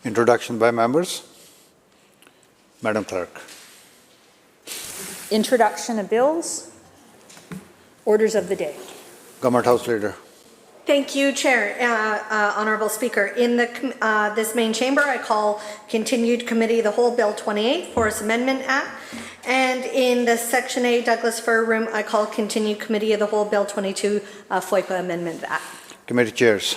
Introduction by members. Madam Clerk. Introduction of bills. Orders of the day. Government House Leader. Thank you, Chair. Honourable Speaker, in this main chamber, I call continued committee of the whole Bill 28, Forest Amendment Act, and in the Section A Douglas Fir Room, I call continued committee of the whole Bill 22, FOIPA Amendment Act. Committee chairs.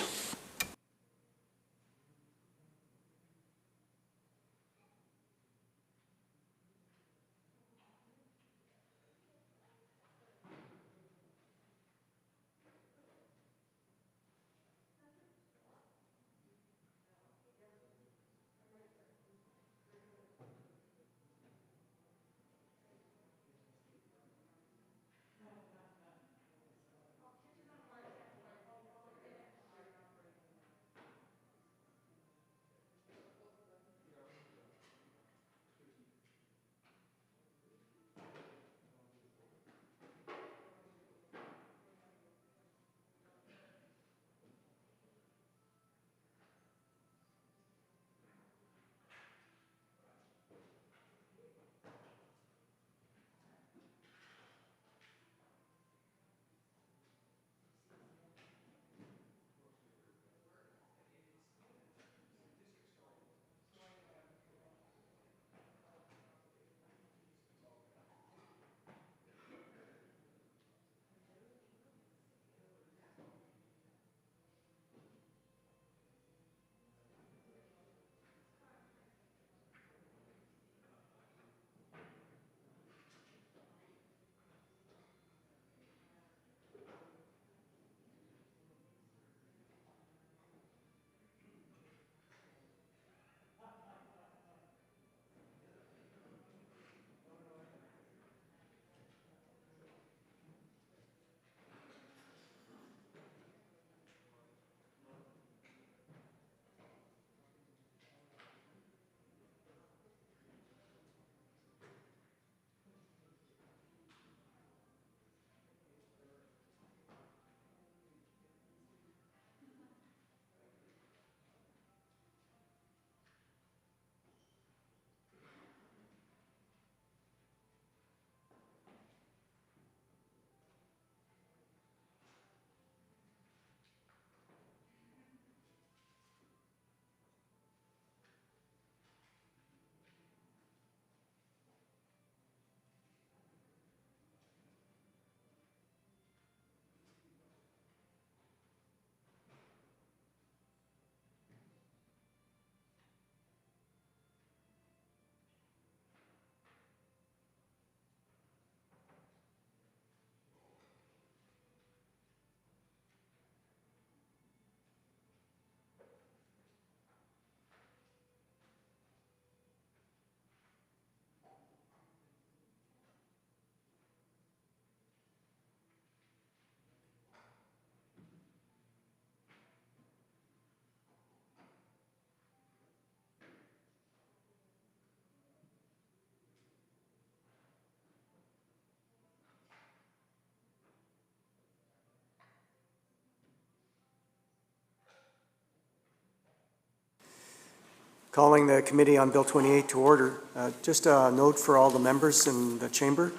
Calling the Committee on Bill 28 to order. Just a note for all the members in the chamber,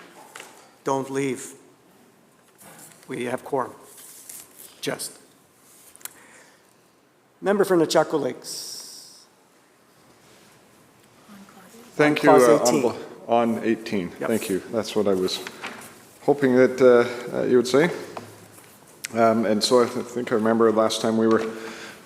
don't leave. We have quorum. Just. Member from the Chaco Lakes. Thank you, on 18. Yep. Thank you. That's what I was hoping that you would say. And so I think I remember last time we were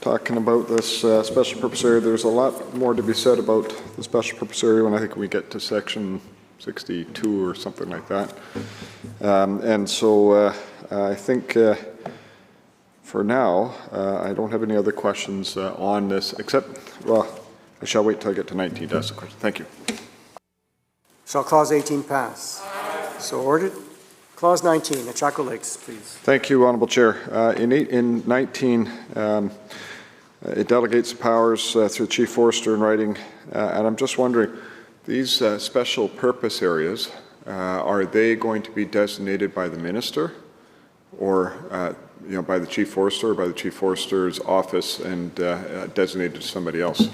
talking about this special purpose area. There's a lot more to be said about the special purpose area when I think we get to section 62 or something like that. And so I think for now, I don't have any other questions on this, except, well, I shall wait till I get to 19 to ask the question. Thank you. Shall Clause 18 pass? So ordered. Clause 19, the Chaco Lakes, please. Thank you, Honourable Chair. In 19, it delegates the powers through the Chief Forester in writing, and I'm just wondering, these special purpose areas, are they going to be designated by the Minister, or by the Chief Forester, or by the Chief Forester's office and designated to somebody else?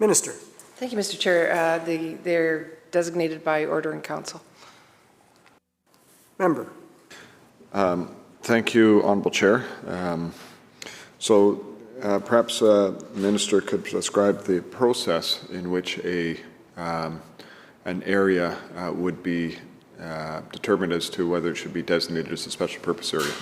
Minister. Thank you, Mr. Chair. They're designated by order in council. Member. Thank you, Honourable Chair. Perhaps the Minister could describe the process in which an area would be determined as to whether it should be designated as a special purpose area.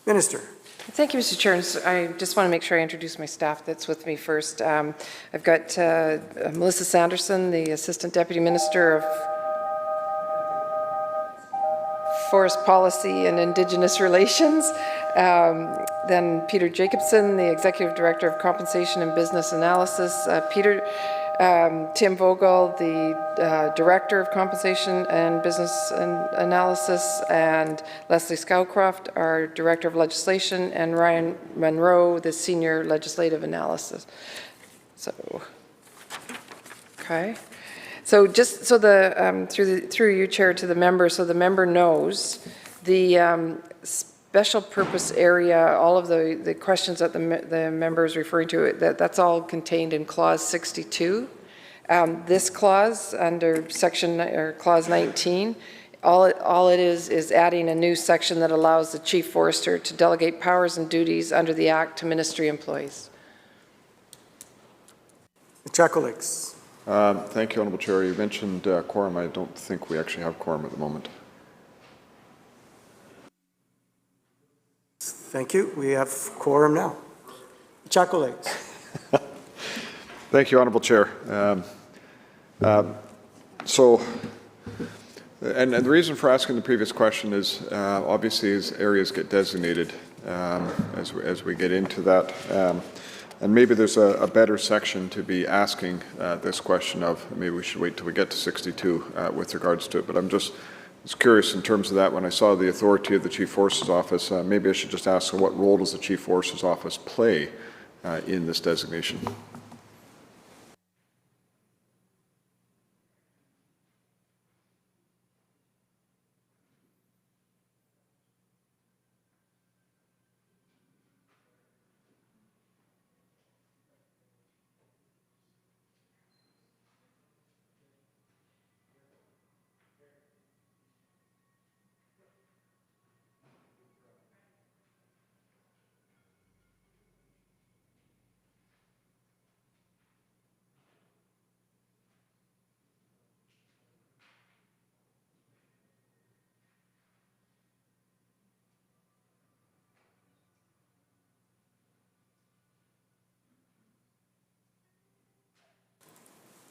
Minister. Thank you, Mr. Chair. And I just want to make sure I introduce my staff that's with me first. I've got Melissa Sanderson, the Assistant Deputy Minister of Forest Policy and Indigenous Relations. Then Peter Jacobson, the Executive Director of Compensation and Business Analysis. Tim Vogel, the Director of Compensation and Business Analysis, and Leslie Scowcroft, our Director of Legislation, and Ryan Monroe, the Senior Legislative Analysis. So, okay. So just so through you, Chair, to the member, so the member knows the special purpose area, all of the questions that the member is referring to, that's all contained in Clause 62. This clause under section or Clause 19, all it is adding a new section that allows the Chief Forester to delegate powers and duties under the Act to ministry employees. Chakulix. Thank you, Honourable Chair. You mentioned quorum. I don't think we actually have quorum at the moment. Thank you. We have quorum now. Chakulix. Thank you, Honourable Chair. And the reason for asking the previous question is obviously as areas get designated as we get into that. And maybe there's a better section to be asking this question of. Maybe we should wait till we get to 62 with regards to it. But I'm just curious in terms of that. When I saw the authority of the Chief Forester's Office, maybe I should just ask, what role does the Chief Forester's Office play in this designation?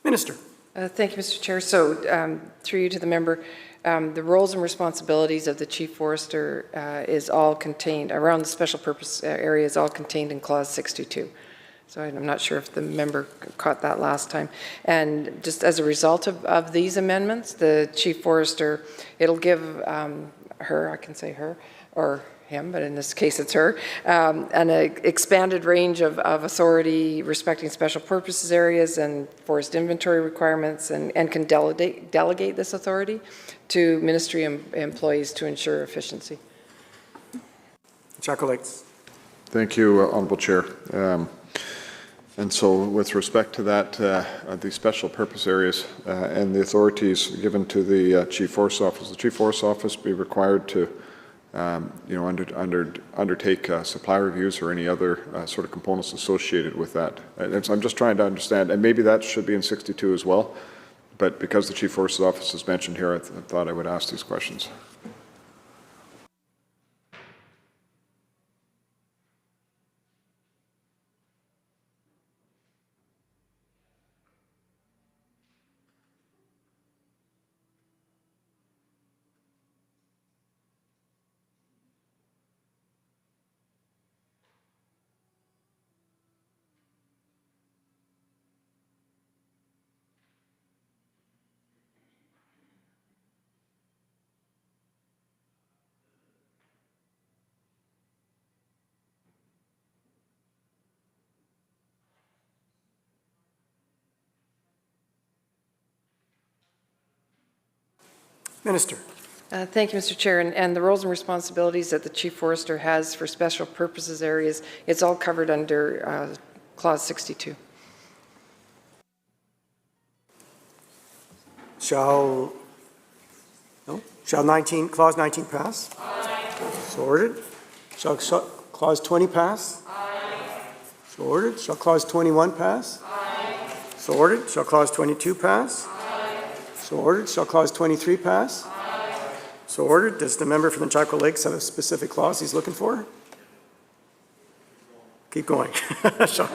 Minister. Thank you, Mr. Chair. So through you to the member, the roles and responsibilities of the Chief Forester is all contained, around the special purpose area is all contained in Clause 62. So I'm not sure if the member caught that last time. And just as a result of these amendments, the Chief Forester, it'll give her, I can say her, or him, but in this case it's her, an expanded range of authority respecting special purposes areas and forest inventory requirements, and can delegate this authority to ministry employees to ensure efficiency. Chakulix. Thank you, Honourable Chair. And so with respect to that, the special purpose areas and the authorities given to the Chief Forest Office, the Chief Forest Office be required to undertake supply reviews or any other sort of components associated with that. And so I'm just trying to understand, and maybe that should be in 62 as well, but because the Chief Forester's Office is mentioned here, I thought I would ask these questions. Minister. Thank you, Mr. Chair. And the roles and responsibilities that the Chief Forester has for special purposes areas, it's all covered under Clause 62. Shall 19, Clause 19 pass? Aye. So ordered. Shall Clause 20 pass? Aye. So ordered. Shall Clause 21 pass? Aye. So ordered. Shall Clause 22 pass? Aye. So ordered. Shall Clause 23 pass? Aye. So ordered. Does the member from the Chaco Lakes have a specific clause he's looking for? Keep going. Shall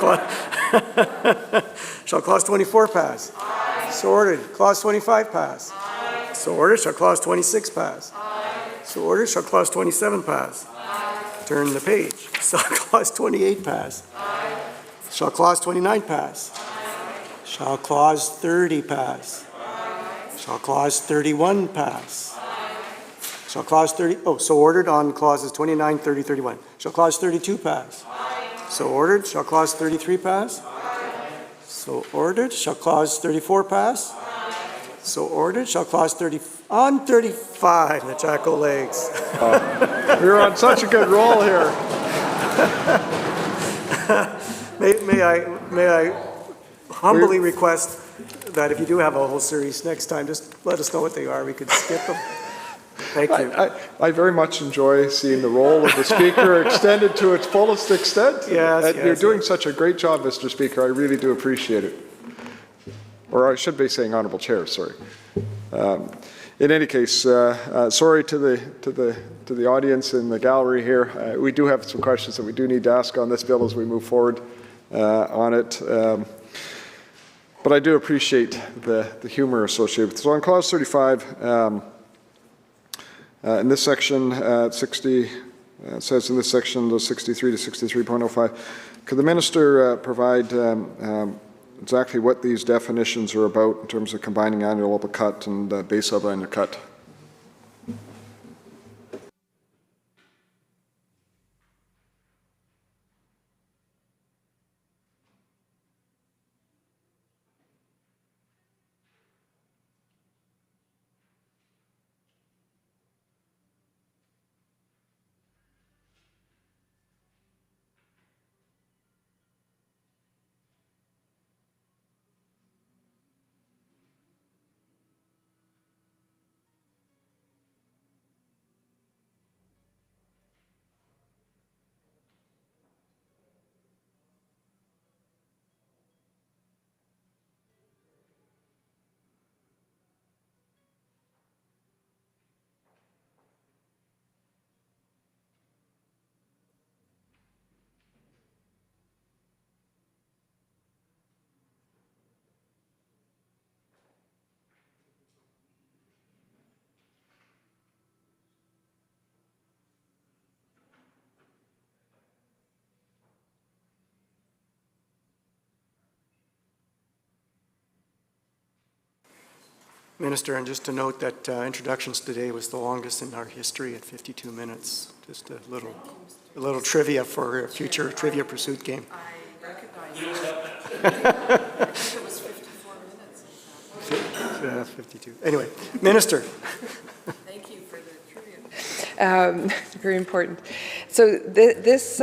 Clause 24 pass? Aye. So ordered. Clause 25 pass? Aye. So ordered. Shall Clause 26 pass? Aye. So ordered. Shall Clause 27 pass? Aye. Turn the page. Shall Clause 28 pass? Aye. Shall Clause 29 pass? Aye. Shall Clause 30 pass? Aye. Shall Clause 31 pass? Shall Clause 30, so ordered on Clauses 29, 30, 31. Shall Clause 32 pass? Aye. So ordered. Shall Clause 33 pass? Aye. So ordered. Shall Clause 34 pass? Aye. So ordered. Shall Clause 30, on 35, the Chaco Lakes. We're on such a good roll here. May I humbly request that if you do have a whole series next time, just let us know what they are. We could skip them. Thank you. I very much enjoy seeing the role of the Speaker extended to its fullest extent. Yes, You're doing such a great job, Mr. Speaker. I really do appreciate it. Or I should be saying Honourable Chair, sorry. In any case, sorry to the audience in the gallery here. We do have some questions that we do need to ask on this bill as we move forward on it. But I do appreciate the humour associated with it. So on Clause 35, in this section, 60, it says in this section, those 63 to 63.05, could the Minister provide exactly what these definitions are about in terms of combining annual level cut and base level annual cut? Minister, and just to note that introductions today was the longest in our history at 52 minutes. Just a little trivia for a future Trivia Pursuit game. I recognize that. It was 54 minutes. Yeah, 52. Anyway, Minister. Thank you for the trivia. Very important. So this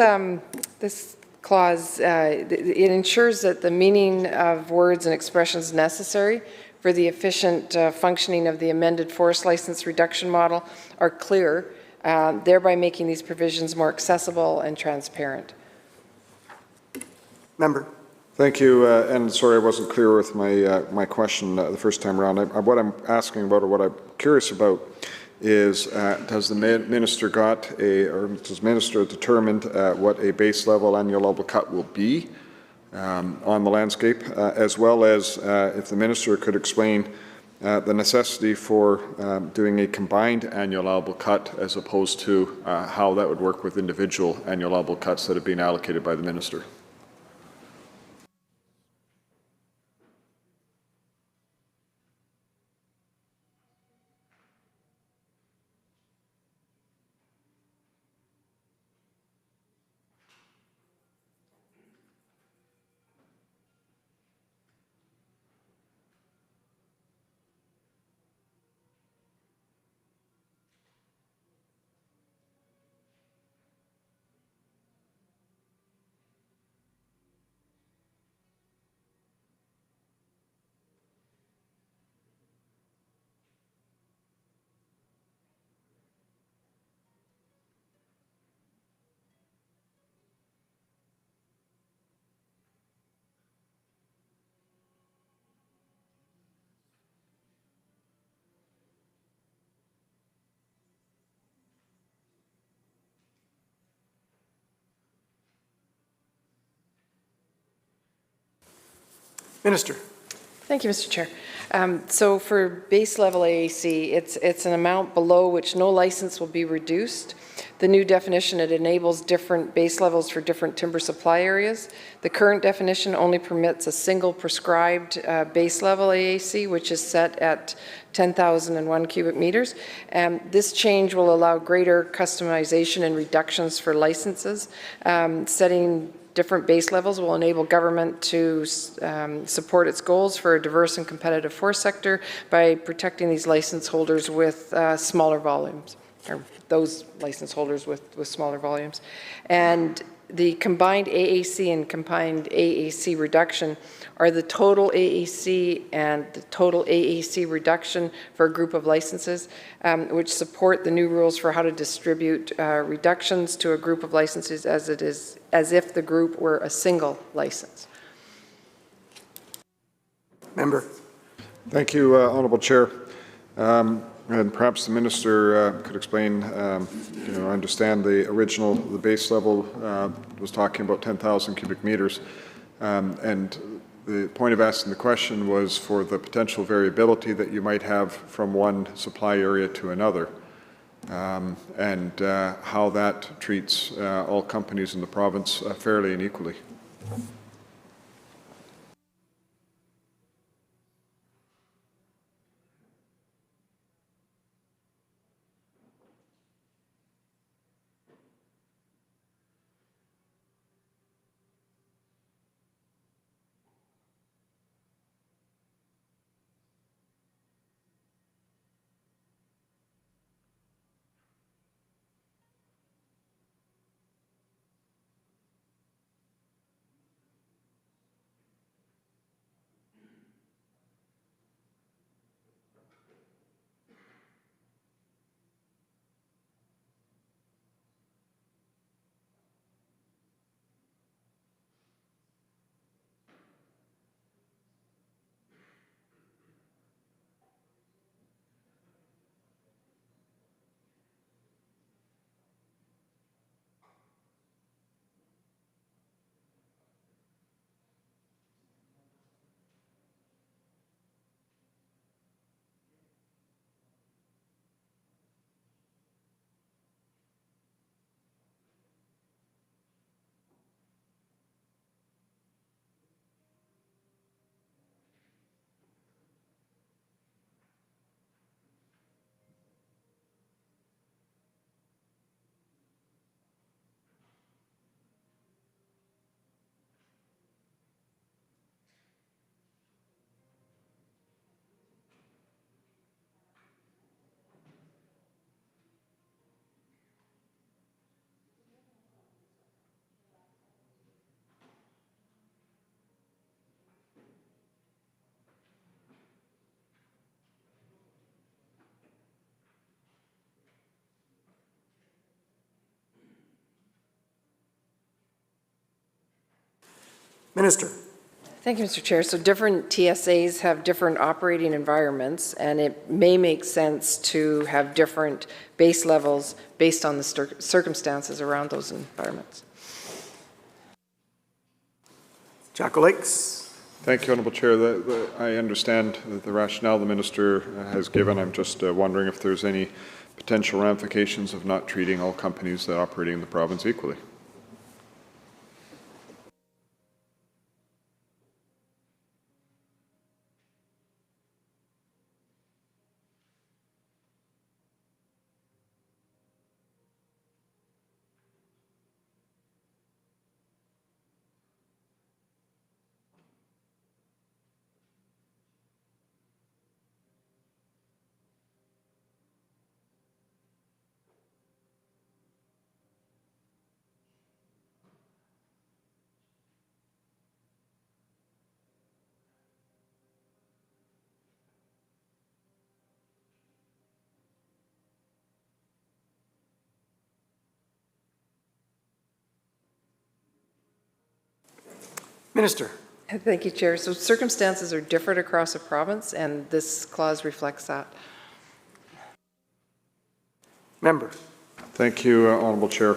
clause, it ensures that the meaning of words and expressions necessary for the efficient functioning of the amended forest license reduction model are clear, thereby making these provisions more accessible and transparent. Member. Thank you, and sorry I wasn't clear with my question the first time around. What I'm asking about, or what I'm curious about, is does the Minister or does the Minister determined what a base level annual level cut will be on the landscape, as well as if the Minister could explain the necessity for doing a combined annual allowable cut as opposed to how that would work with individual annual allowable cuts that have been allocated by the Minister. Minister. Thank you, Mr. Chair. So for base level AAC, it's an amount below which no license will be reduced. The new definition, it enables different base levels for different timber supply areas. The current definition only permits a single prescribed base level AAC, which is set at 10,001 cubic meters. This change will allow greater customization and reductions for licenses. Setting different base levels will enable government to support its goals for a diverse and competitive forest sector by protecting these license holders with smaller volumes, or those license holders with smaller volumes. And the combined AAC and combined AAC reduction are the total AAC and the total AAC reduction for a group of licenses, which support the new rules for how to distribute reductions to a group of licenses as if the group were a single license. Member. Thank you, Honourable Chair. And perhaps the Minister could explain, I understand the base level was talking about 10,000 cubic meters. And the point of asking the question was for the potential variability that you might have from one supply area to another, and how that treats all companies in the province fairly and equally. Minister. Thank you, Mr. Chair. So different TSAs have different operating environments, and it may make sense to have different base levels based on the circumstances around those environments. Jacko Lakes. Thank you, Honourable Chair. I understand the rationale the Minister has given. I'm just wondering if there's any potential ramifications of not treating all companies that operate in the province equally. Minister. Thank you, Chair. So circumstances are different across the province, and this clause reflects that. Member. Thank you, Honourable Chair.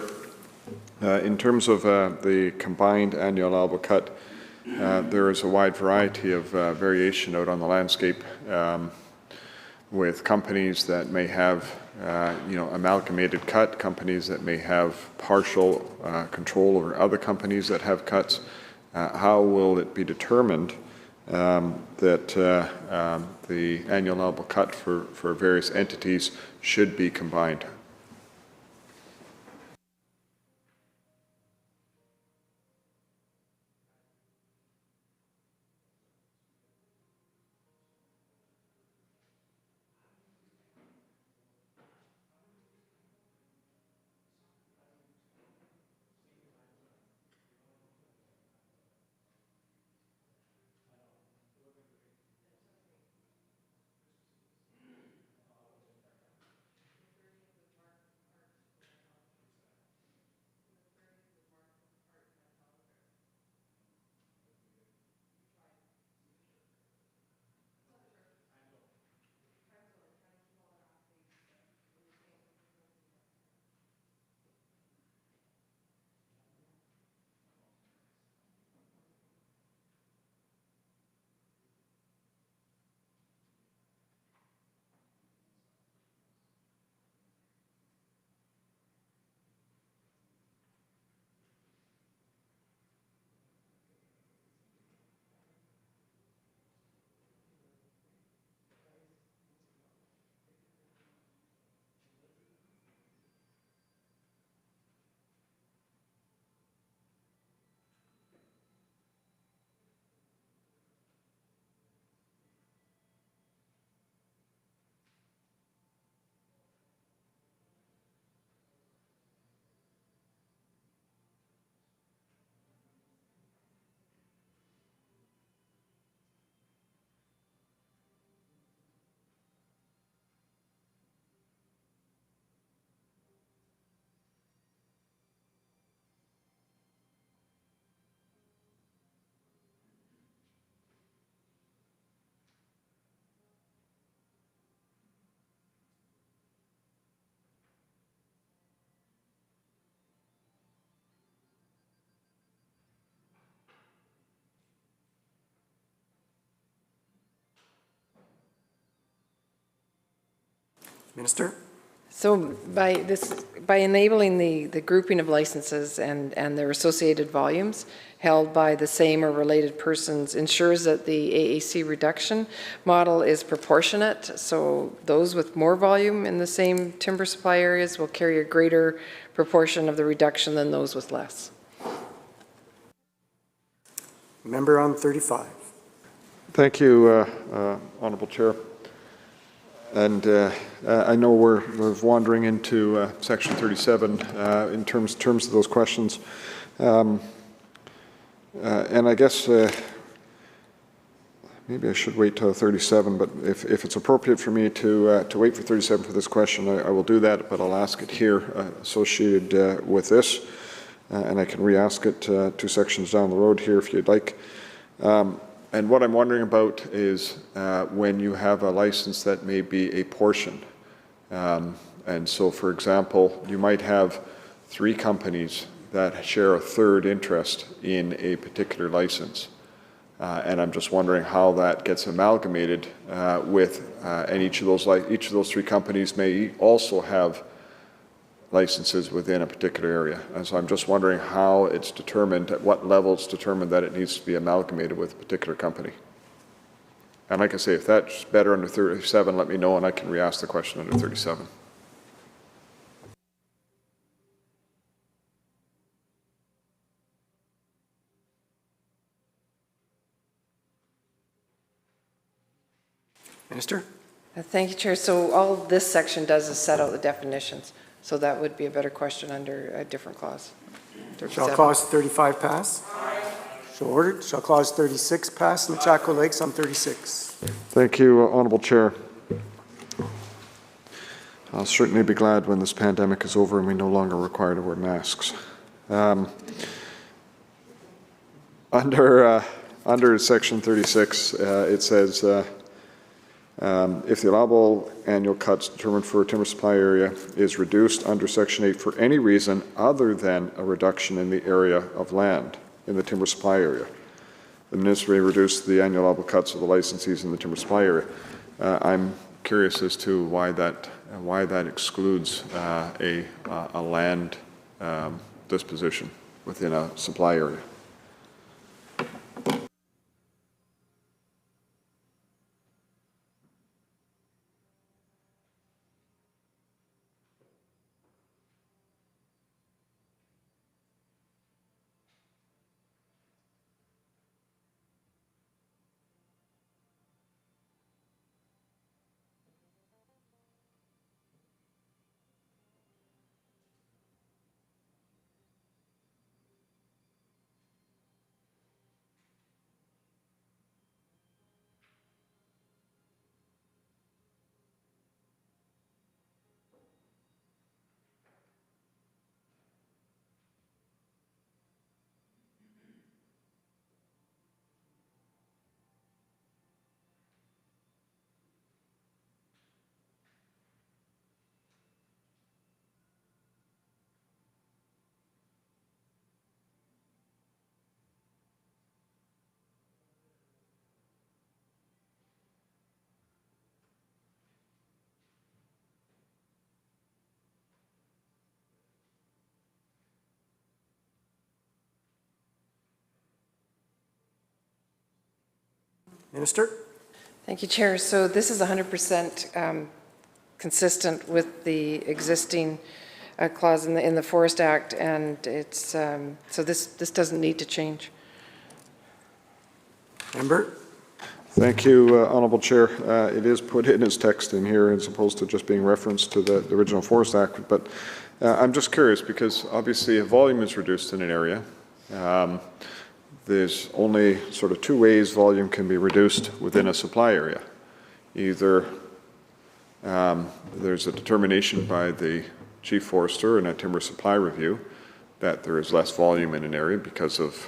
In terms of the combined annual allowable cut, there is a wide variety of variation out on the landscape with companies that may have amalgamated cut, companies that may have partial control over other companies that have cuts. How will it be determined that the annual allowable cut for various entities should be combined? Minister? So by enabling the grouping of licenses and their associated volumes held by the same or related persons ensures that the AAC reduction model is proportionate. So those with more volume in the same timber supply areas will carry a greater proportion of the reduction than those with less. Member on 35. Thank you, Honourable Chair. And I know we're wandering into Section 37 in terms of those questions. And I guess maybe I should wait till 37, but if it's appropriate for me to wait for 37 for this question, I will do that, but I'll ask it here associated with this, and I can re-ask it 2 sections down the road here if you'd like. And what I'm wondering about is when you have a license that may be a portion. And so, for example, you might have 3 companies that share a third interest in a particular license. And I'm just wondering how that gets amalgamated and each of those 3 companies may also have licenses within a particular area. And so I'm just wondering how it's determined, at what level it's determined that it needs to be amalgamated with a particular company. And like I say, if that's better under 37, let me know and I can re-ask the question under 37. Minister? Thank you, Chair. So all this section does is set out the definitions. So that would be a better question under a different clause. 37. Shall clause 35 pass? Aye. So ordered. Shall clause 36 pass in the Chaco Lakes on 36? Thank you, Honourable Chair. I'll certainly be glad when this pandemic is over and we no longer require to wear masks. Under Section 36, it says, if the allowable annual cuts determined for a timber supply area is reduced under Section 8 for any reason other than a reduction in the area of land in the timber supply area. the municipal may reduce the annual allowable cuts of the licensees in the timber supply area. I'm curious as to why that excludes a land disposition within a supply area. Minister? Thank you, Chair. So this is 100% consistent with the existing clause in the Forest Act, and it's so this doesn't need to change. Member? Thank you, Honourable Chair. It is put in as text in here as opposed to just being referenced to the original Forest Act, but I'm just curious because obviously if volume is reduced in an area, there's only sort of two ways volume can be reduced within a supply area. Either there's a determination by the Chief Forester in a timber supply review that there is less volume in an area because of,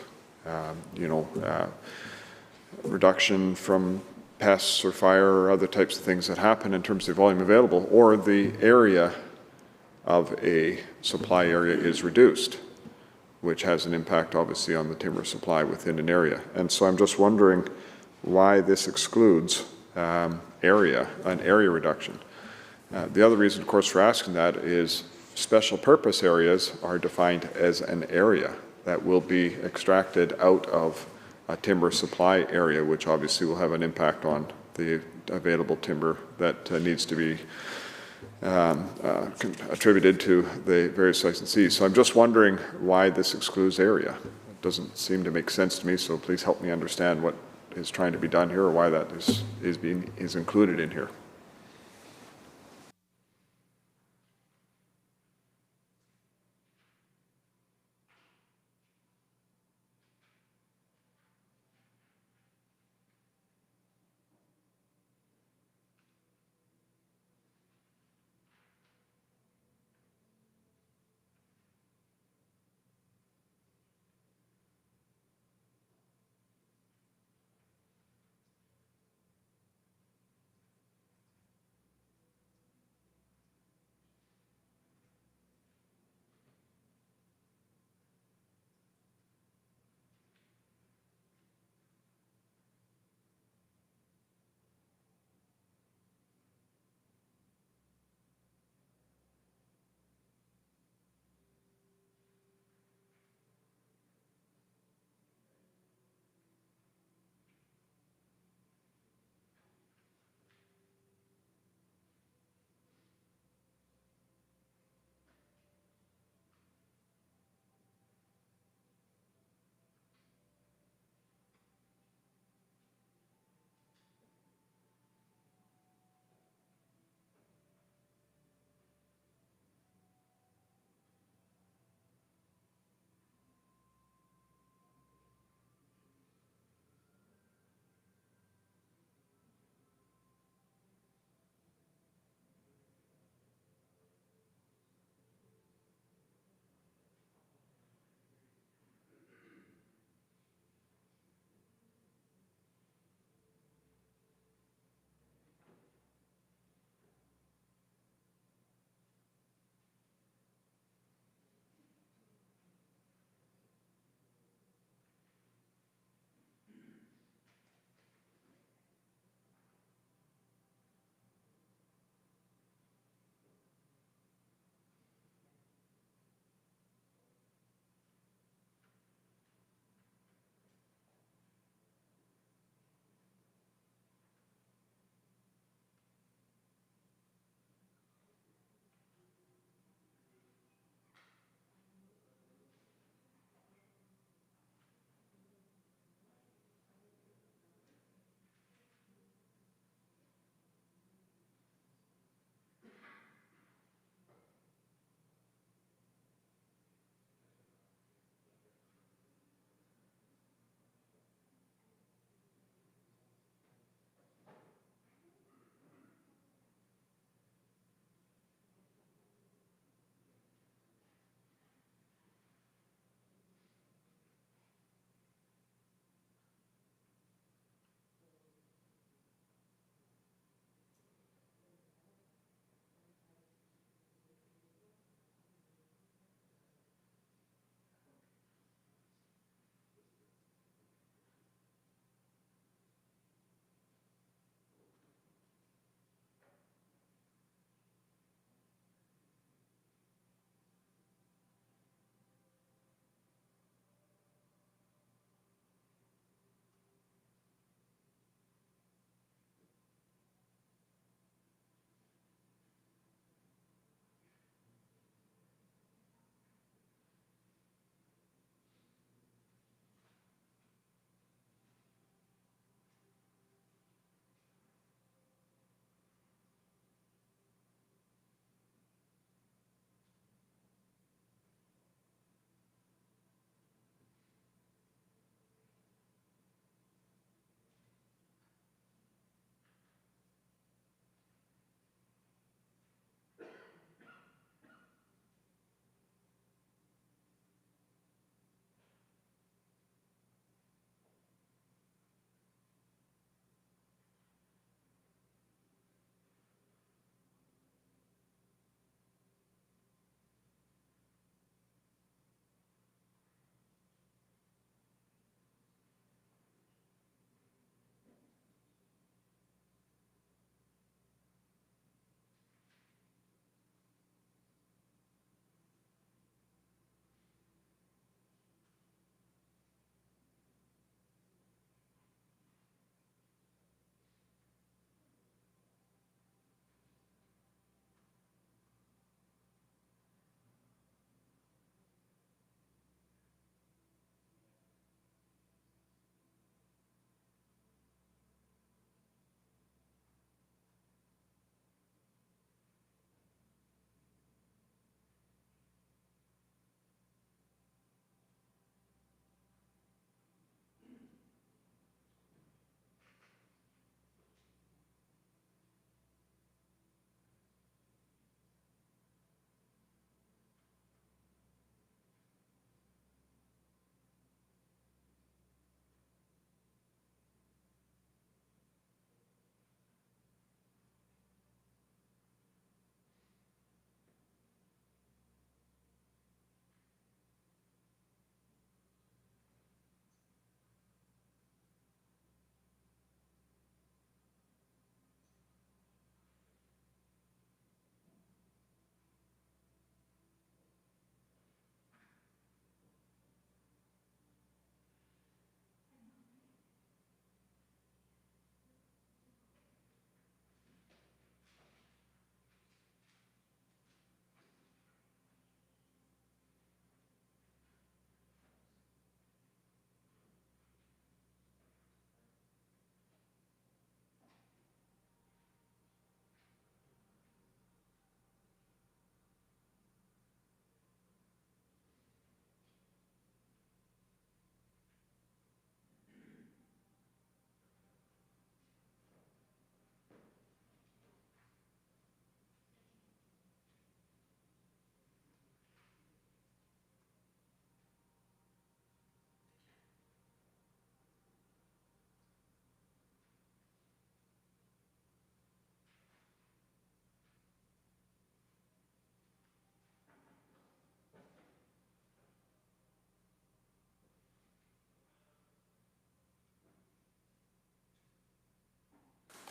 reduction from pests or fire or other types of things that happen in terms of volume available, or the area of a supply area is reduced, which has an impact obviously on the timber supply within an area. And so I'm just wondering why this excludes an area reduction. The other reason, of course, for asking that is special purpose areas are defined as an area that will be extracted out of a timber supply area, which obviously will have an impact on the available timber that needs to be attributed to the various licensees. So I'm just wondering why this excludes area. It doesn't seem to make sense to me, so please help me understand what is trying to be done here or why that is included in here.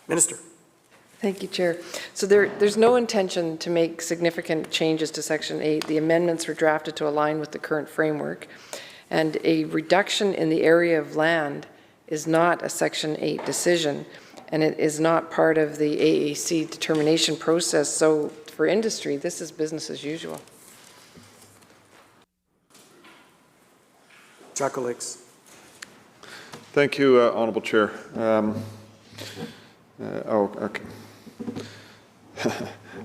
Minister. Thank you, Chair. So there's no intention to make significant changes to Section 8. The amendments were drafted to align with the current framework, and a reduction in the area of land is not a Section 8 decision, and it is not part of the AAC determination process. So for industry, this is business as usual. Chaco Lakes. Thank you, Honourable Chair. Okay.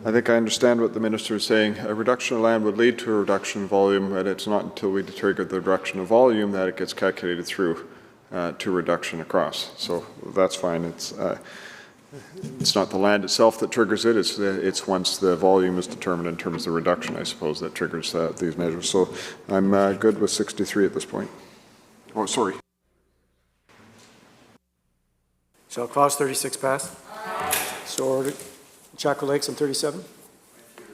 I think I understand what the Minister is saying. A reduction of land would lead to a reduction in volume, and it's not until we trigger the reduction of volume that it gets calculated through to reduction across. So that's fine. It's not the land itself that triggers it. It's once the volume is determined in terms of the reduction, I suppose, that triggers these measures. So I'm good with 63 at this point. Oh, sorry. Shall Clause 36 pass? So ordered. Chaco Lakes on 37.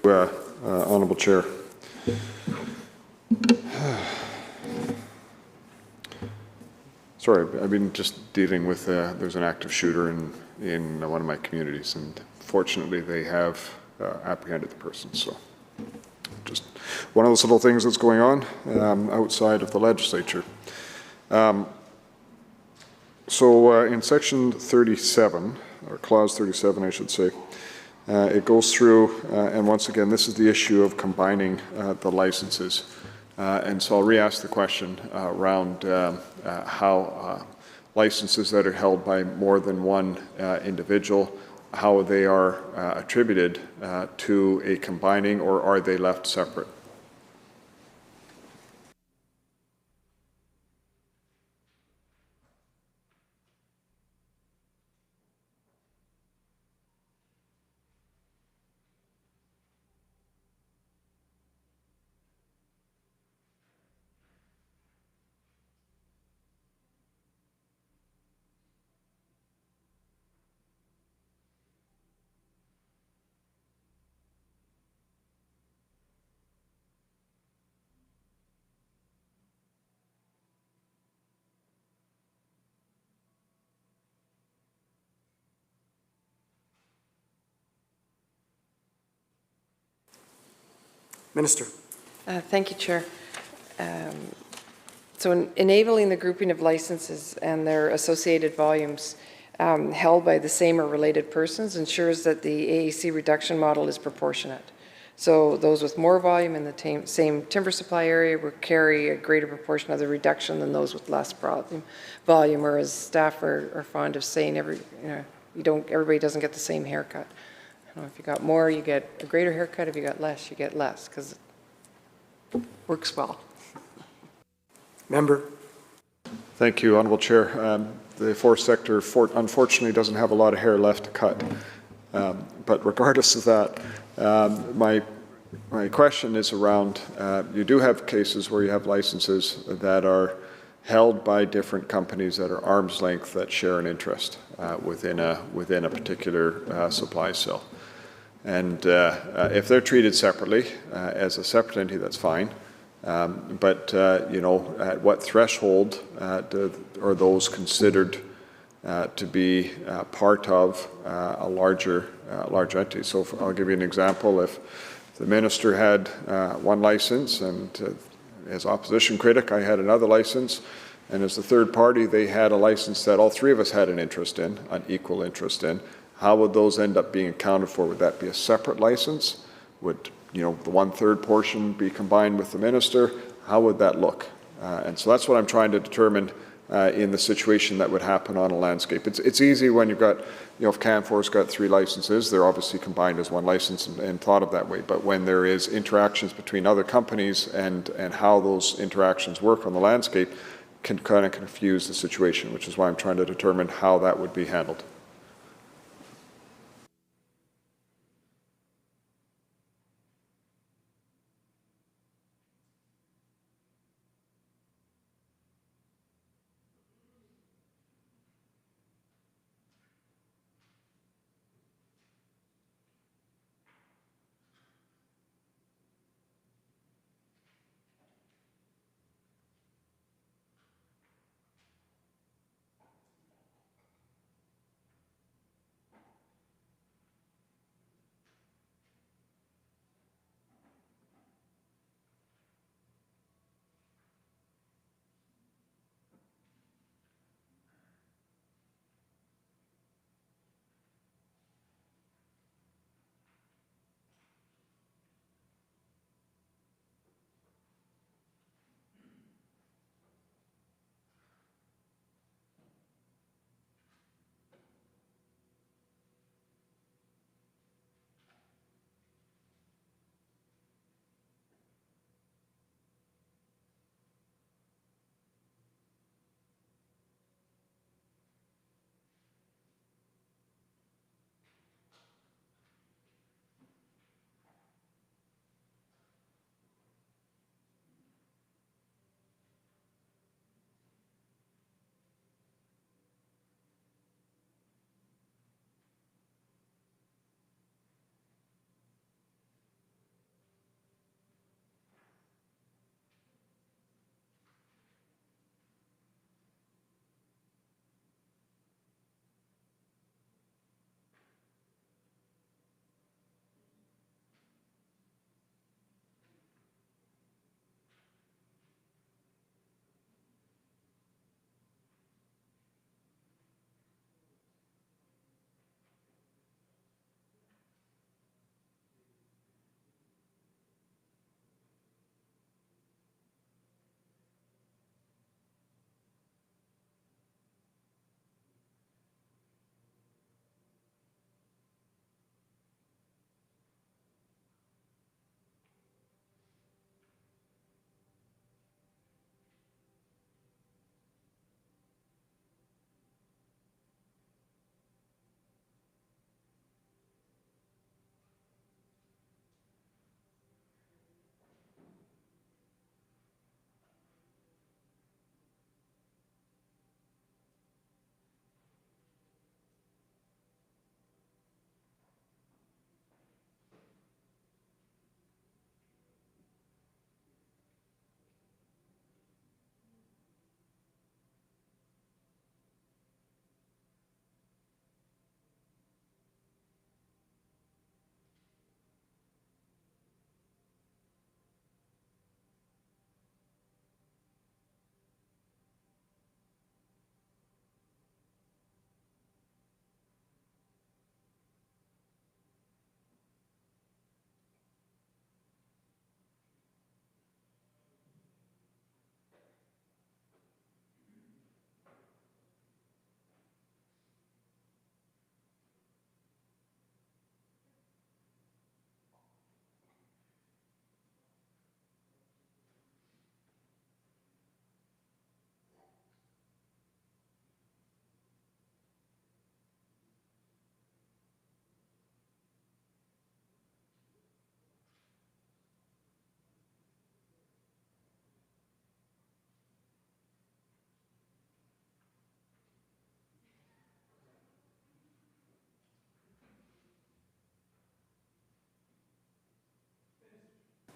Honourable Chair. Sorry, I've been just dealing with, there's an active shooter in one of my communities, and fortunately they have apprehended the person. So just one of those little things that's going on outside of the legislature. So in section 37, or clause 37, I should say, it goes through, and once again, this is the issue of combining the licenses. And so I'll re-ask the question around how licenses that are held by more than one individual, how they are attributed to a combining, or are they left separate? Minister. Thank you, Chair. So enabling the grouping of licenses and their associated volumes held by the same or related persons ensures that the AAC reduction model is proportionate. So those with more volume in the same timber supply area will carry a greater proportion of the reduction than those with less volume, or as staff are fond of saying, everybody doesn't get the same haircut. If you got more, you get a greater haircut. If you got less, you get less, because it works well. Member. Thank you, Honourable Chair. The forest sector, unfortunately, doesn't have a lot of hair left to cut. But regardless of that, my question is around, you do have cases where you have licenses that are held by different companies that are arm's length that share an interest within a particular supply cell. And if they're treated separately as a separate entity, that's fine. But at what threshold are those considered to be part of a larger entity? So I'll give you an example. If the minister had one license, and as opposition critic, I had another license, and as the third party, they had a license that all three of us had an interest in, an equal interest in, how would those end up being accounted for? Would that be a separate license? Would the 1/3 portion be combined with the minister? How would that look? And so that's what I'm trying to determine in the situation that would happen on a landscape. It's easy when you've got, if Canfor's got 3 licenses, they're obviously combined as one license and thought of that way. But when there is interactions between other companies and how those interactions work on the landscape can kind of confuse the situation, which is why I'm trying to determine how that would be handled.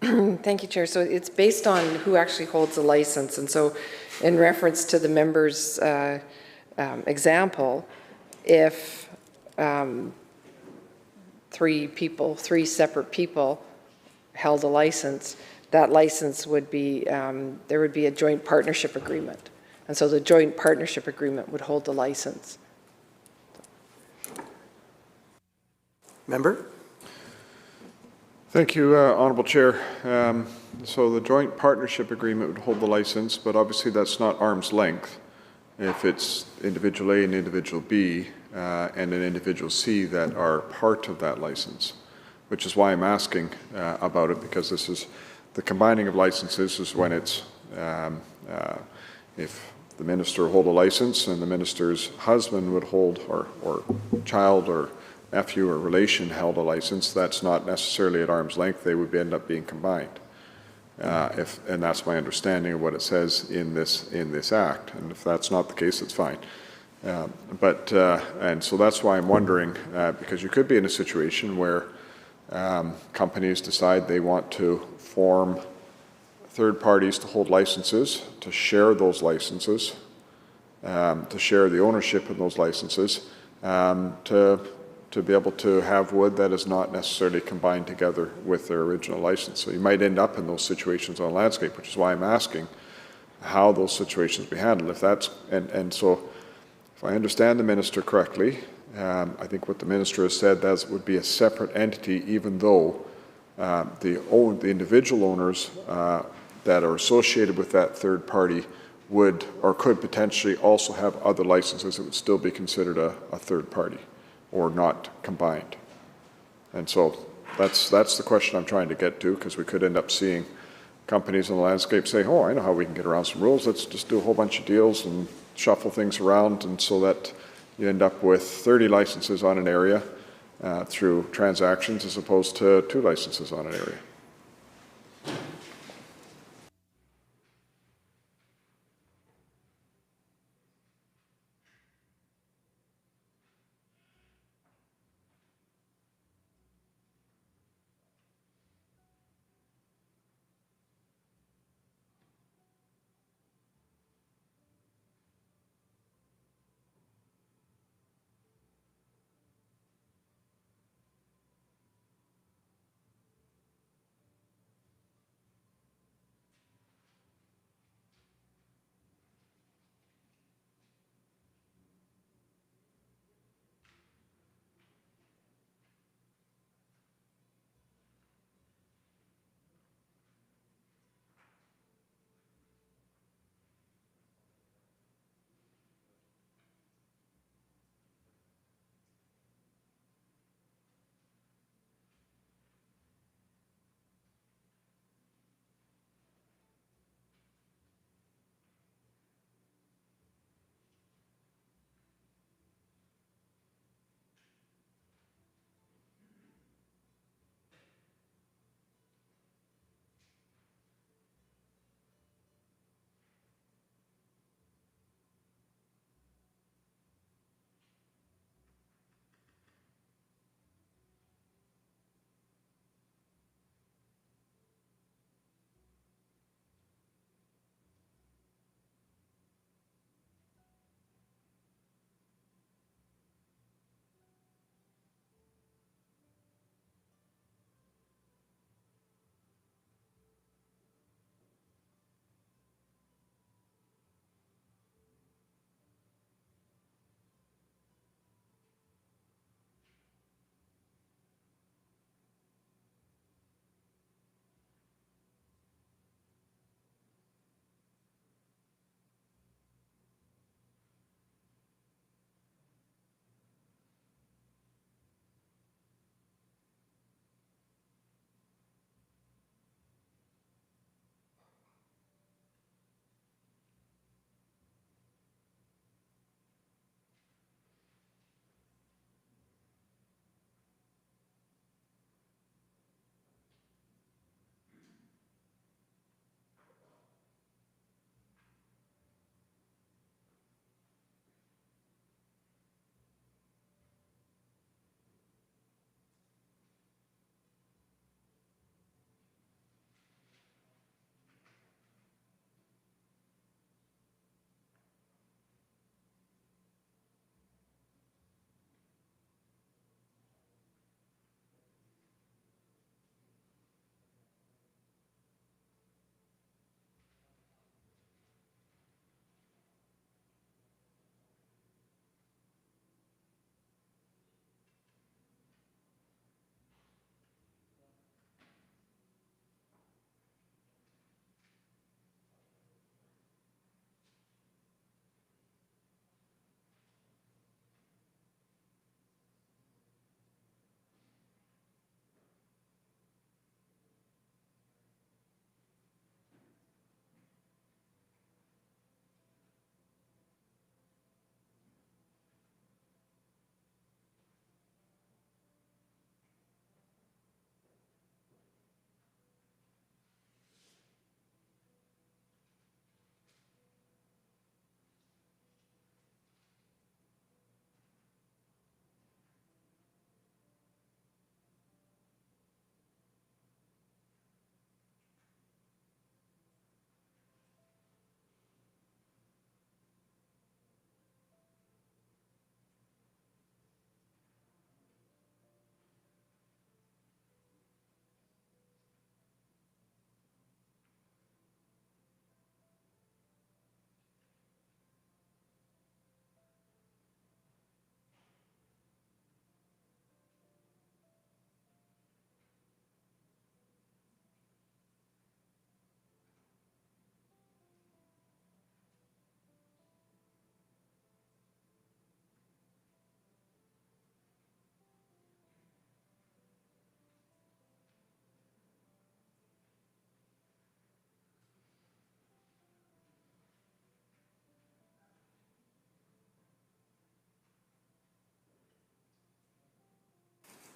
Thank you, Chair. So it's based on who actually holds the license. And so in reference to the member's example, if three separate people held a license, that license would be, there would be a joint partnership agreement. And so the joint partnership agreement would hold the license. Member? Thank you, Honourable Chair. So the joint partnership agreement would hold the license, but obviously that's not arm's length. If it's individual A and individual B and an individual C that are part of that license, which is why I'm asking about it, because this is the combining of licenses is when it's if the minister hold a license and the minister's husband would hold, or child or nephew or relation held a license, that's not necessarily at arm's length. They would end up being combined. And that's my understanding of what it says in this act. And if that's not the case, it's fine. And so that's why I'm wondering, because you could be in a situation where companies decide they want to form third parties to hold licenses, to share those licenses, to share the ownership of those licenses, to be able to have wood that is not necessarily combined together with their original license. So you might end up in those situations on landscape, which is why I'm asking how those situations be handled. If that's, and so if I understand the minister correctly, I think what the minister has said, that would be a separate entity, even though the individual owners that are associated with that third party would or could potentially also have other licenses that would still be considered a third party or not combined. And so that's the question I'm trying to get to, because we could end up seeing companies in the landscape say, oh, I know how we can get around some rules. Let's just do a whole bunch of deals and shuffle things around, and so that you end up with 30 licenses on an area through transactions as opposed to 2 licenses on an area.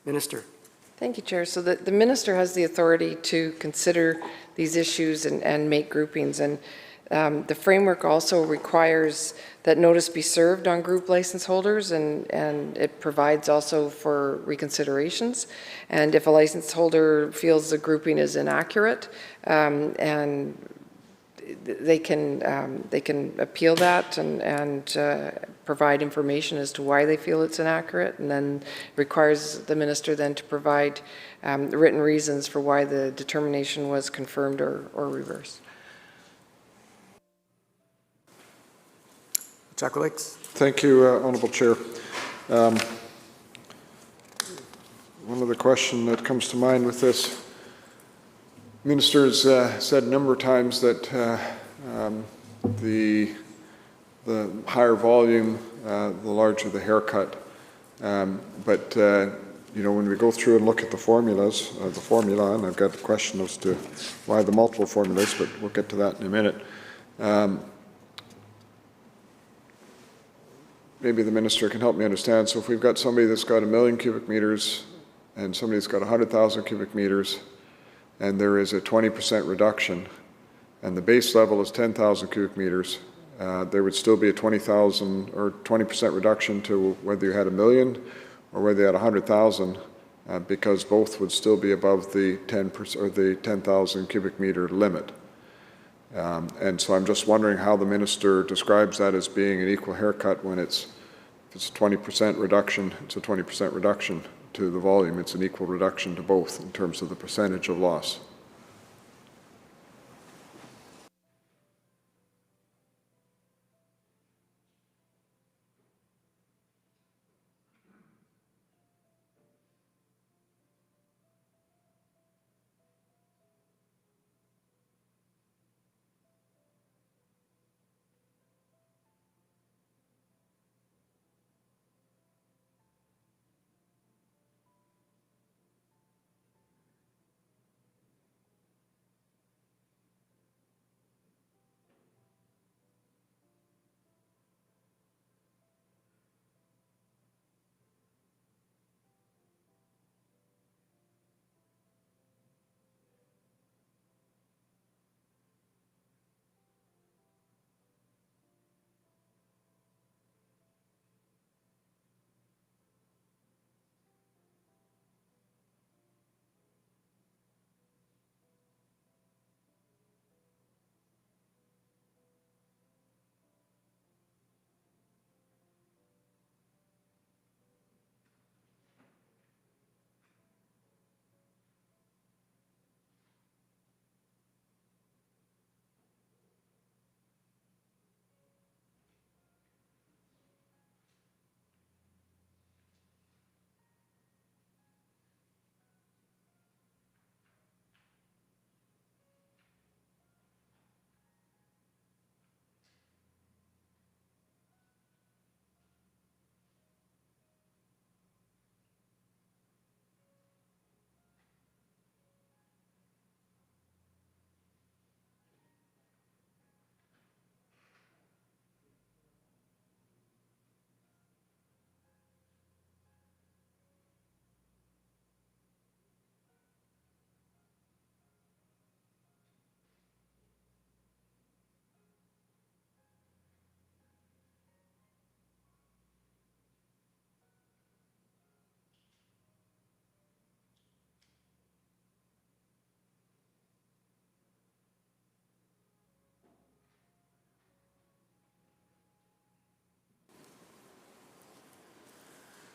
Minister. Thank you, Chair. So the minister has the authority to consider these issues and make groupings. And the framework also requires that notice be served on group license holders, and it provides also for reconsiderations. And if a license holder feels the grouping is inaccurate, and they can appeal that and provide information as to why they feel it's inaccurate, and then requires the minister then to provide written reasons for why the determination was confirmed or reversed. Chakulix. Thank you, Honourable Chair. One other question that comes to mind with this, Minister's said a number of times that the higher volume, the larger the haircut. But you know, when we go through and look at the formulas, and I've got a question as to why the multiple formulas, but we'll get to that in a minute. Maybe the minister can help me understand. So if we've got somebody that's got 1 million cubic meters and somebody that's got 100,000 cubic meters, and there is a 20% reduction, and the base level is 10,000 cubic meters, there would still be a 20,000 or 20% reduction to whether you had 1 million or whether you had 100,000, because both would still be above the 10% or the 10,000 cubic meter limit. And so I'm just wondering how the minister describes that as being an equal haircut when if it's a 20% reduction, it's a 20% reduction to the volume. It's an equal reduction to both in terms of the percentage of loss.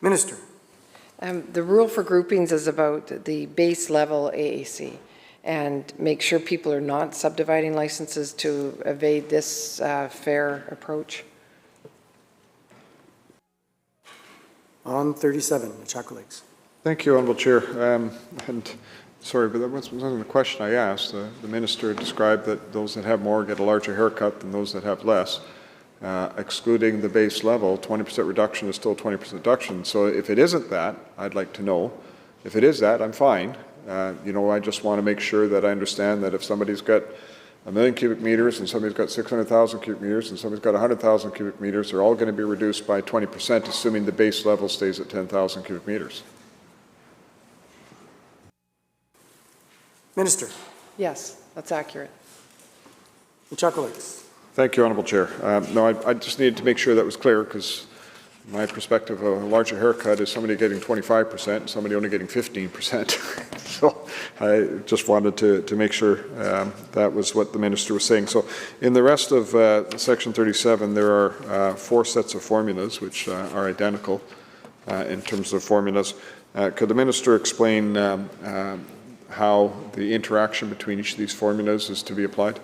Minister. The rule for groupings is about the base level AAC, and make sure people are not subdividing licenses to evade this fair approach. On 37, Chakulix. Thank you, Honourable Chair. And sorry, but that wasn't the question I asked. The minister described that those that have more get a larger haircut than those that have less. Excluding the base level, 20% reduction is still 20% reduction. So if it isn't that, I'd like to know. If it is that, I'm fine. You know, I just want to make sure that I understand that if somebody's got 1 million cubic meters and somebody's got 600,000 cubic meters and somebody's got 100,000 cubic meters, they're all going to be reduced by 20%, assuming the base level stays at 10,000 cubic meters. Minister, Yes, that's accurate. Chuckalix. Thank you, Honourable Chair. No, I just needed to make sure that was clear, because my perspective of a larger haircut is somebody getting 25% and somebody only getting 15%. So I just wanted to make sure that was what the minister was saying. So in the rest of Section 37, there are 4 sets of formulas which are identical in terms of formulas. Could the minister explain how the interaction between each of these formulas is to be applied?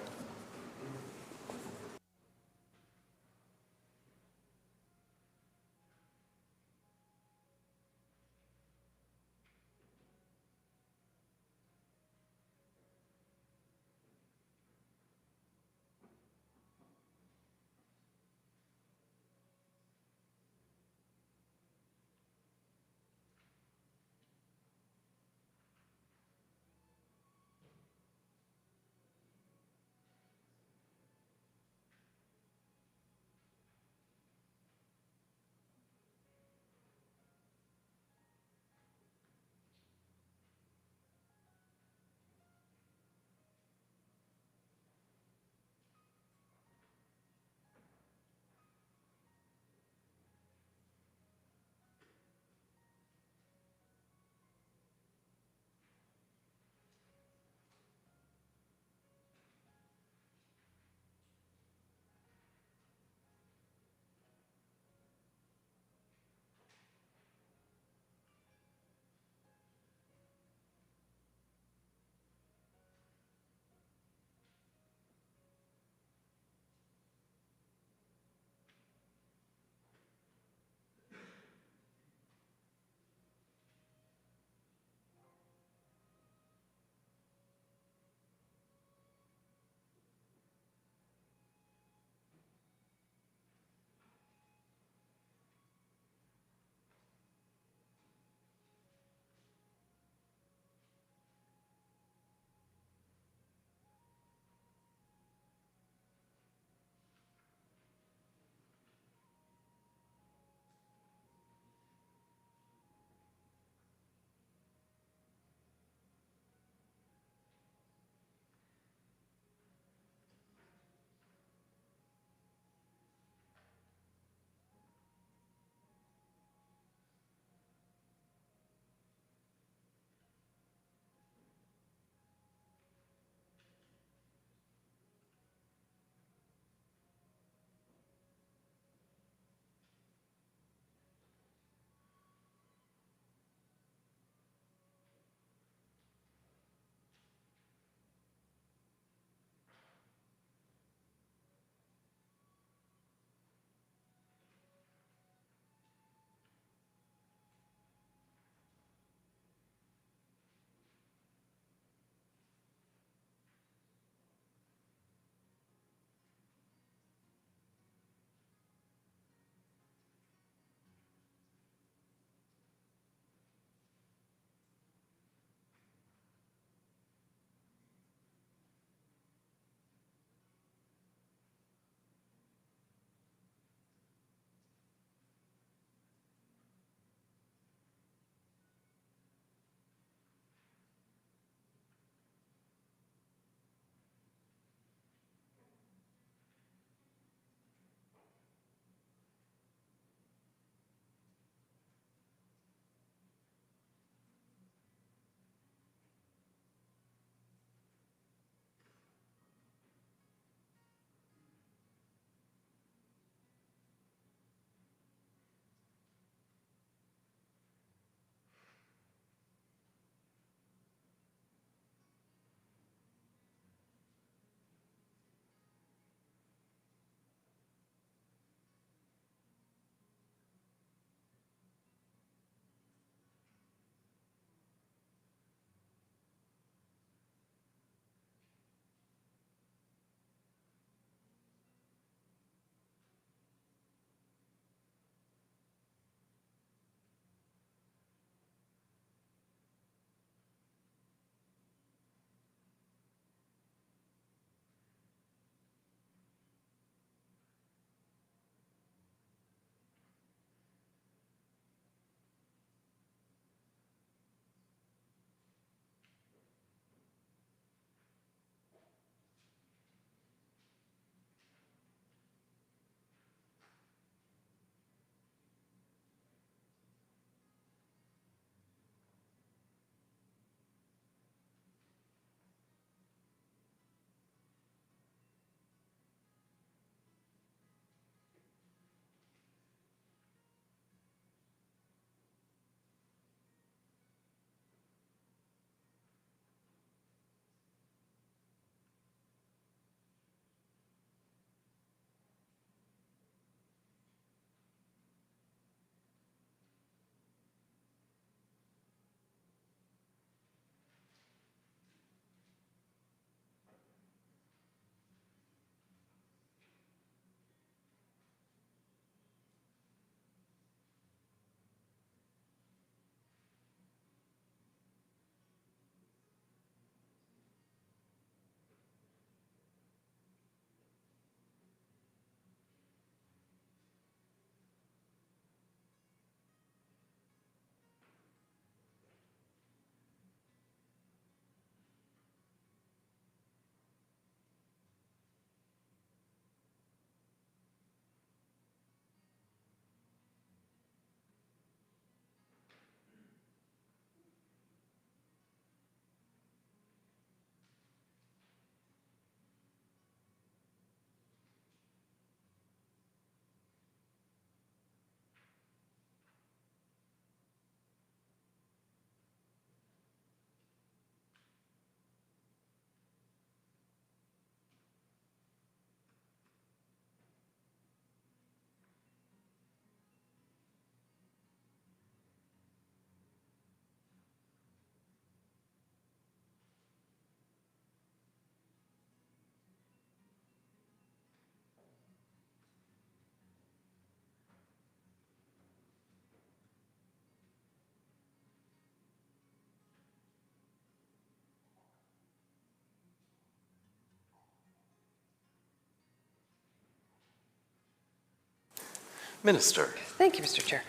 Minister. Thank you, Mr. Chair.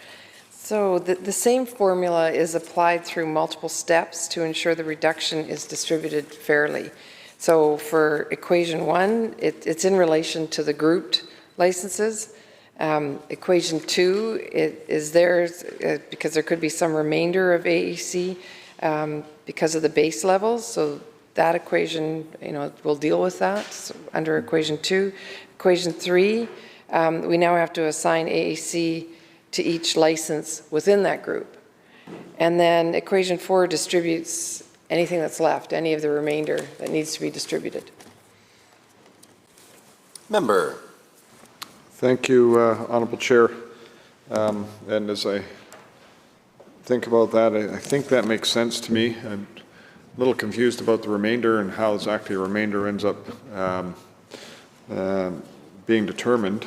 So the same formula is applied through multiple steps to ensure the reduction is distributed fairly. So for equation 1, it's in relation to the grouped licenses. Equation 2 is there because there could be some remainder of AEC because of the base levels. So that equation, will deal with that under equation 2. Equation 3, we now have to assign AEC to each license within that group. And then equation 4 distributes anything that's left, any of the remainder that needs to be distributed. Member. Thank you, Honourable Chair. And as I think about that, I think that makes sense to me. I'm a little confused about the remainder and how exactly the remainder ends up being determined,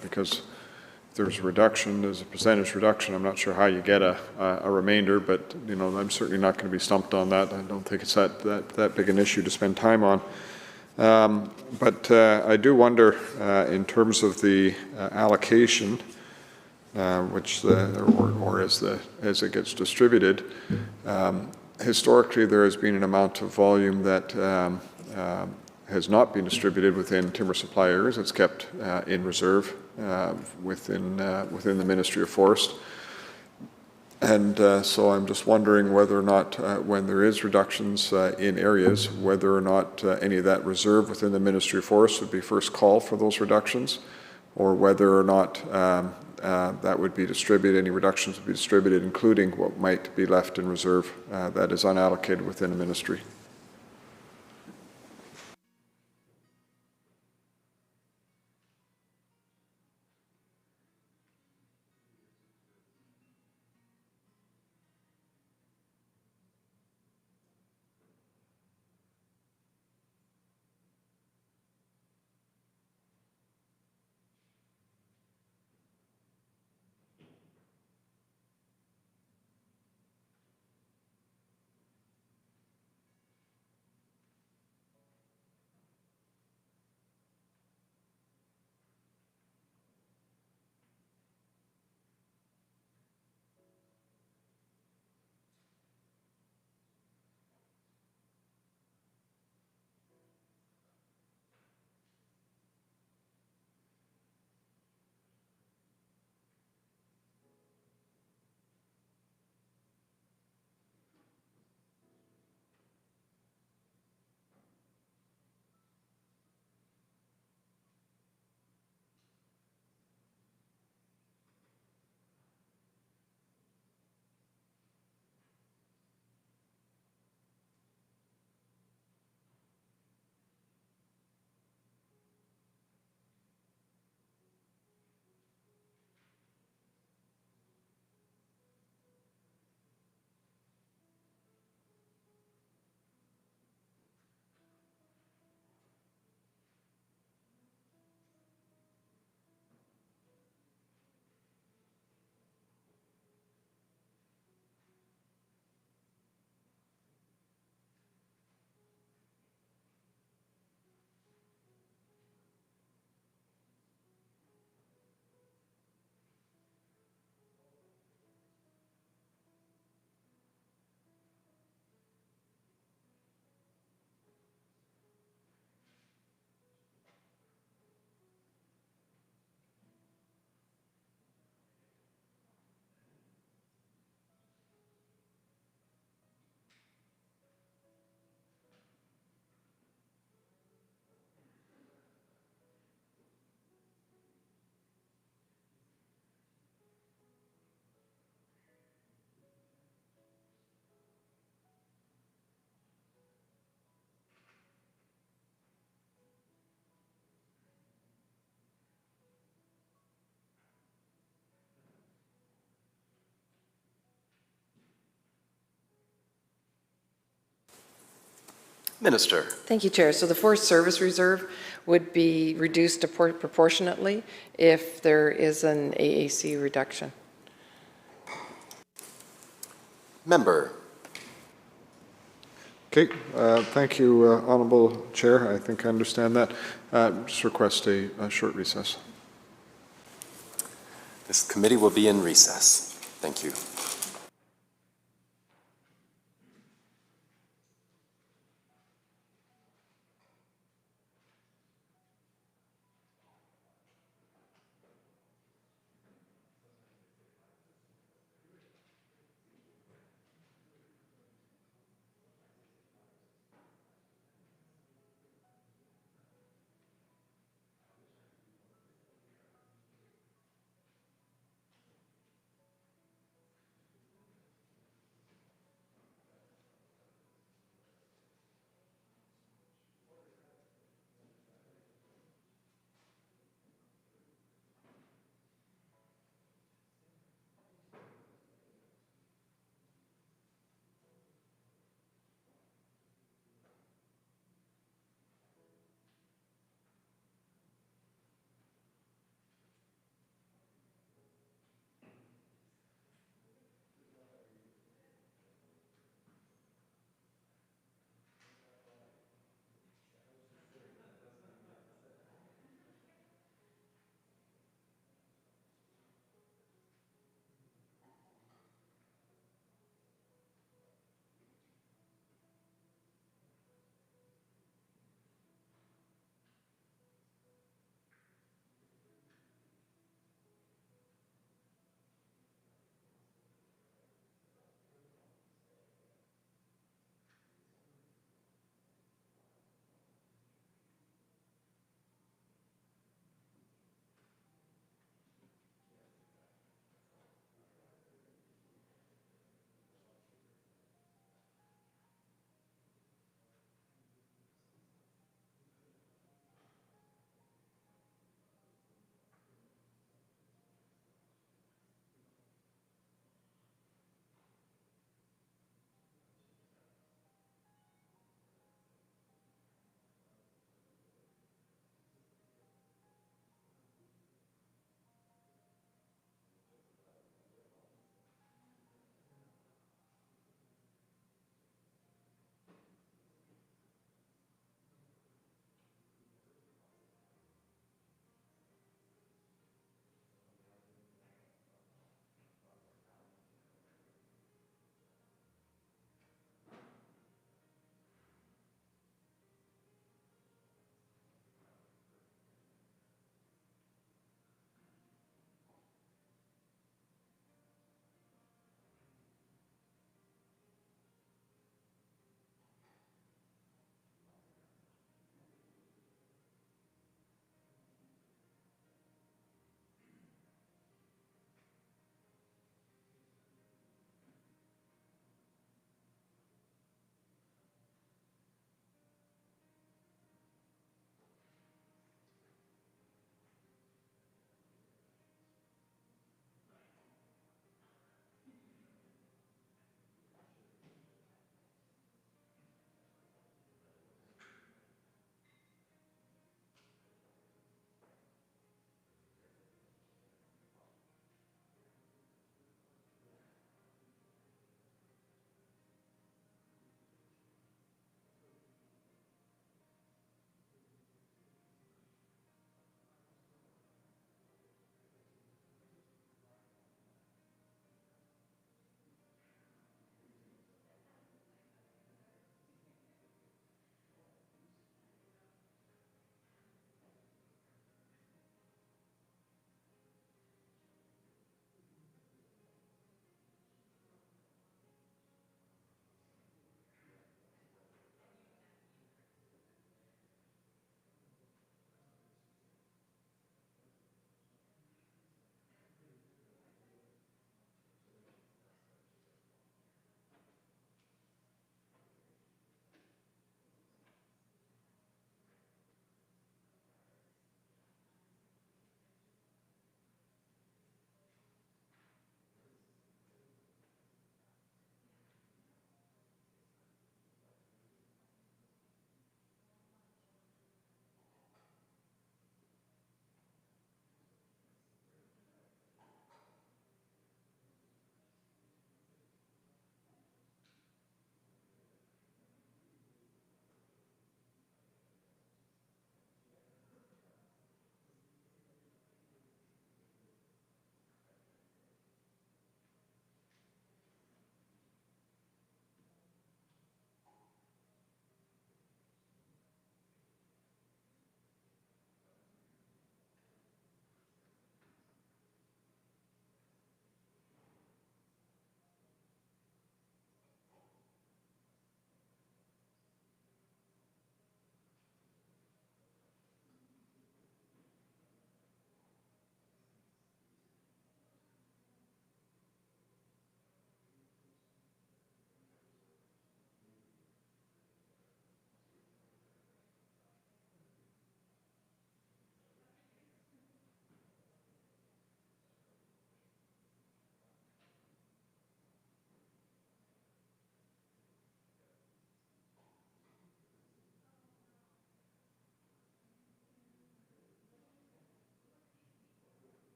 because if there's a reduction, there's a percentage reduction. I'm not sure how you get a remainder, but I'm certainly not going to be stumped on that. I don't think it's that big an issue to spend time on. But I do wonder, in terms of the allocation, which as it gets distributed, historically there has been an amount of volume that has not been distributed within timber supply areas. It's kept in reserve within the Ministry of Forest. And so I'm just wondering whether or not, when there is reductions in areas, whether or not any of that reserve within the Ministry of Forest would be first call for those reductions, or whether or not that would be distributed, any reductions would be distributed, including what might be left in reserve that is unallocated within the ministry. Minister. Thank you, Chair. So the Forest Service Reserve would be reduced proportionately if there is an AAC reduction. Member. Okay, thank you, Honourable Chair. I think I understand that. Just request a short recess. This committee will be in recess. Thank you.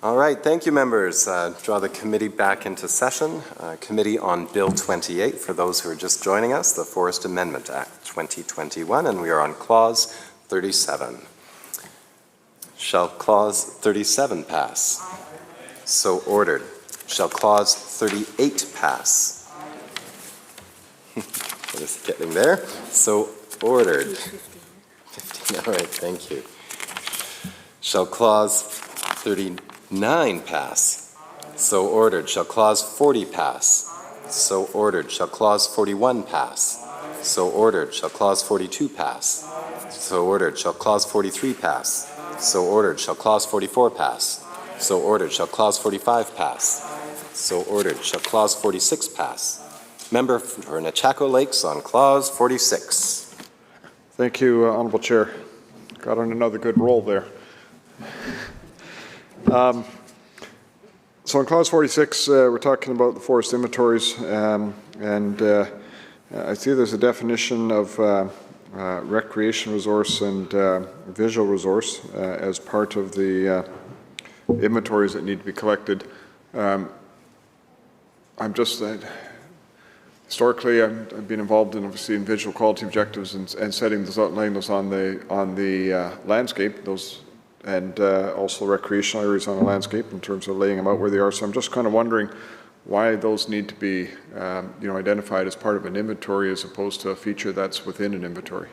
All right, thank you, members. Draw the committee back into session. Committee on Bill 28, for those who are just joining us, the Forest Amendment Act 2021, and we are on Clause 37. Shall Clause 37 pass? So ordered. Shall Clause 38 pass? Just getting there. So ordered. 15, all right, thank you. Shall Clause 39 pass? So ordered. Shall Clause 40 pass? So ordered. Shall Clause 41 pass? So ordered. Shall Clause 42 pass? So ordered. Shall Clause 43 pass? So ordered. Shall Clause 44 pass? So ordered. Shall Clause 45 pass? So ordered. Shall Clause 46 pass? Member for Nechako Lakes on Clause 46. Thank you, Honourable Chair. Got on another good roll there. So in Clause 46, we're talking about the forest inventories, and I see there's a definition of recreation resource and visual resource as part of the inventories that need to be collected. Historically, I've been involved in obviously in visual quality objectives and setting those out, laying those on the landscape, those, and also recreational areas on the landscape in terms of laying them out where they are. So I'm just kind of wondering why those need to be, identified as part of an inventory as opposed to a feature that's within an inventory.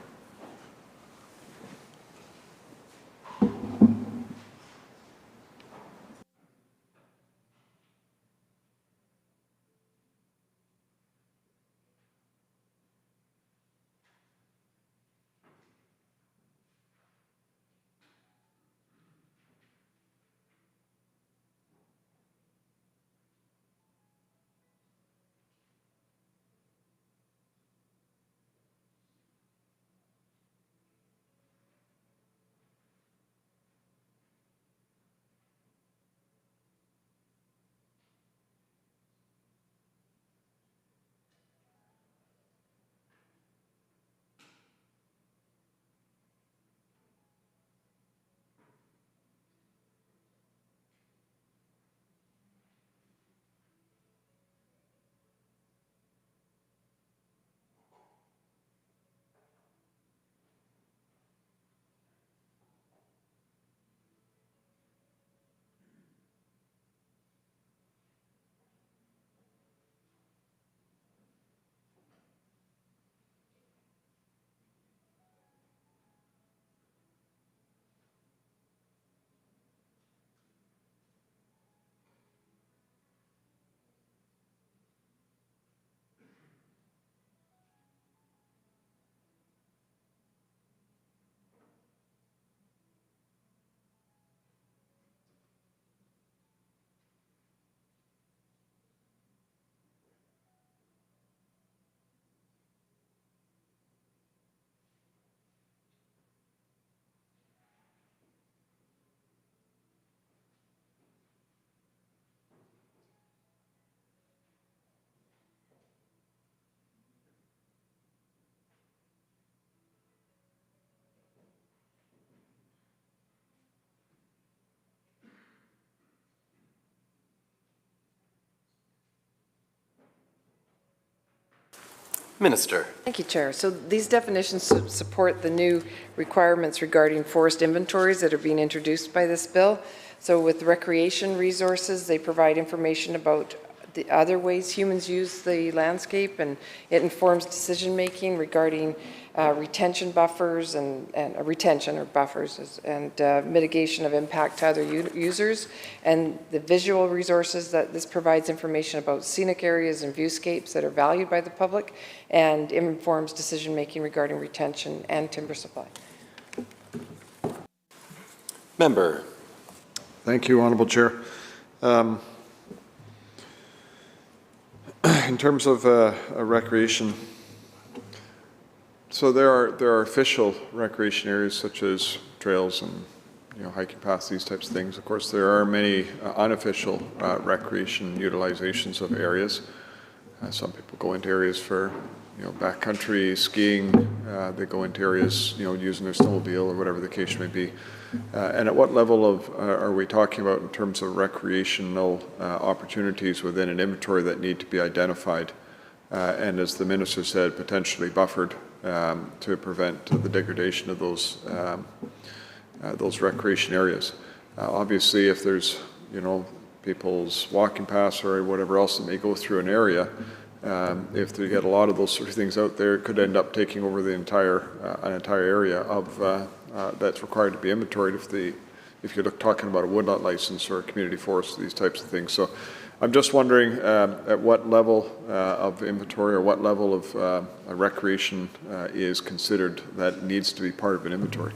Minister. Thank you, Chair. So these definitions support the new requirements regarding forest inventories that are being introduced by this bill. So with recreation resources, they provide information about the other ways humans use the landscape, and it informs decision-making regarding retention buffers and retention or buffers and mitigation of impact to other users. And the visual resources, that this provides information about scenic areas and viewscapes that are valued by the public, and informs decision-making regarding retention and timber supply. Member. Thank you, Honourable Chair. In terms of recreation, so there are official recreation areas such as trails and hiking paths, these types of things. Of course, there are many unofficial recreation utilizations of areas. Some people go into areas for backcountry skiing, they go into areas, using their snowmobile or whatever the case may be. And at what level of are we talking about in terms of recreational opportunities within an inventory that need to be identified? And as the minister said, potentially buffered to prevent the degradation of those recreation areas. Obviously, if there's, people's walking paths or whatever else that may go through an area, if they get a lot of those sort of things out there, it could end up taking over the entire area of that's required to be inventoried if you're talking about a woodlot license or a community forest, these types of things. So I'm just wondering at what level of inventory or what level of recreation is considered that needs to be part of an inventory.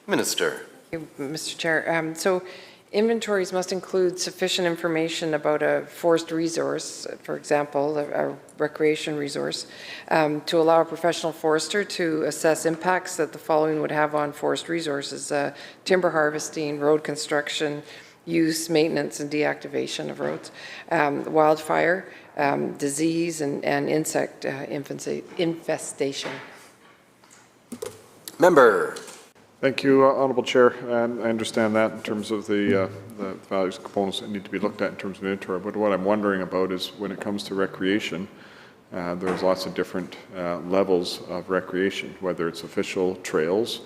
Minister. Thank you, Mr. Chair. So inventories must include sufficient information about a forest resource, for example, a recreation resource, to allow a professional forester to assess impacts that the following would have on forest resources: timber harvesting, road construction, use, maintenance, and deactivation of roads, wildfire, disease, and insect infestation. Member. Thank you, Honourable Chair. I understand that in terms of the values and components that need to be looked at in terms of inventory. But what I'm wondering about is when it comes to recreation, there's lots of different levels of recreation, whether it's official trails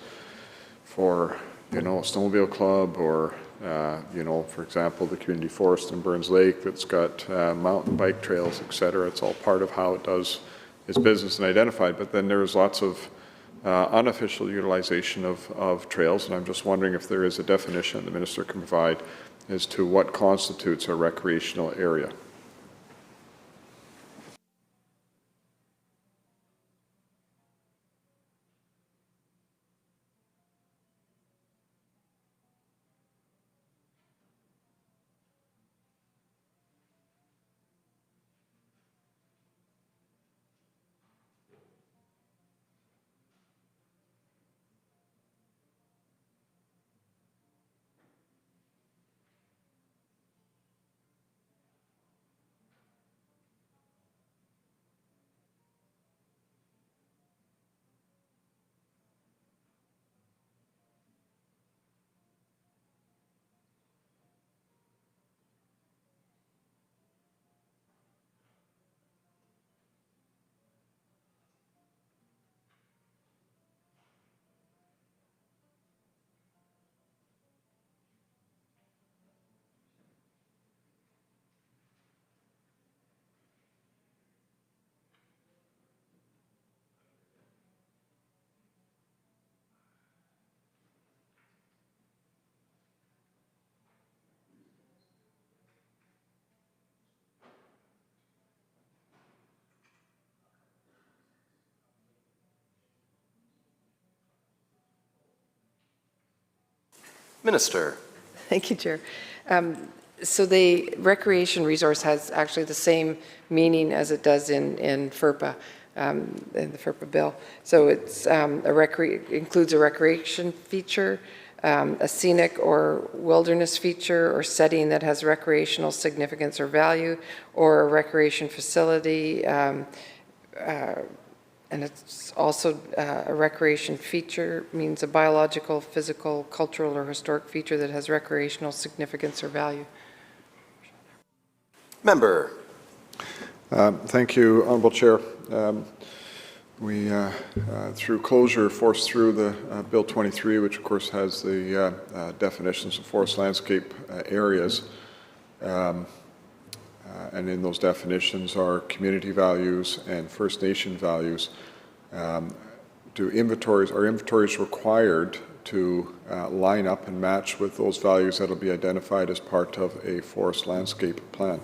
for, a snowmobile club or, for example, the community forest in Burns Lake that's got mountain bike trails, et cetera. It's all part of how it does its business and identified. But then there's lots of unofficial utilization of trails, and I'm just wondering if there is a definition the minister can provide as to what constitutes a recreational area. Minister. Thank you, Chair. So the recreation resource has actually the same meaning as it does in FERPA, in the FERPA bill. So it's includes a recreation feature, a scenic or wilderness feature or setting that has recreational significance or value, or a recreation facility, and it's also a recreation feature, means a biological, physical, cultural, or historic feature that has recreational significance or value. Member. Thank you, Honourable Chair. We, through closure, forced through the Bill 23, which of course has the definitions of forest landscape areas. And in those definitions are community values and First Nation values. Are inventories required to line up and match with those values that will be identified as part of a forest landscape plan?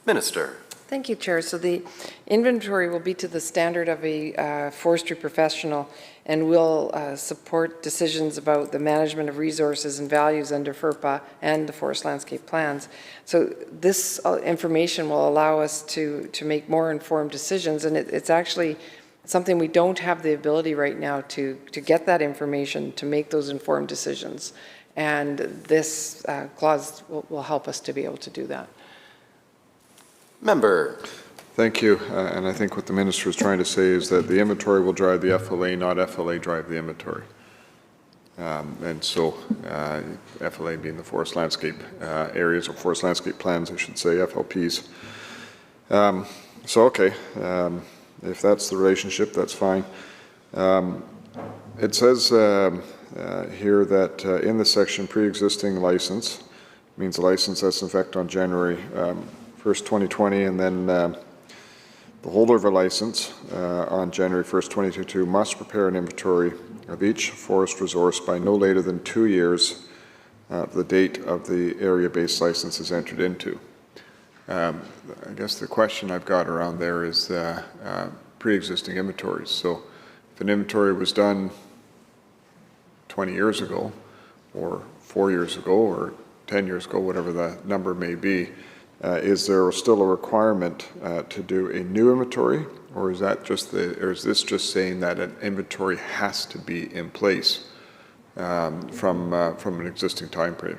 Minister. Thank you, Chair. So the inventory will be to the standard of a forestry professional and will support decisions about the management of resources and values under FERPA and the forest landscape plans. So this information will allow us to make more informed decisions, and it's actually something we don't have the ability right now to get that information to make those informed decisions. And this clause will help us to be able to do that. Member. Thank you. And I think what the minister is trying to say is that the inventory will drive the FLA, not FLA drive the inventory. And so FLA being the forest landscape areas or forest landscape plans, I should say, FLPs. Okay, if that's the relationship, that's fine. It says here that in the section pre-existing license means a license that's in effect on January 1st, 2020, and then the holder of a license on January 1st, 2022 must prepare an inventory of each forest resource by no later than 2 years the date of the area-based license is entered into. I guess the question I've got around there is pre-existing inventories. So if an inventory was done 20 years ago, or 4 years ago, or 10 years ago, whatever the number may be, is there still a requirement to do a new inventory, or is that just or is this just saying that an inventory has to be in place from an existing time period?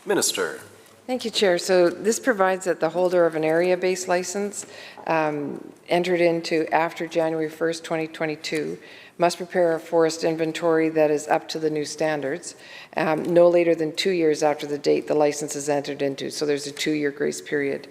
Minister. Thank you, Chair. So this provides that the holder of an area-based license entered into after January 1st, 2022 must prepare a forest inventory that is up to the new standards no later than 2 years after the date the license is entered into. So there's a 2-year grace period.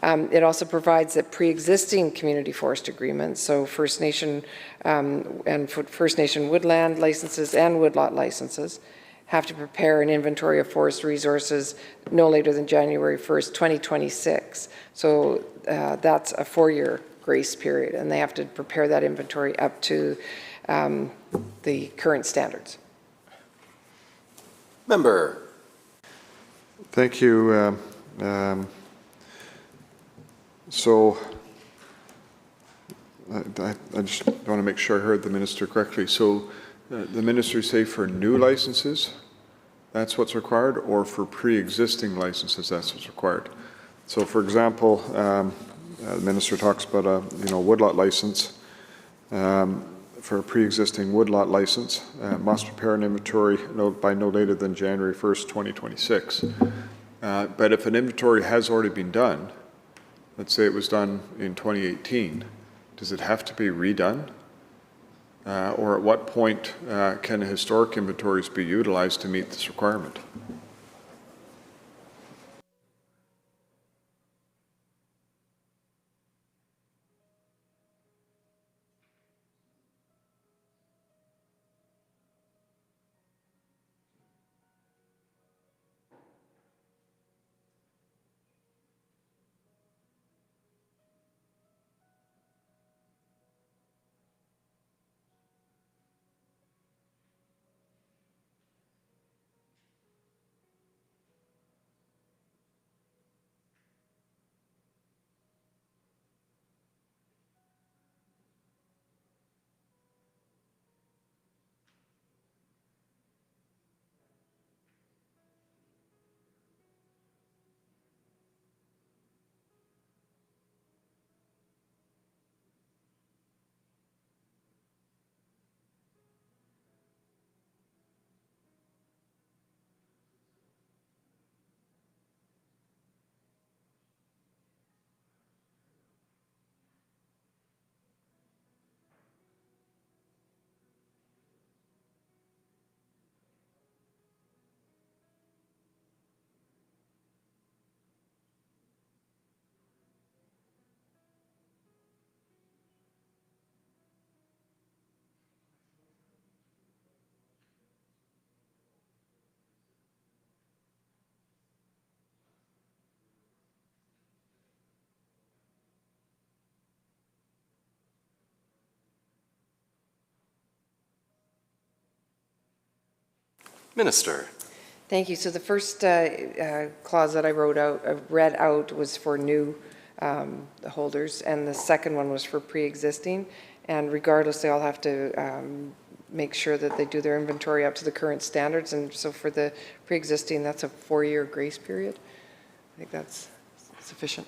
It also provides that pre-existing community forest agreements, so First Nation and First Nation woodland licenses and woodlot licenses, have to prepare an inventory of forest resources no later than January 1st, 2026. So that's a 4-year grace period, and they have to prepare that inventory up to the current standards. Member. Thank you. So I just want to make sure I heard the minister correctly. So the minister say for new licenses, that's what's required, or for pre-existing licenses, that's what's required. So for example, the minister talks about a woodlot license. For a pre-existing woodlot license, must prepare an inventory by no later than January 1st, 2026. But if an inventory has already been done, let's say it was done in 2018, does it have to be redone? Or at what point can historic inventories be utilized to meet this requirement? Minister. Thank you. So the first clause that I read out was for new holders, and the second one was for pre-existing. And regardless, they all have to make sure that they do their inventory up to the current standards. And so for the pre-existing, that's a 4-year grace period. I think that's sufficient.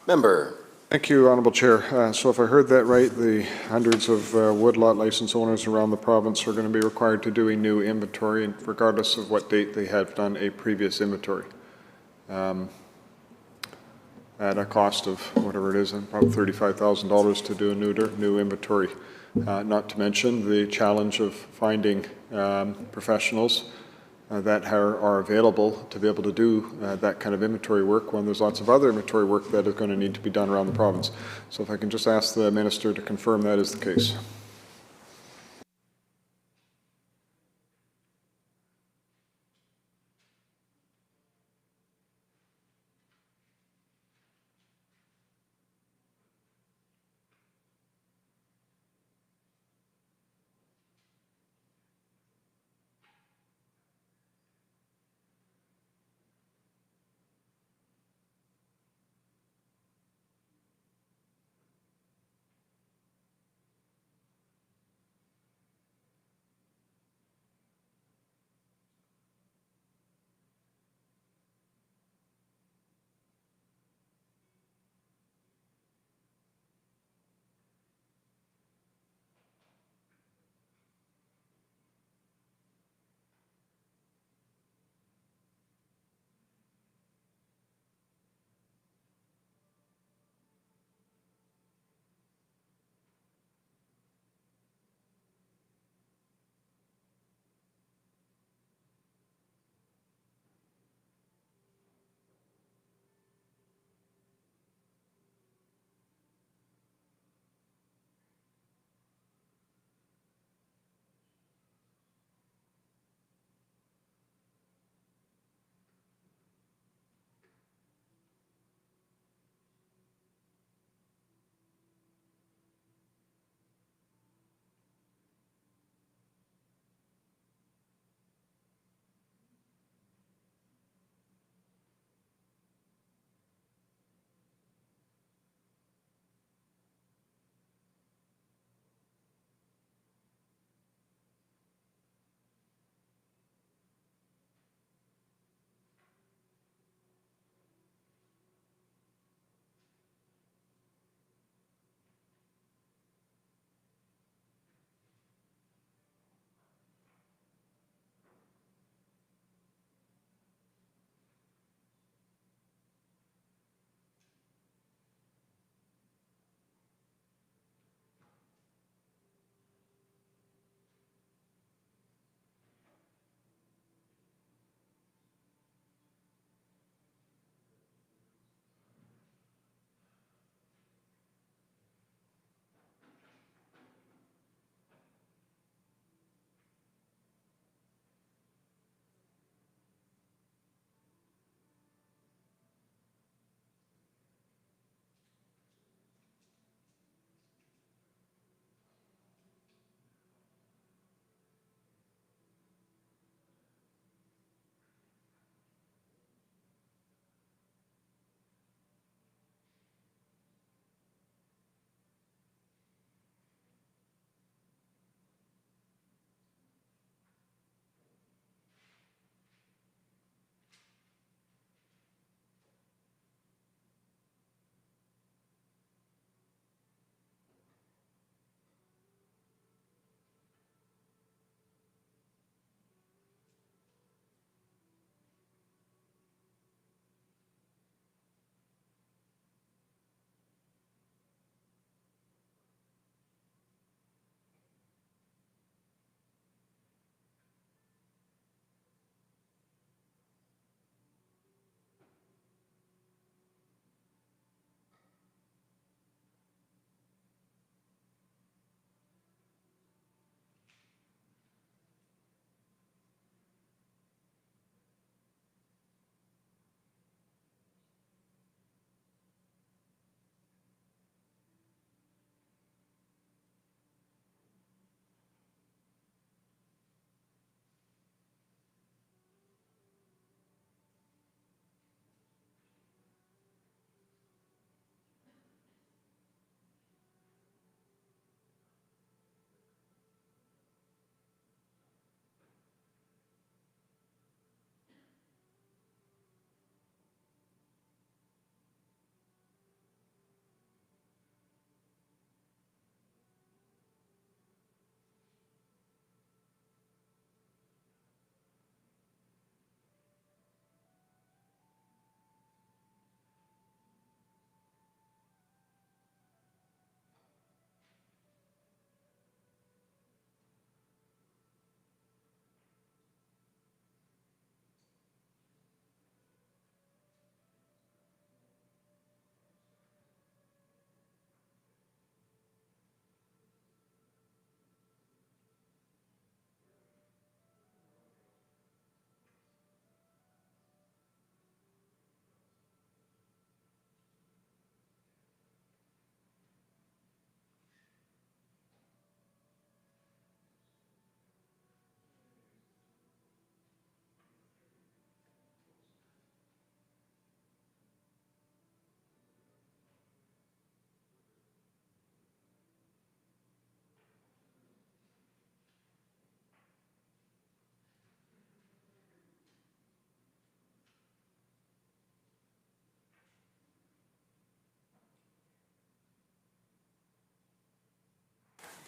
Member. Thank you, Honourable Chair. So if I heard that right, the hundreds of woodlot license owners around the province are going to be required to do a new inventory, regardless of what date they have done a previous inventory, at a cost of whatever it is, probably $35,000 to do a new inventory. Not to mention the challenge of finding professionals that are available to be able to do that kind of inventory work when there's lots of other inventory work that is going to need to be done around the province. So if I can just ask the minister to confirm that is the case.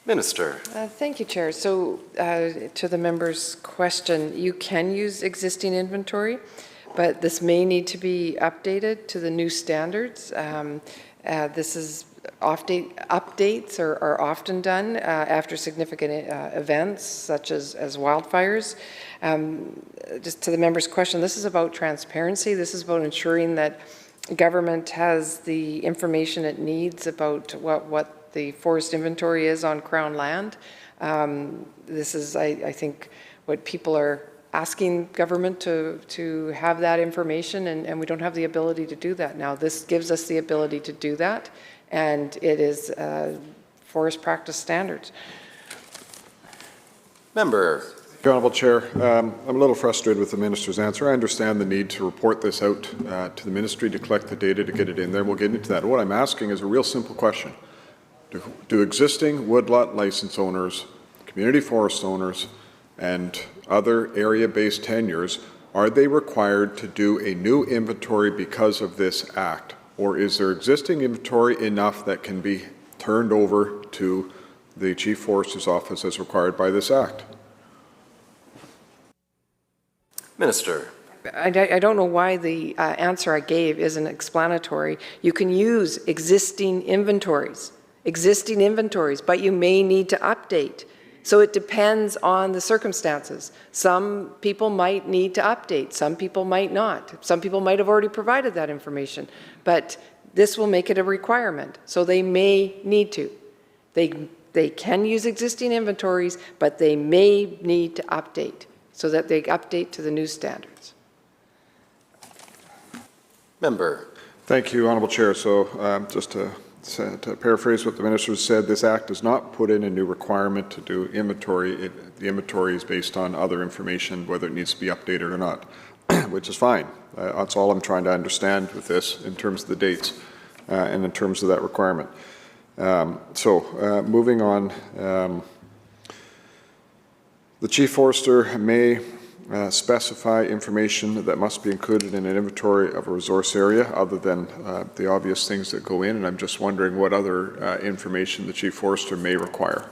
Minister. Thank you, Chair. So to the member's question, you can use existing inventory, but this may need to be updated to the new standards. This is updates are often done after significant events such as wildfires. Just to the member's question, this is about transparency. This is about ensuring that government has the information it needs about what the forest inventory is on Crown land. This is, I think, what people are asking government to have that information, and we don't have the ability to do that now. This gives us the ability to do that, and it is forest practice standards. Member. Honourable Chair, I'm a little frustrated with the Minister's answer. I understand the need to report this out to the Ministry to collect the data to get it in there. We'll get into that. What I'm asking is a real simple question. Do existing woodlot license owners, community forest owners, and other area-based tenures, are they required to do a new inventory because of this act? Or is their existing inventory enough that can be turned over to the Chief Forester's office as required by this act? Minister. I don't know why the answer I gave isn't explanatory. You can use existing inventories, but you may need to update. So it depends on the circumstances. Some people might need to update, some people might not. Some people might have already provided that information, but this will make it a requirement. So they may need to. They can use existing inventories, but they may need to update so that they update to the new standards. Member. Thank you, Honourable Chair. So just to paraphrase what the Minister said, this Act does not put in a new requirement to do inventory. The inventory is based on other information, whether it needs to be updated or not, which is fine. That's all I'm trying to understand with this in terms of the dates and in terms of that requirement. Moving on, the Chief Forester may specify information that must be included in an inventory of a resource area other than the obvious things that go in, and I'm just wondering what other information the Chief Forester may require.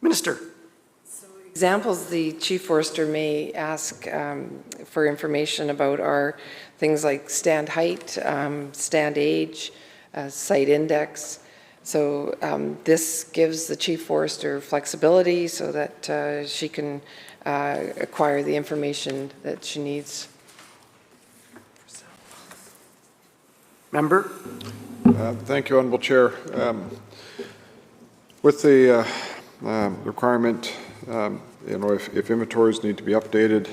Minister. Examples the chief forester may ask for information about are things like stand height, stand age, site index. So this gives the chief forester flexibility so that she can acquire the information that she needs. Member. Thank you, Honourable Chair. With the requirement, if inventories need to be updated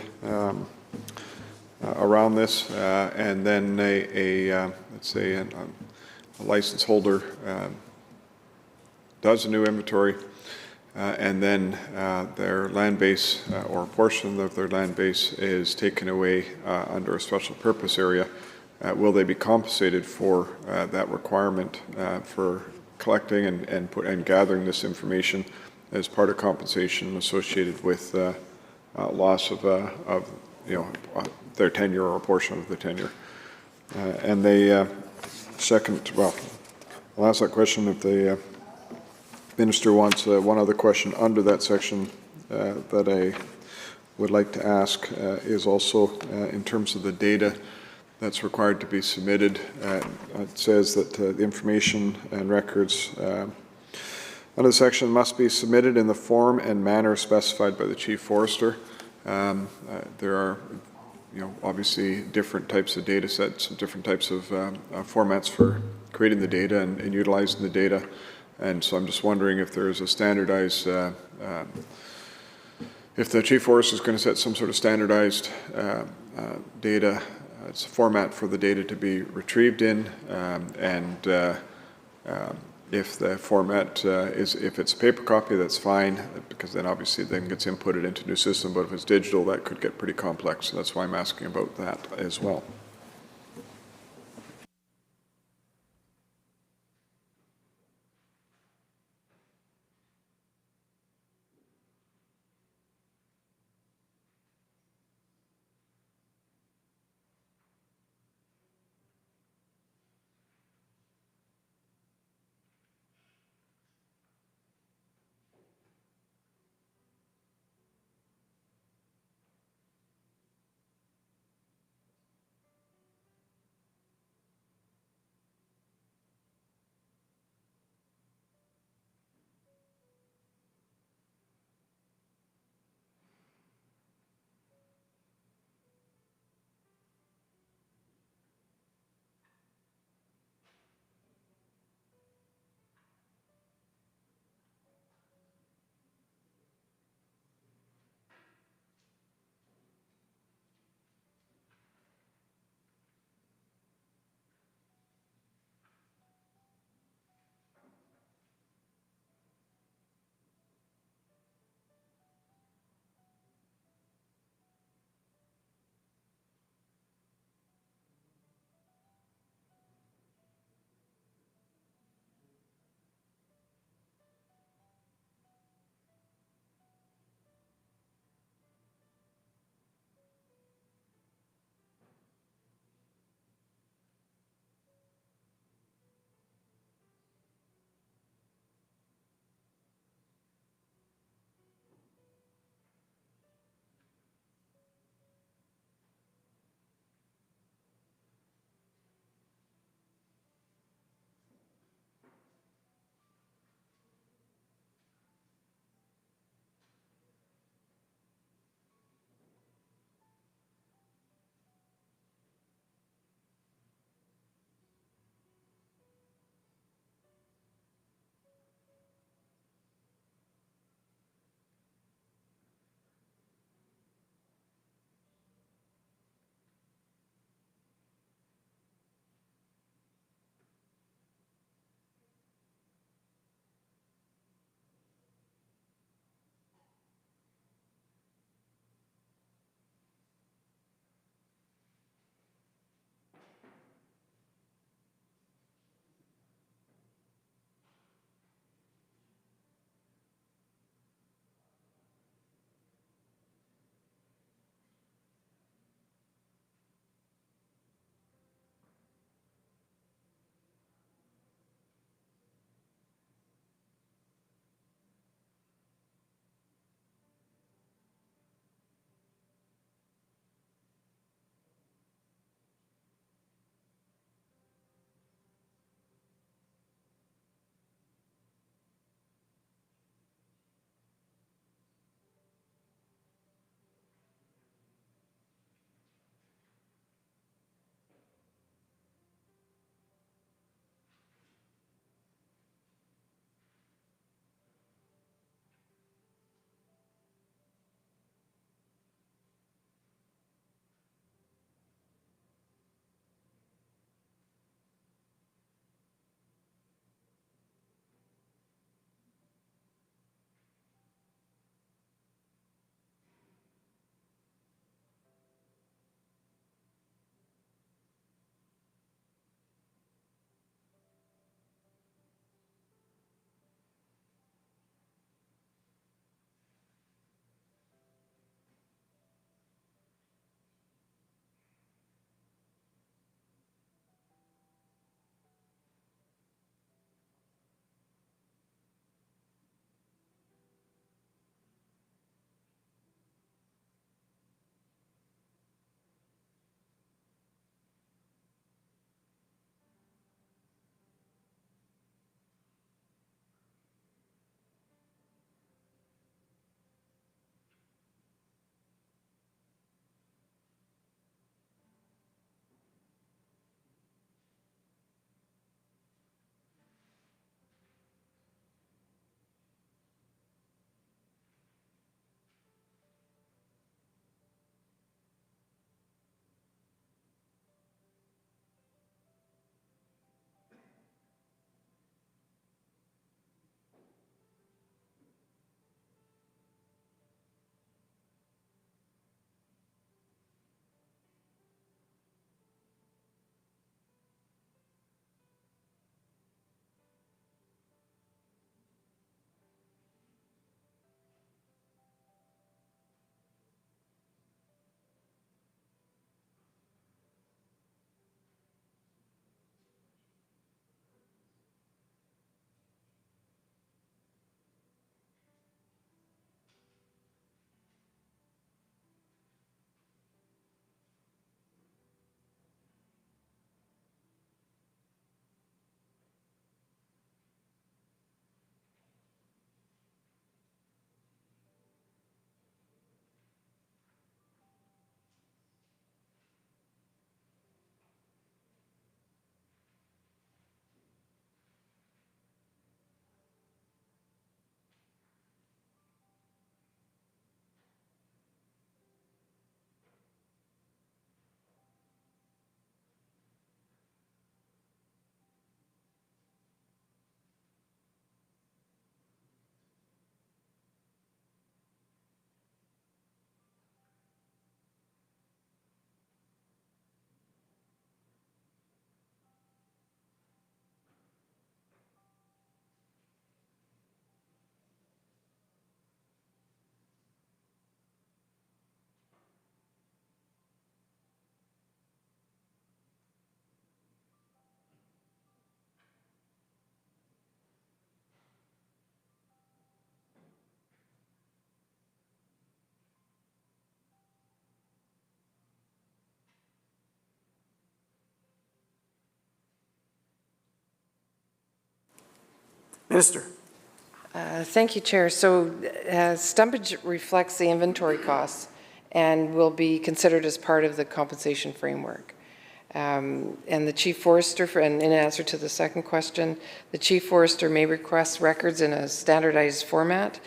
around this, and then let's say a license holder does a new inventory, and then their land base or a portion of their land base is taken away under a special purpose area, will they be compensated for that requirement for collecting and gathering this information as part of compensation associated with loss of their tenure or a portion of the tenure? And they second, well, I'll ask that question if the Minister wants one other question under that section that I would like to ask is also in terms of the data that's required to be submitted. It says that the information and records under the section must be submitted in the form and manner specified by the Chief Forester. There are, obviously different types of data sets, different types of formats for creating the data and utilizing the data. And so I'm just wondering if there is a standardized, if the Chief Forester is going to set some sort of standardized data, it's a format for the data to be retrieved in, and if the format if it's a paper copy, that's fine, because then obviously then gets inputted into a new system, but if it's digital, that could get pretty complex. So that's why I'm asking about that as well. Minister. Thank you, Chair. So stumpage reflects the inventory costs and will be considered as part of the compensation framework. And the Chief Forester, and in answer to the second question, the Chief Forester may request records in a standardized format,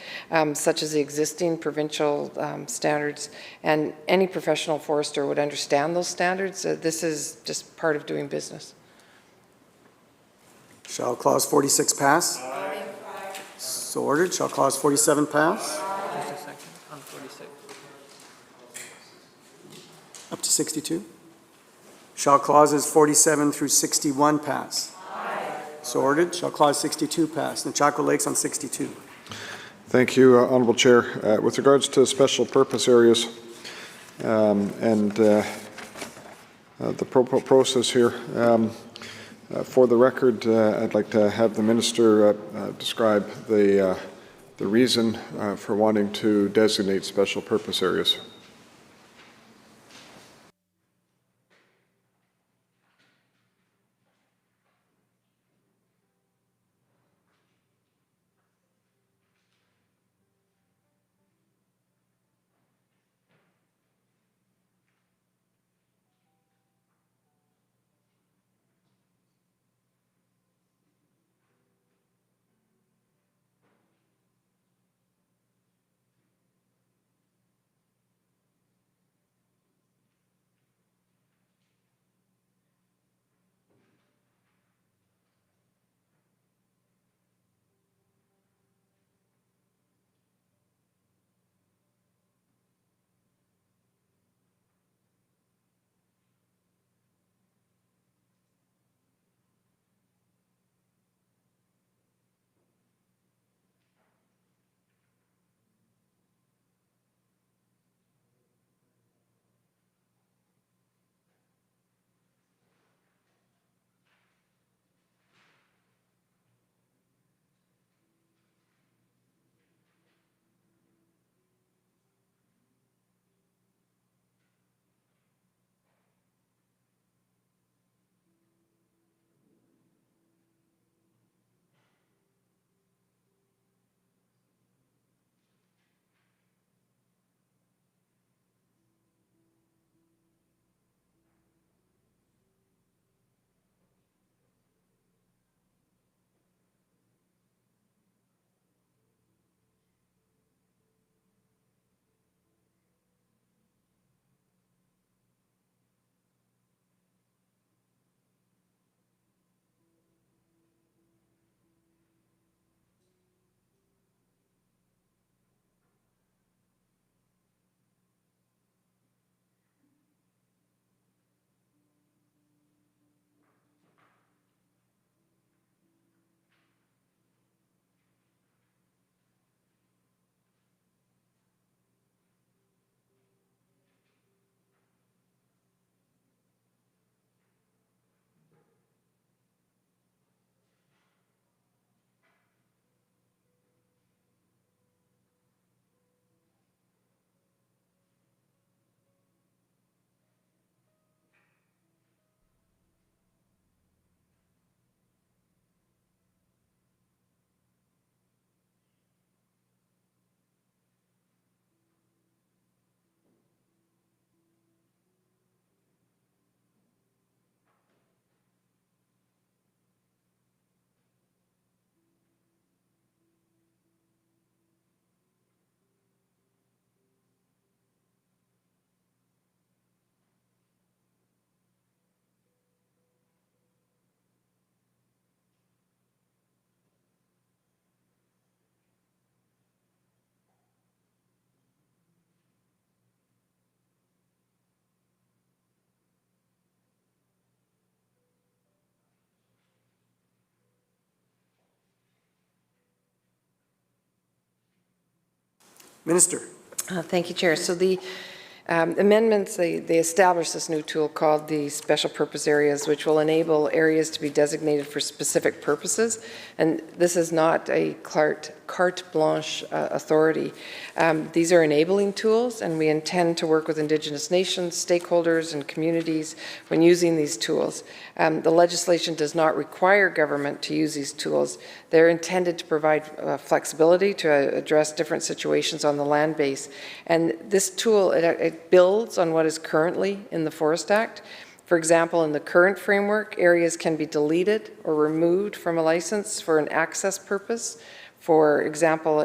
such as the existing provincial standards, and any professional forester would understand those standards. This is just part of doing business. Shall Clause 46 pass? Aye. So ordered. Shall Clause 47 pass? Just a second, on 46. Up to 62? Shall clauses 47 through 61 pass? Aye. So ordered. Shall clause 62 pass? Nechako Lakes on 62. Thank you, Honourable Chair. With regards to special purpose areas and the process here, for the record, I'd like to have the Minister describe the reason for wanting to designate special purpose areas. Minister. Thank you, Chair. So the Amendments, they establish this new tool called the special purpose areas, which will enable areas to be designated for specific purposes. And this is not a carte blanche authority. These are enabling tools, and we intend to work with Indigenous nations, stakeholders, and communities when using these tools. The legislation does not require government to use these tools. They're intended to provide flexibility to address different situations on the land base. And this tool, it builds on what is currently in the Forest Act. For example, in the current framework, areas can be deleted or removed from a license for an access purpose. For example,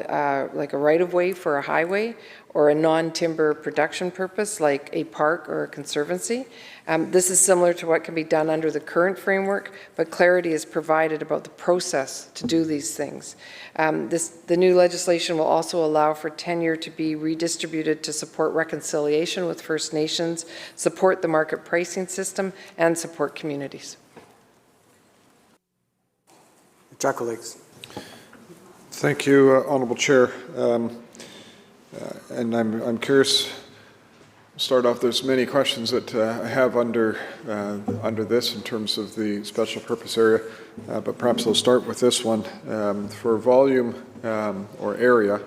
like a right-of-way for a highway, or a non-timber production purpose like a park or a conservancy. This is similar to what can be done under the current framework, but clarity is provided about the process to do these things. The new legislation will also allow for tenure to be redistributed to support reconciliation with First Nations, support the market pricing system, and support communities. Jocko Lakes. Thank you, Honourable Chair. And I'm curious. Start off. There's many questions that I have under this in terms of the special purpose area, but perhaps I'll start with this one. For volume or area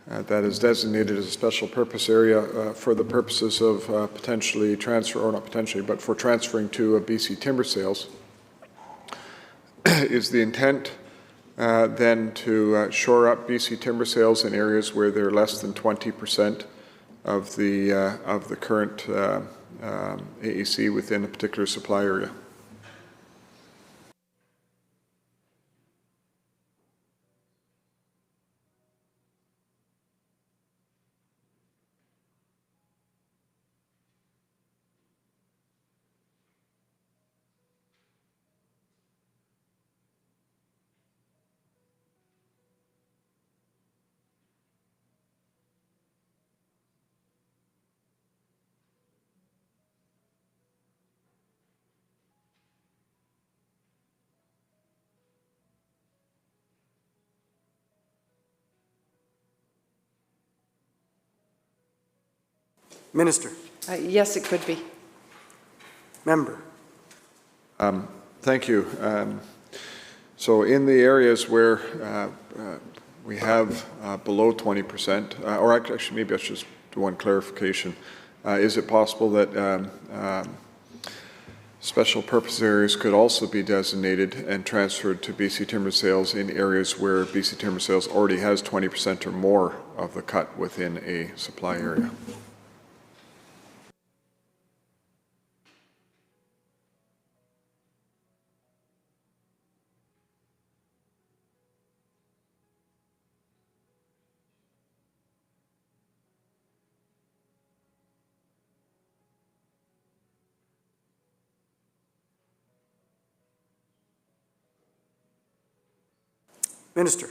that is designated as a special purpose area for the purposes of potentially transfer, or not potentially, but for transferring to a BC timber sales, is the intent then to shore up BC timber sales in areas where they're less than 20% of the current AEC within a particular supply area? Minister. Yes, it could be. Member. Thank you. So in the areas where we have below 20%, or actually maybe I should just do one clarification. Is it possible that special purpose areas could also be designated and transferred to BC Timber Sales in areas where BC Timber Sales already has 20% or more of the cut within a supply area? Minister.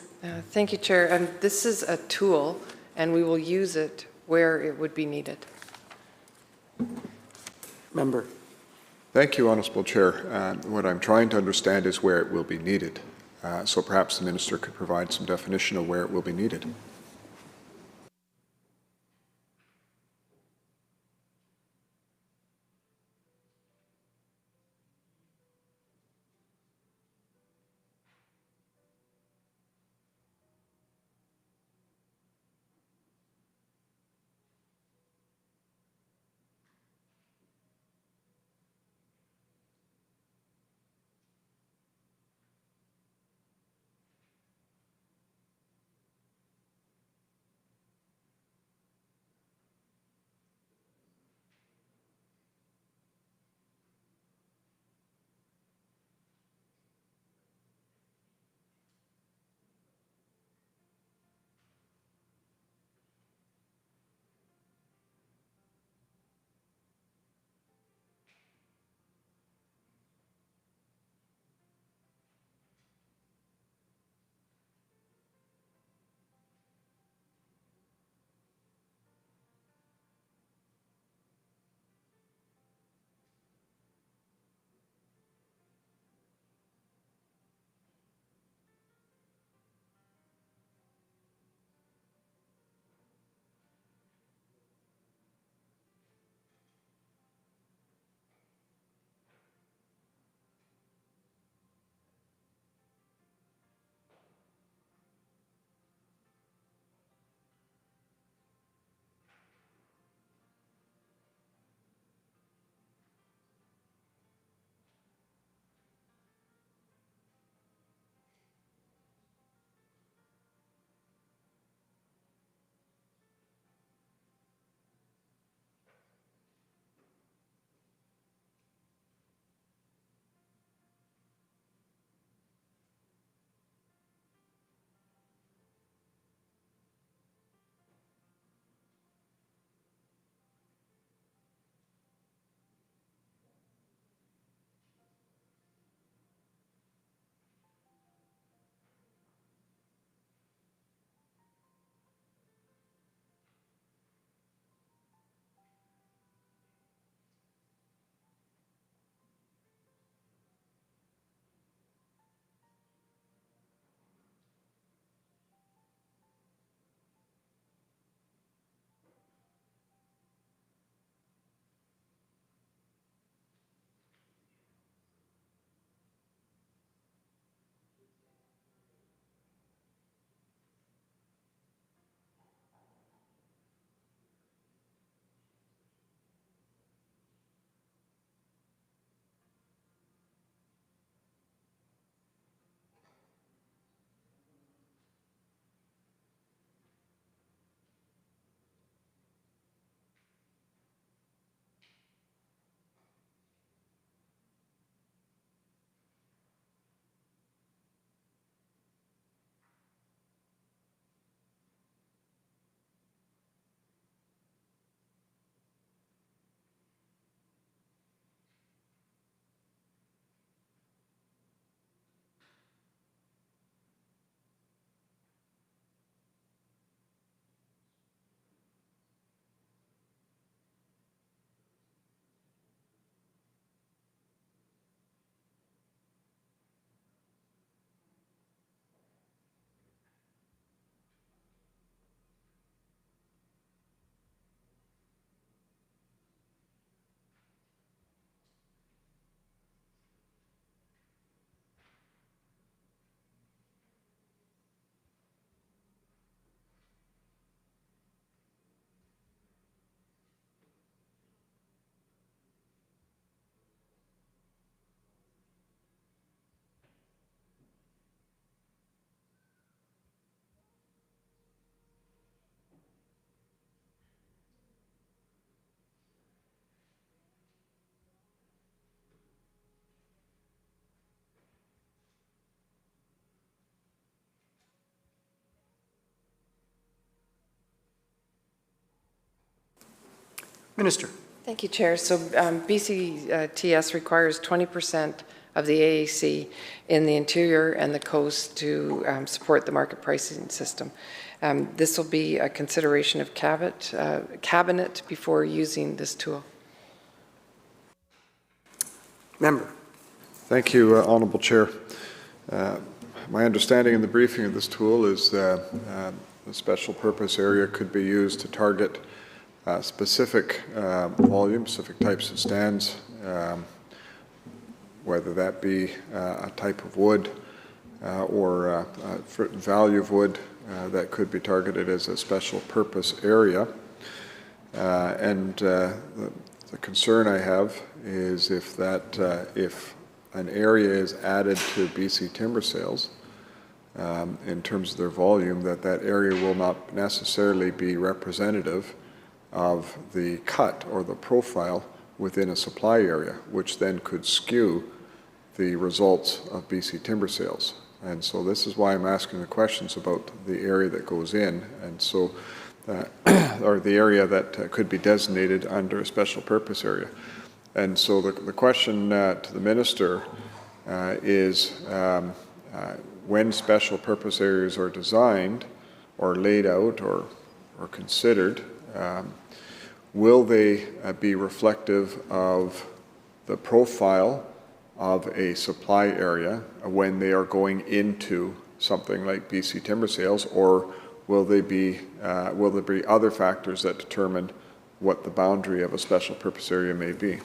Thank you, Chair. And this is a tool, and we will use it where it would be needed. Member. Thank you, Honourable Chair. What I'm trying to understand is where it will be needed. So perhaps the Minister could provide some definition of where it will be needed. Minister. Thank you, Chair. So BCTS requires 20% of the AAC in the interior and the coast to support the market pricing system. This will be a consideration of cabinet before using this tool. Member. Thank you, Honourable Chair. My understanding in the briefing of this tool is that the special purpose area could be used to target specific volume, specific types of stands, whether that be a type of wood or a certain value of wood that could be targeted as a special purpose area. The concern I have is if an area is added to BC timber sales in terms of their volume, that area will not necessarily be representative of the cut or the profile within a supply area, which then could skew the results of BC timber sales. And so this is why I'm asking the questions about the area that goes in, and so or the area that could be designated under a special purpose area. And so the question to the Minister is when special purpose areas are designed or laid out or considered, will they be reflective of the profile of a supply area when they are going into something like BC timber sales, or will there be other factors that determine what the boundary of a special purpose area may be?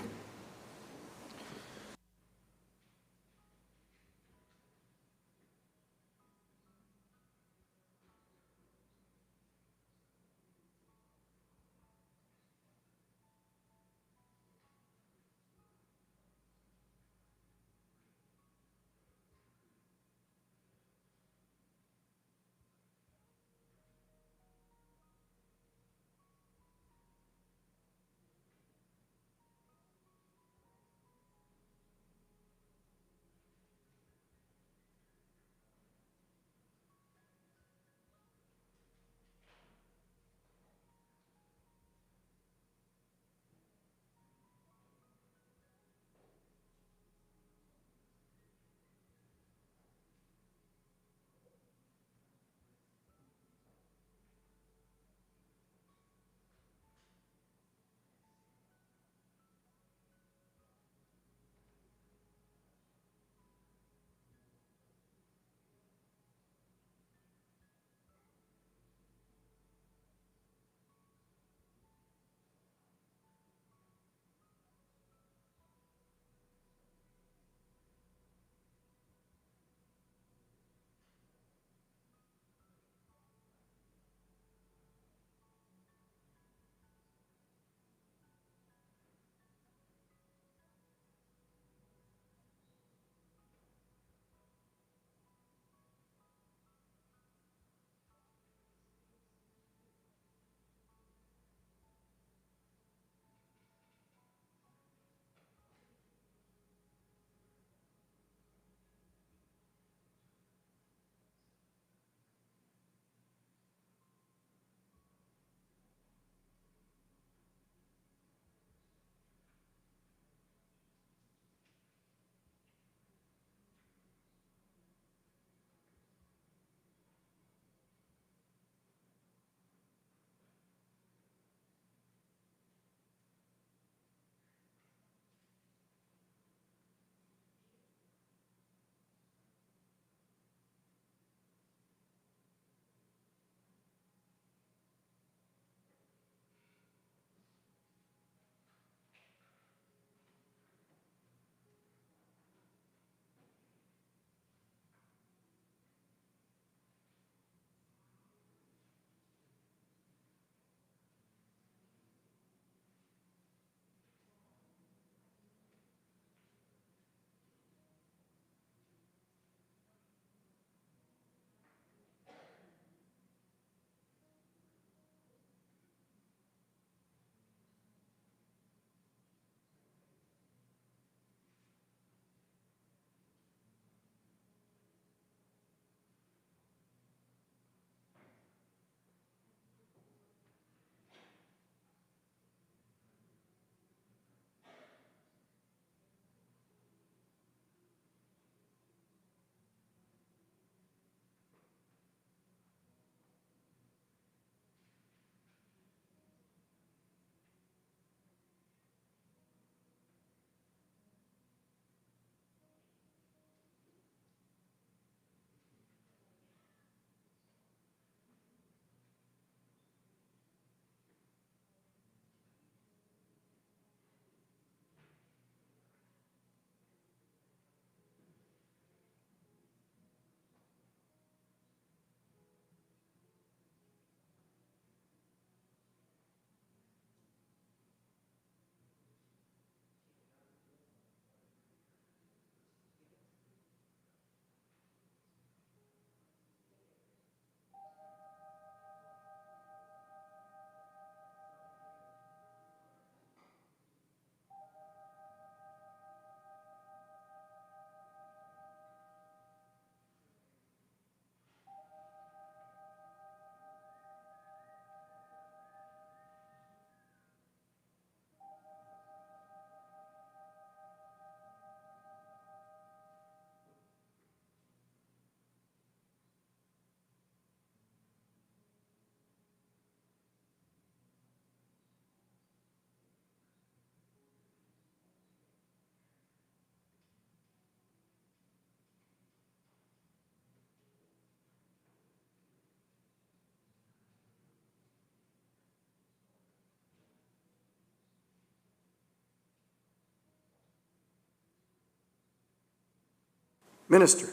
Minister.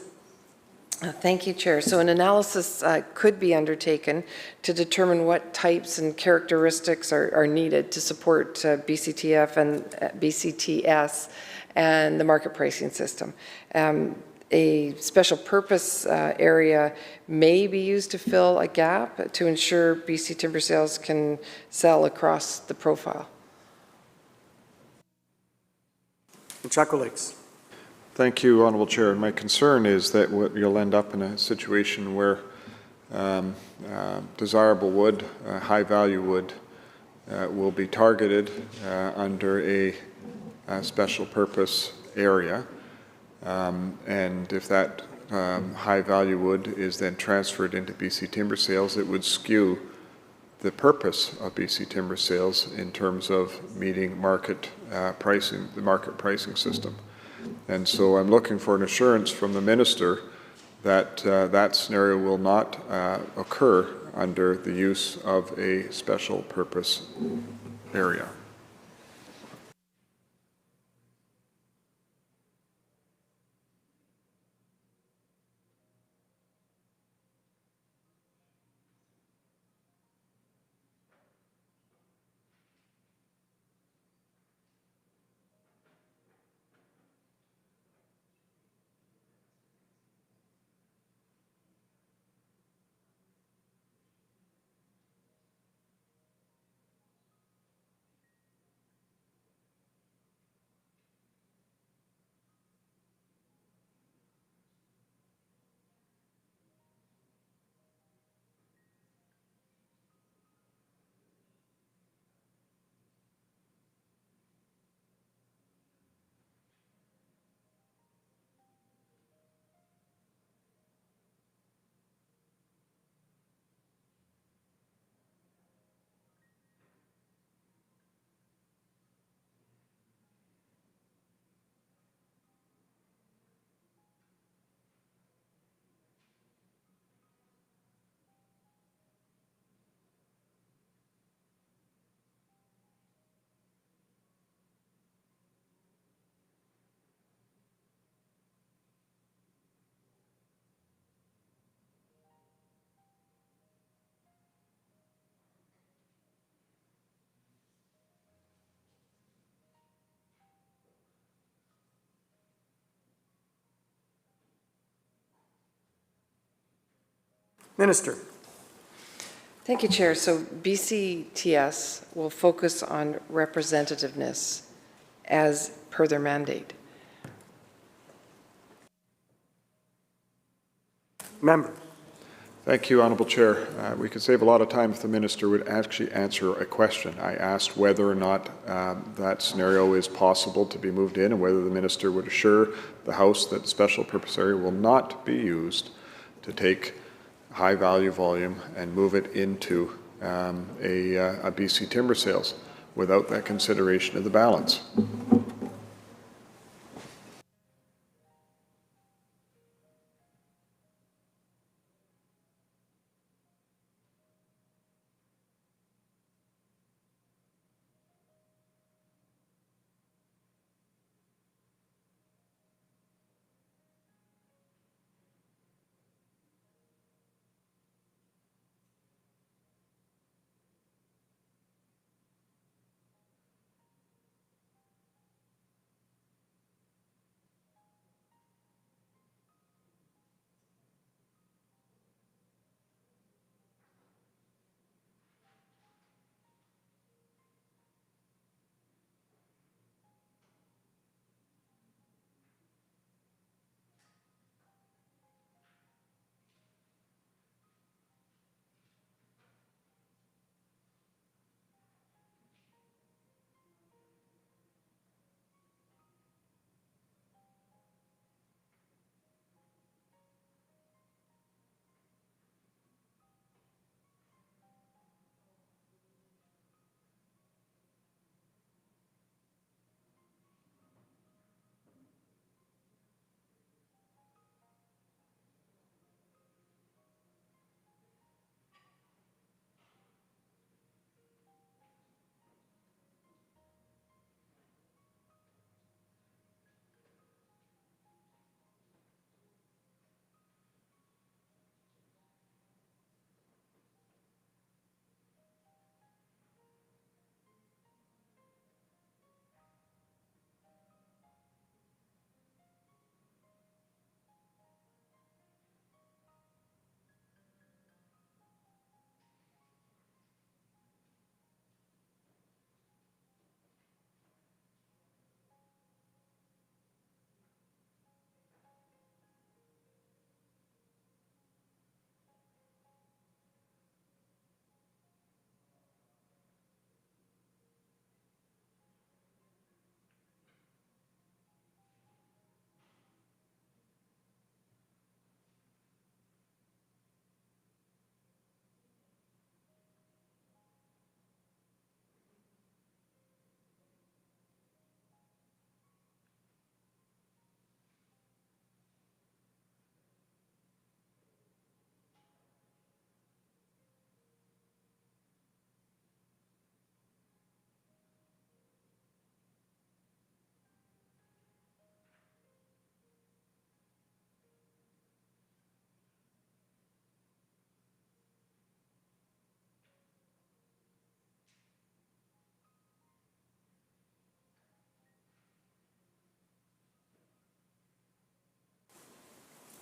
Thank you, Chair. So an analysis could be undertaken to determine what types and characteristics are needed to support BCTF and BCTS and the market pricing system. A special purpose area may be used to fill a gap to ensure BC timber sales can sell across the profile. Chaco Lakes. Thank you, Honourable Chair. My concern is that you'll end up in a situation where desirable wood, high-value wood, will be targeted under a special purpose area. And if that high-value wood is then transferred into BC timber sales, it would skew the purpose of BC timber sales in terms of meeting market pricing, the market pricing system. And so I'm looking for an assurance from the Minister that that scenario will not occur under the use of a special purpose area. Minister. Thank you, Chair. So BCTS will focus on representativeness as per their mandate. Member. Thank you, Honourable Chair. We could save a lot of time if the Minister would actually answer a question. I asked whether or not that scenario is possible to be moved in and whether the Minister would assure the House that the special purpose area will not be used to take high-value volume and move it into a BC timber sales without that consideration of the balance.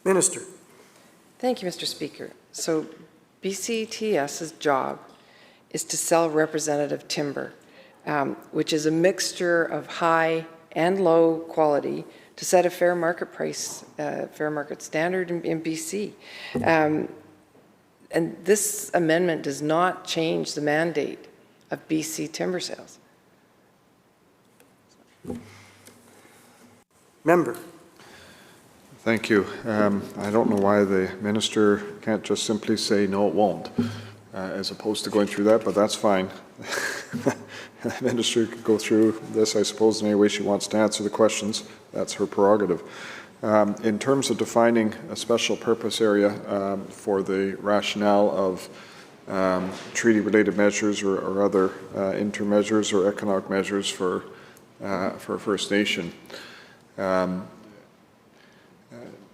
Minister. Thank you, Mr. Speaker. So BCTS's job is to sell representative timber, which is a mixture of high and low quality to set a fair market price, fair market standard in BC. And this amendment does not change the mandate of BC timber sales. Member. Thank you. I don't know why the minister can't just simply say, no, it won't, as opposed to going through that, but that's fine. The minister could go through this, I suppose, in any way she wants to answer the questions. That's her prerogative. In terms of defining a special purpose area for the rationale of treaty-related measures or other intermeasures or economic measures for First Nation,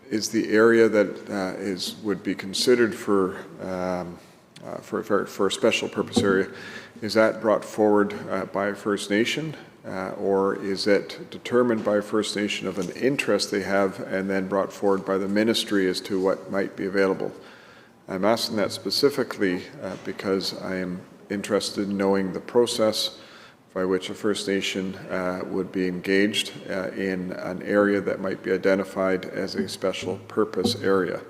is the area that would be considered for a special purpose area, is that brought forward by First Nation, or is it determined by First Nation of an interest they have and then brought forward by the ministry as to what might be available? I'm asking that specifically because I am interested in knowing the process by which a First Nation would be engaged in an area that might be identified as a special purpose area.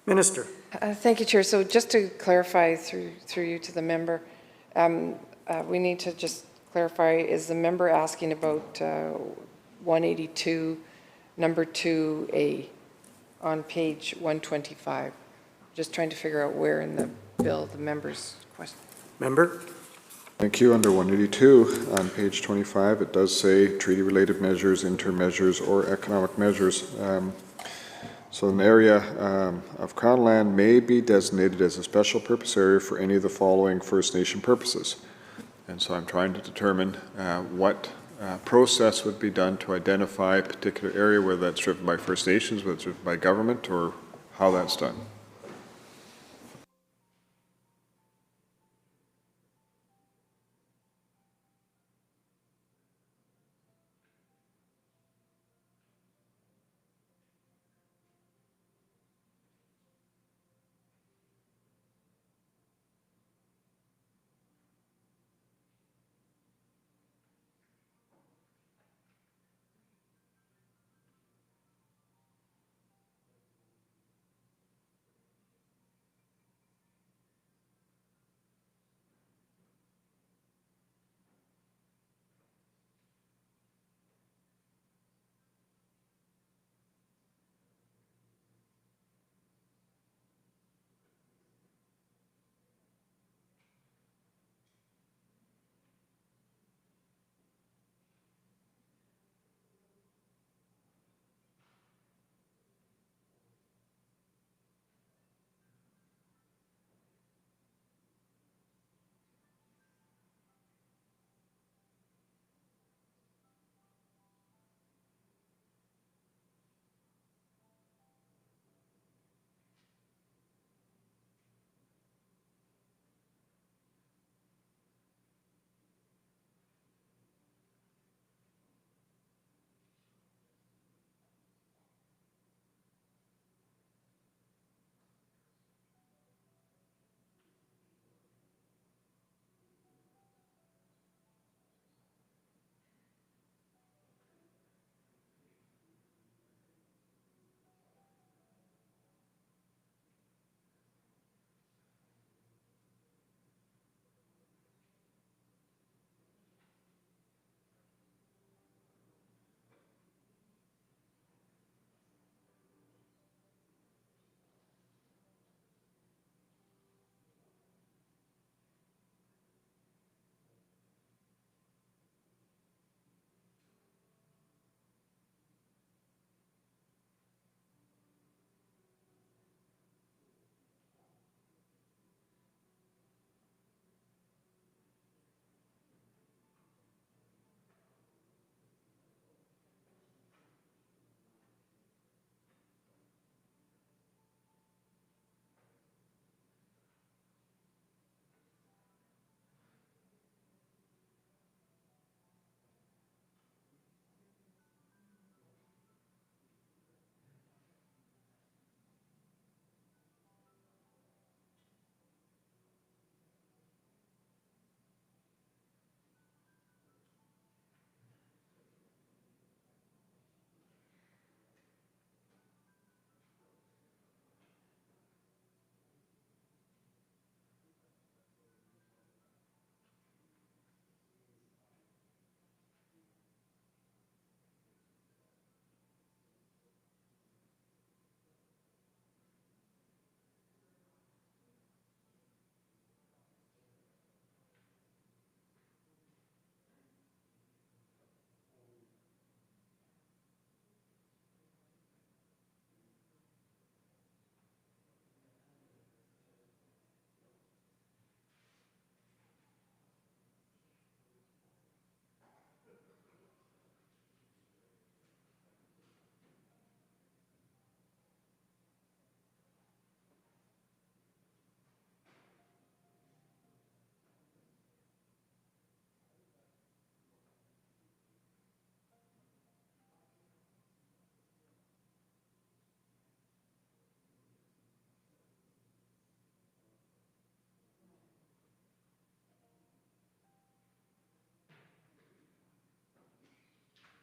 Minister. Thank you, Chair. So just to clarify through you to the member, we need to just clarify, is the member asking about 182, number 2A on page 125? Just trying to figure out where in the bill the member's question. Member. Thank you. Under 182 on page 25, it does say treaty-related measures, intermeasures, or economic measures. So an area of Crown land may be designated as a special purpose area for any of the following First Nation purposes. And so I'm trying to determine what process would be done to identify a particular area, whether that's driven by First Nations, whether it's driven by government, or how that's done.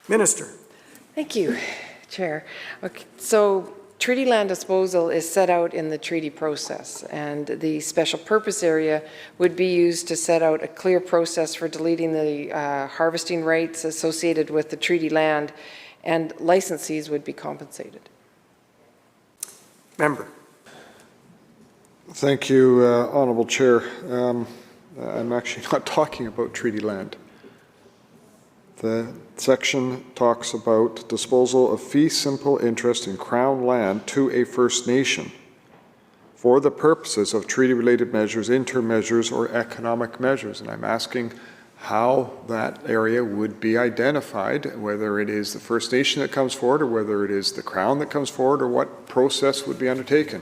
Minister. Thank you, Chair. Okay, so treaty land disposal is set out in the treaty process, and the special purpose area would be used to set out a clear process for deleting the harvesting rights associated with the treaty land, and licensees would be compensated. Member. Thank you, Honourable Chair. I'm actually not talking about treaty land. The section talks about disposal of fee simple interest in Crown land to a First Nation for the purposes of treaty-related measures, interim measures, or economic measures. And I'm asking how that area would be identified, whether it is the First Nation that comes forward, or whether it is the Crown that comes forward, or what process would be undertaken.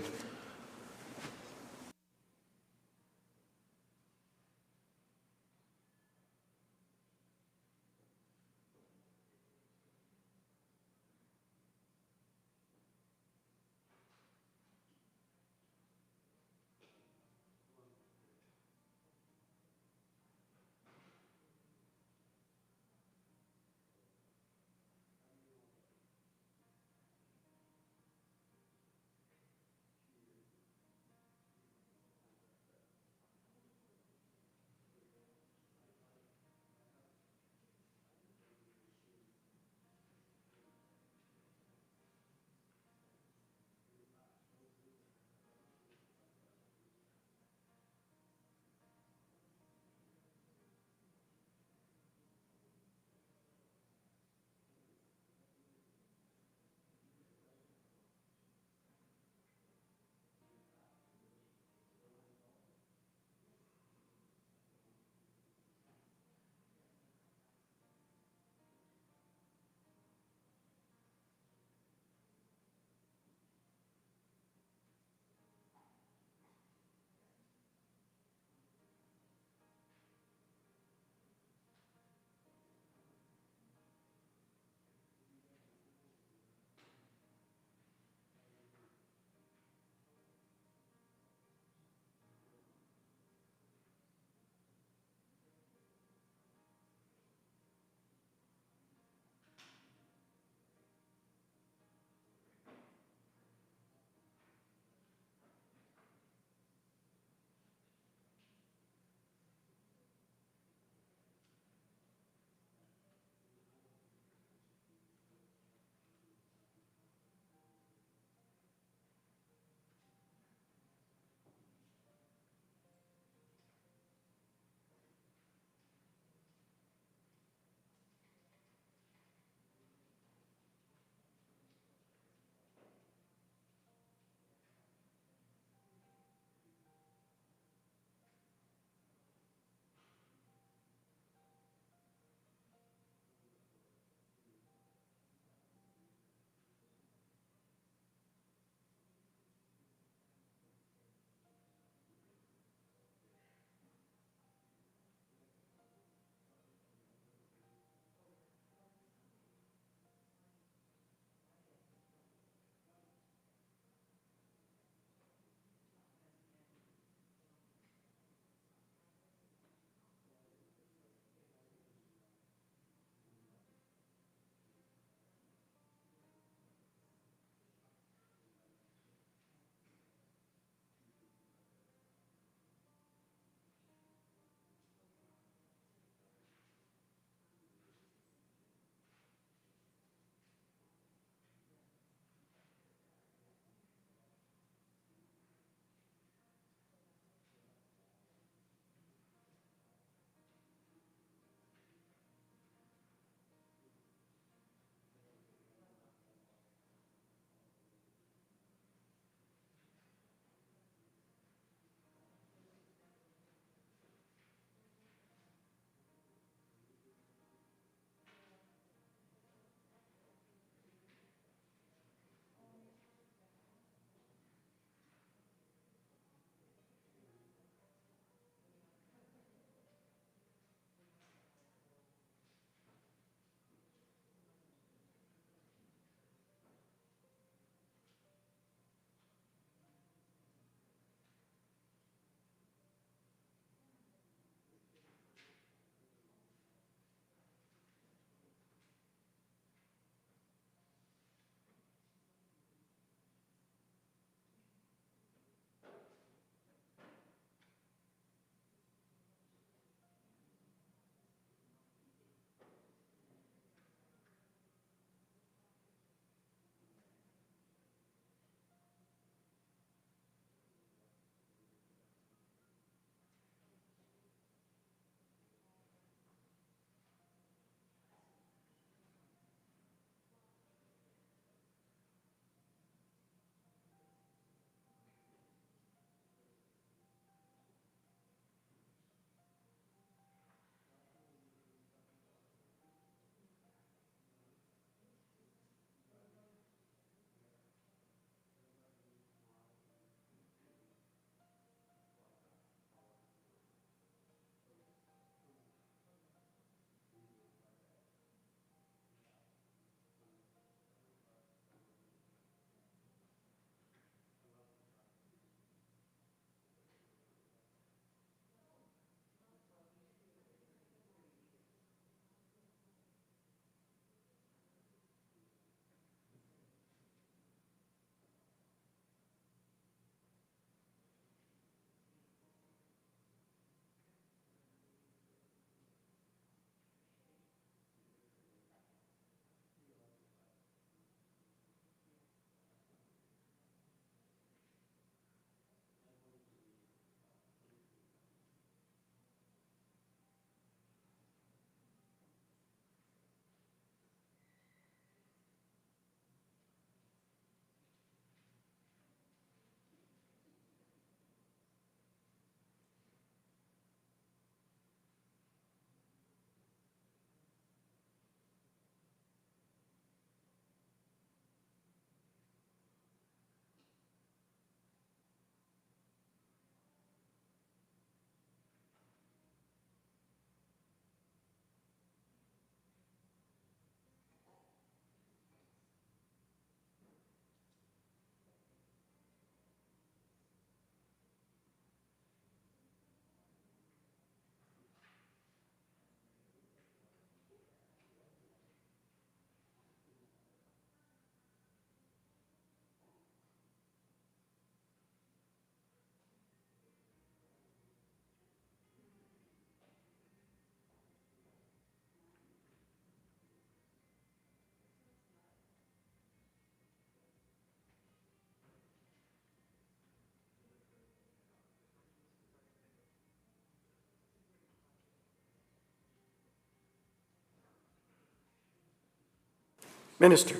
Minister.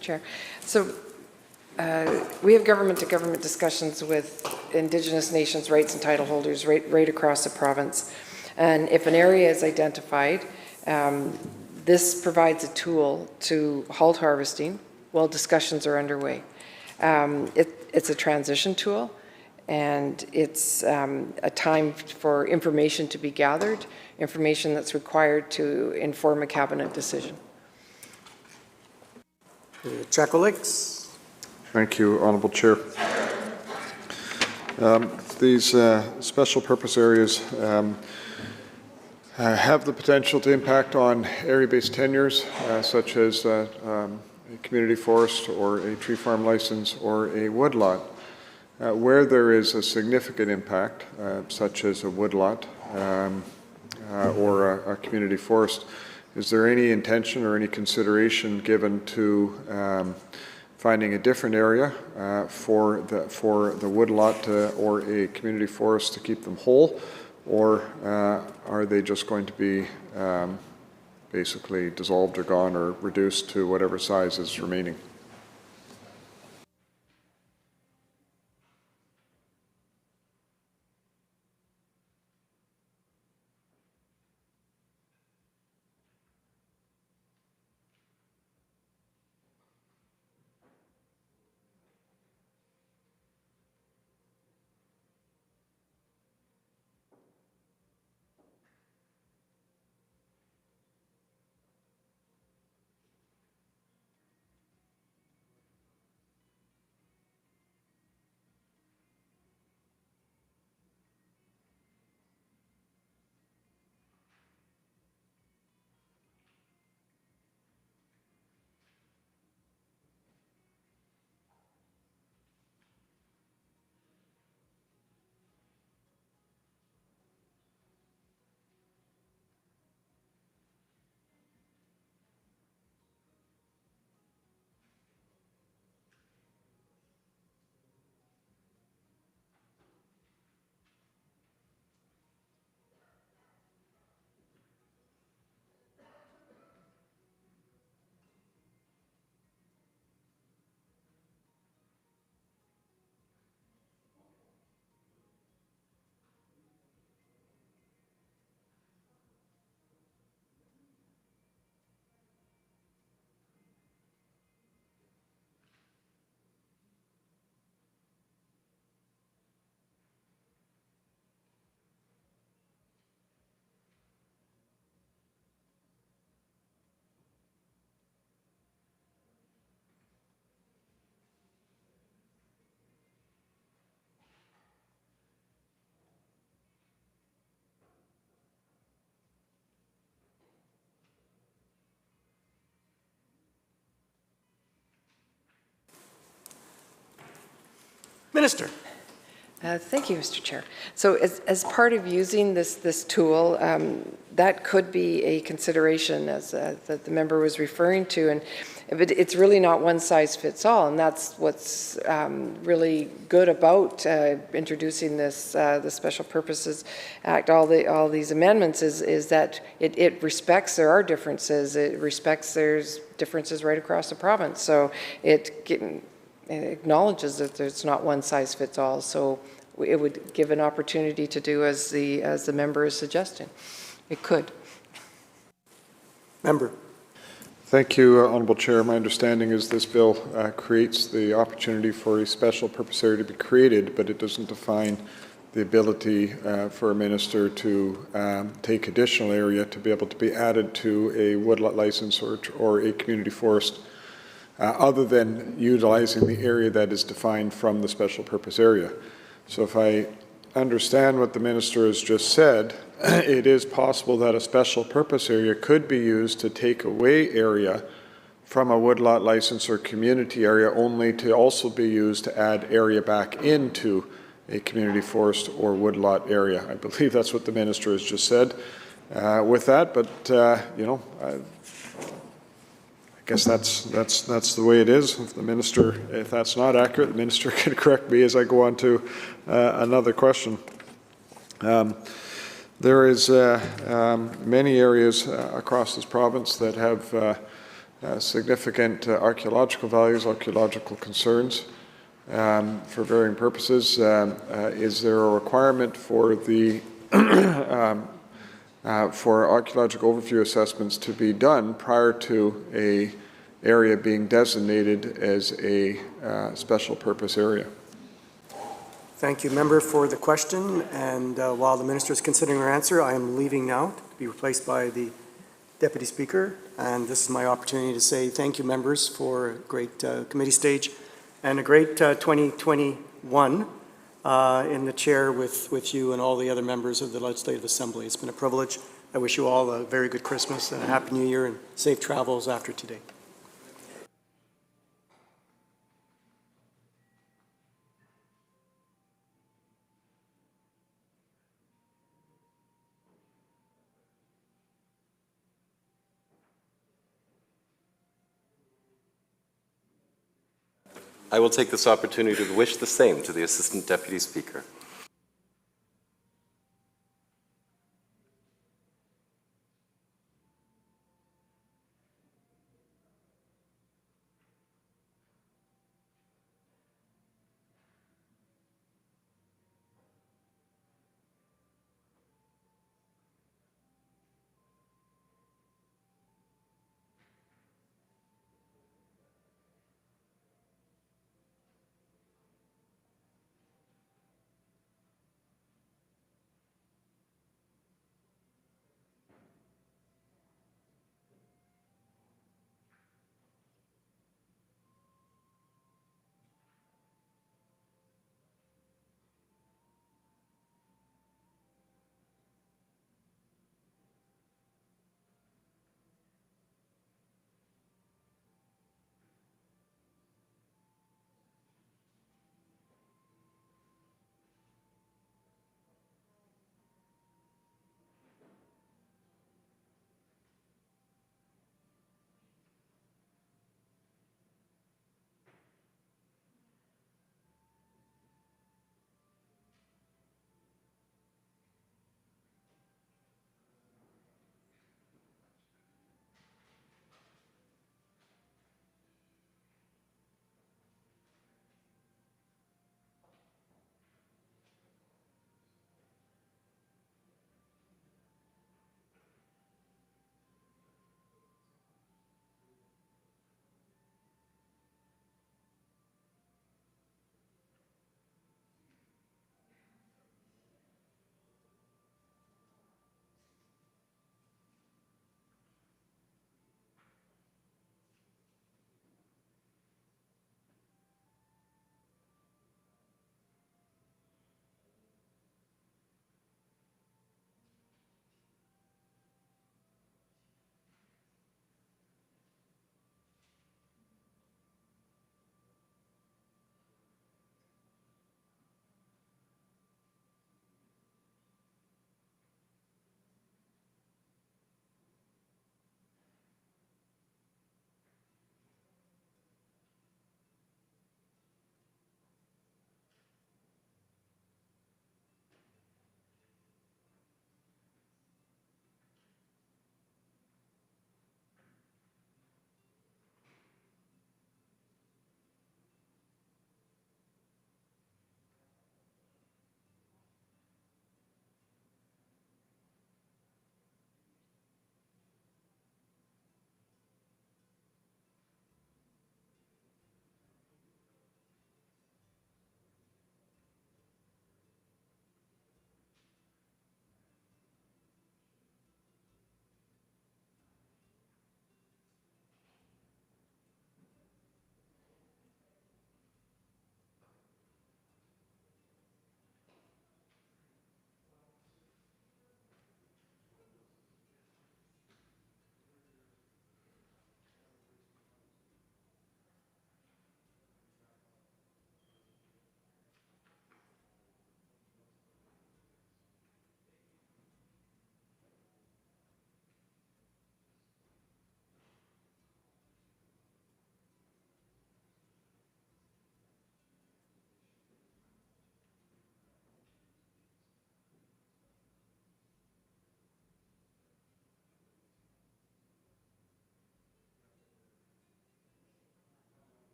Chair. So we have government-to-government discussions with Indigenous nations rights and title holders right across the province. And if an area is identified, this provides a tool to halt harvesting while discussions are underway. It's a transition tool, and it's a time for information to be gathered, information that's required to inform a cabinet decision. Chakalix. Thank you, Honourable Chair. These special purpose areas have the potential to impact on area-based tenures, such as a community forest or a tree farm license or a woodlot. Where there is a significant impact, such as a woodlot or a community forest, is there any intention or any consideration given to finding a different area for the woodlot or a community forest to keep them whole, or are they just going to be basically dissolved or gone or reduced to whatever size is remaining? Minister. Thank you, Mr. Chair. So as part of using this tool, that could be a consideration as that the member was referring to, and it's really not one size fits all, and that's what's really good about introducing this the Special Purposes Act, all these amendments is that it respects there are differences, it respects there's differences right across the province, so it acknowledges that there's not one size fits all, so it would give an opportunity to do as the member is suggesting. It could. Member. Thank you, Honourable Chair. My understanding is this bill creates the opportunity for a special purpose area to be created, but it doesn't define the ability for a minister to take additional area to be able to be added to a woodlot license or a community forest, other than utilizing the area that is defined from the special purpose area. So if I understand what the minister has just said, it is possible that a special purpose area could be used to take away area from a woodlot license or community area, only to also be used to add area back into a community forest or woodlot area. I believe that's what the minister has just said with that, but you know, I guess that's the way it is. If the minister, if that's not accurate, the minister can correct me as I go on to another question. There is many areas across this province that have significant archaeological values, archaeological concerns for varying purposes. Is there a requirement for the for archaeological overview assessments to be done prior to a area being designated as a special purpose area? Thank you, member, for the question. And while the minister is considering her answer, I am leaving now to be replaced by the Deputy Speaker. And this is my opportunity to say thank you, members, for a great committee stage and a great 2021 in the chair with you and all the other members of the Legislative Assembly. It's been a privilege. I wish you all a very good Christmas and a Happy New Year and safe travels after today. I will take this opportunity to wish the same to the Assistant Deputy Speaker.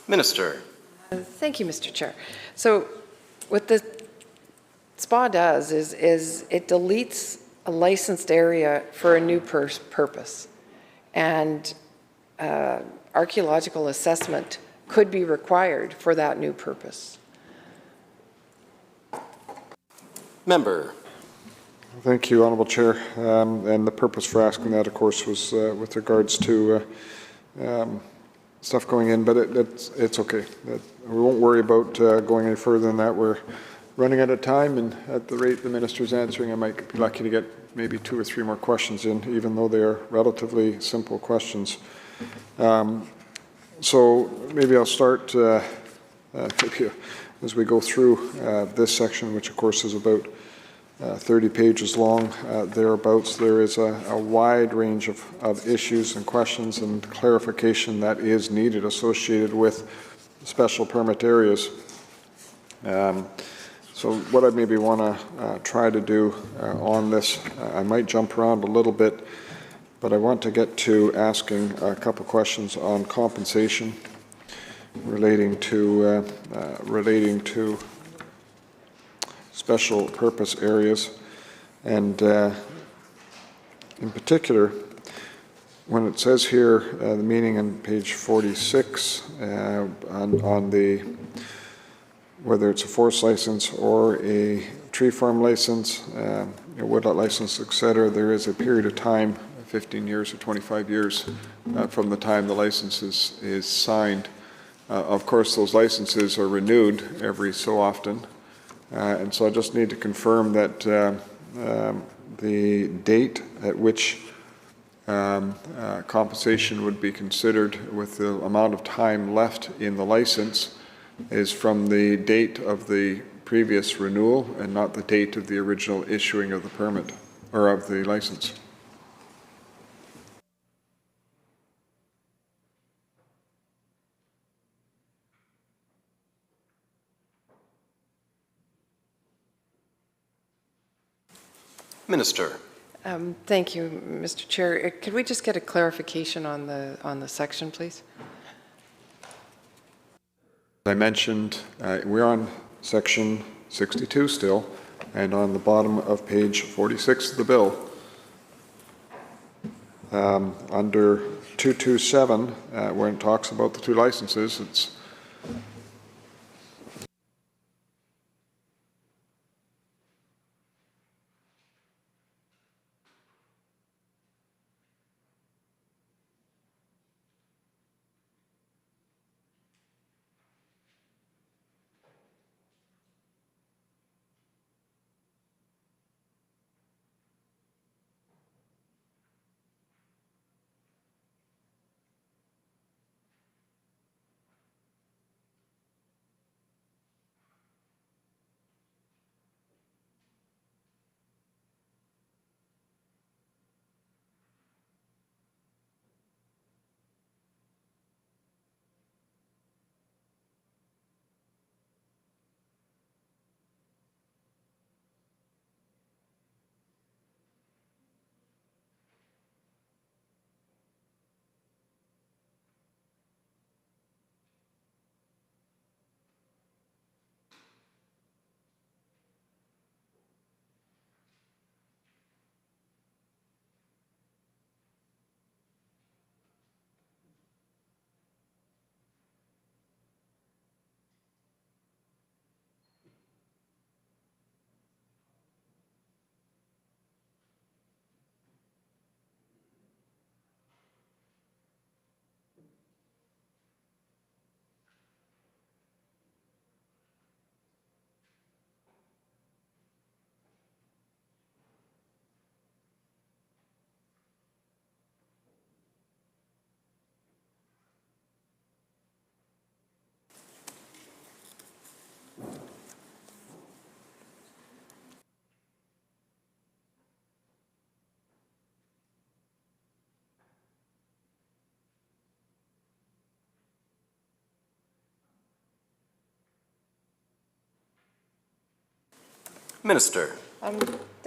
Minister. Thank you, Mr. Chair. So what the SPA does is it deletes a licensed area for a new purpose. And archaeological assessment could be required for that new purpose. Member. Thank you, Honourable Chair. And the purpose for asking that, of course, was with regards to stuff going in, but it's okay. We won't worry about going any further than that. We're running out of time, and at the rate the Minister's answering, I might be lucky to get maybe 2 or 3 more questions in, even though they are relatively simple questions. So maybe I'll start as we go through this section, which of course is about 30 pages long, thereabouts. There is a wide range of issues and questions and clarification that is needed associated with special permit areas. So what I maybe want to try to do on this, I might jump around a little bit, but I want to get to asking a couple questions on compensation relating to special purpose areas, and in particular, when it says here, the meaning on page 46 on the whether it's a forest license or a tree farm license, a woodlot license, etc., there is a period of time, 15 years or 25 years, from the time the license is signed. Of course, those licenses are renewed every so often, and so I just need to confirm that the date at which compensation would be considered with the amount of time left in the license is from the date of the previous renewal and not the date of the original issuing of the permit or of the license. Minister. Thank you, Mr. Chair. Could we just get a clarification on the section, please? I mentioned we're on section 62 still, and on the bottom of page 46 of the bill, under 227, when it talks about the 2 licenses, it's Minister.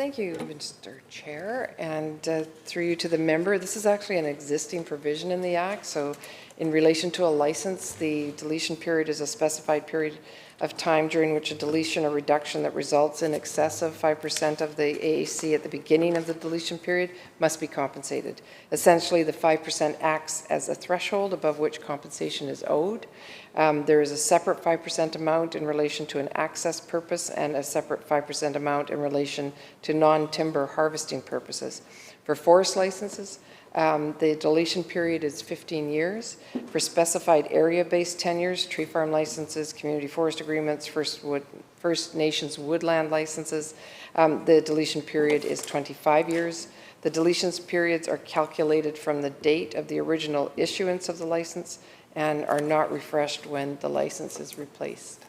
Thank you, Mr. Chair, and through you to the member. This is actually an existing provision in the Act, so in relation to a license, the deletion period is a specified period of time during which a deletion or reduction that results in excess of 5% of the AAC at the beginning of the deletion period must be compensated. Essentially, the 5% acts as a threshold above which compensation is owed. There is a separate 5% amount in relation to an access purpose and a separate 5% amount in relation to non-timber harvesting purposes. For forest licenses, the deletion period is 15 years. For specified area-based tenures, tree farm licenses, community forest agreements, First Nations woodland licenses, the deletion period is 25 years. The deletion periods are calculated from the date of the original issuance of the license and are not refreshed when the license is replaced.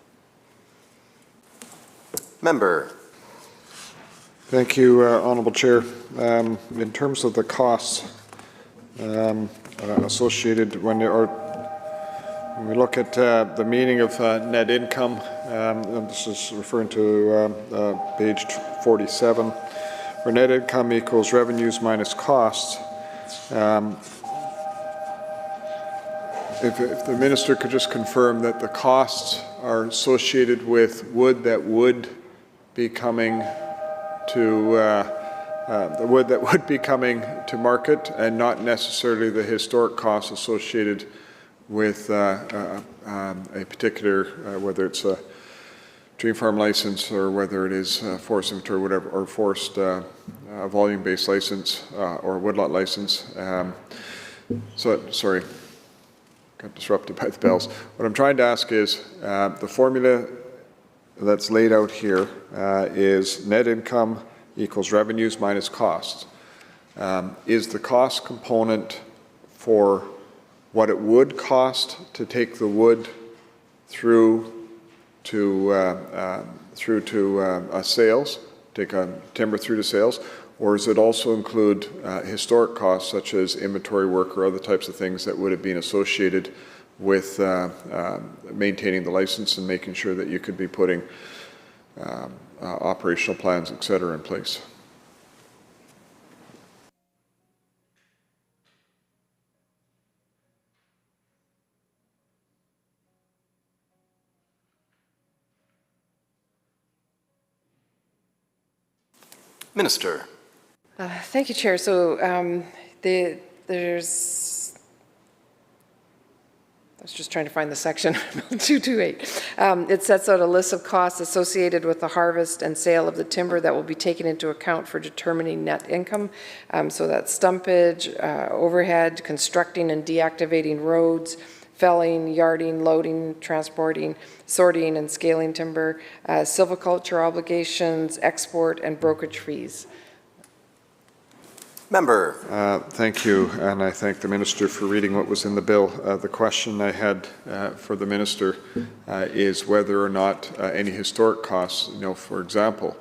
Member. Thank you, Honourable Chair. In terms of the costs associated when we look at the meaning of net income, and this is referring to page 47, where net income equals revenues minus costs. If the minister could just confirm that the costs are associated with wood that would be coming to the wood that would be coming to market, and not necessarily the historic costs associated with a particular, whether it's a tree farm license or whether it is forest inventory, whatever, or forest volume-based license or woodlot license. Sorry, got disrupted by the bells. What I'm trying to ask is the formula that's laid out here is net income equals revenues minus costs. Is the cost component for what it would cost to take the wood through to sales, take a timber through to sales, or does it also include historic costs such as inventory work or other types of things that would have been associated with maintaining the license and making sure that you could be putting operational plans, et cetera, in place? Minister. Thank you, Chair. So there's, I was just trying to find the section, 228. It sets out a list of costs associated with the harvest and sale of the timber that will be taken into account for determining net income. So that's stumpage, overhead, constructing and deactivating roads, felling, yarding, loading, transporting, sorting and scaling timber, silviculture obligations, export and brokerage fees. Member. Thank you, and I thank the Minister for reading what was in the bill. The question I had for the Minister is whether or not any historic costs, for example,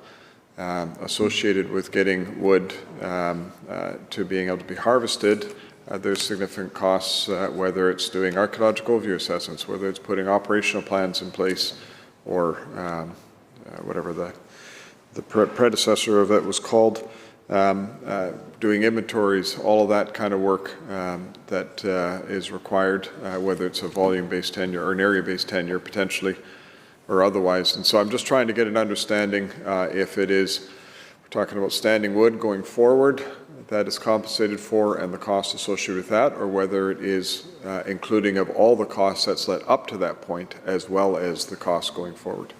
associated with getting wood to being able to be harvested, there's significant costs, whether it's doing archaeological review assessments, whether it's putting operational plans in place, or whatever the predecessor of it was called. Doing inventories, all of that kind of work that is required, whether it's a volume-based tenure or an area-based tenure potentially, or otherwise. And so I'm just trying to get an understanding if it is, we're talking about standing wood going forward, that is compensated for and the cost associated with that, or whether it is including of all the costs that's led up to that point as well as the costs going forward.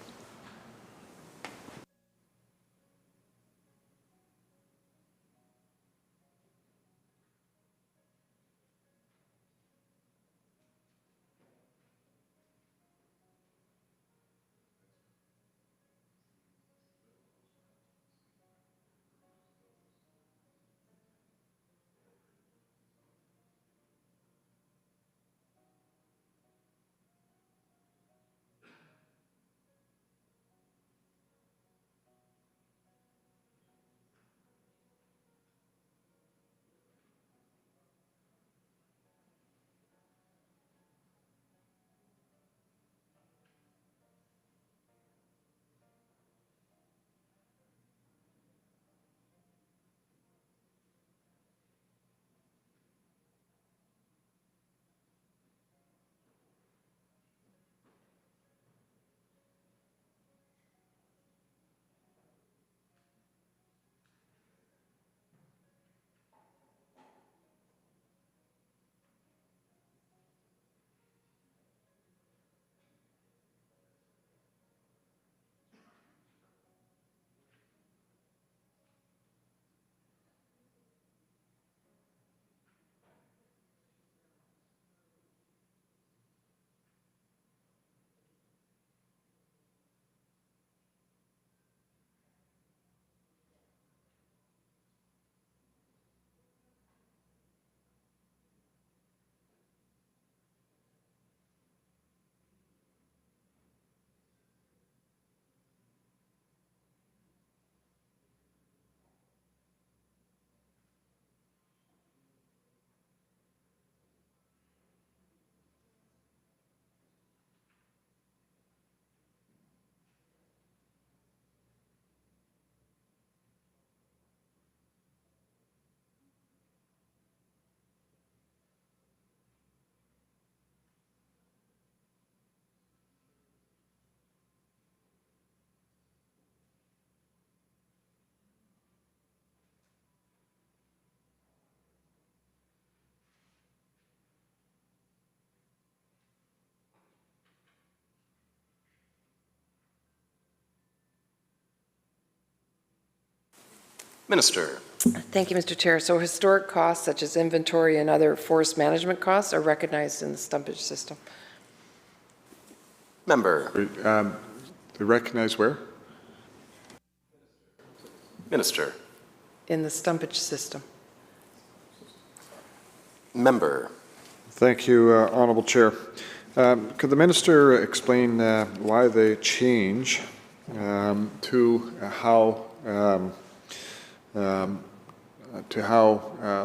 Minister. Thank you, Mr. Chair. So historic costs such as inventory and other forest management costs are recognized in the stumpage system. Member. To recognize where? Minister. In the stumpage system. Member. Thank you, Honourable Chair. Could the Minister explain why the change to how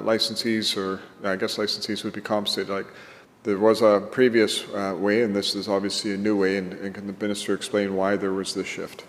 licensees, or I guess licensees would be compensated? Like, there was a previous way, and this is obviously a new way, and can the Minister explain why there was this shift?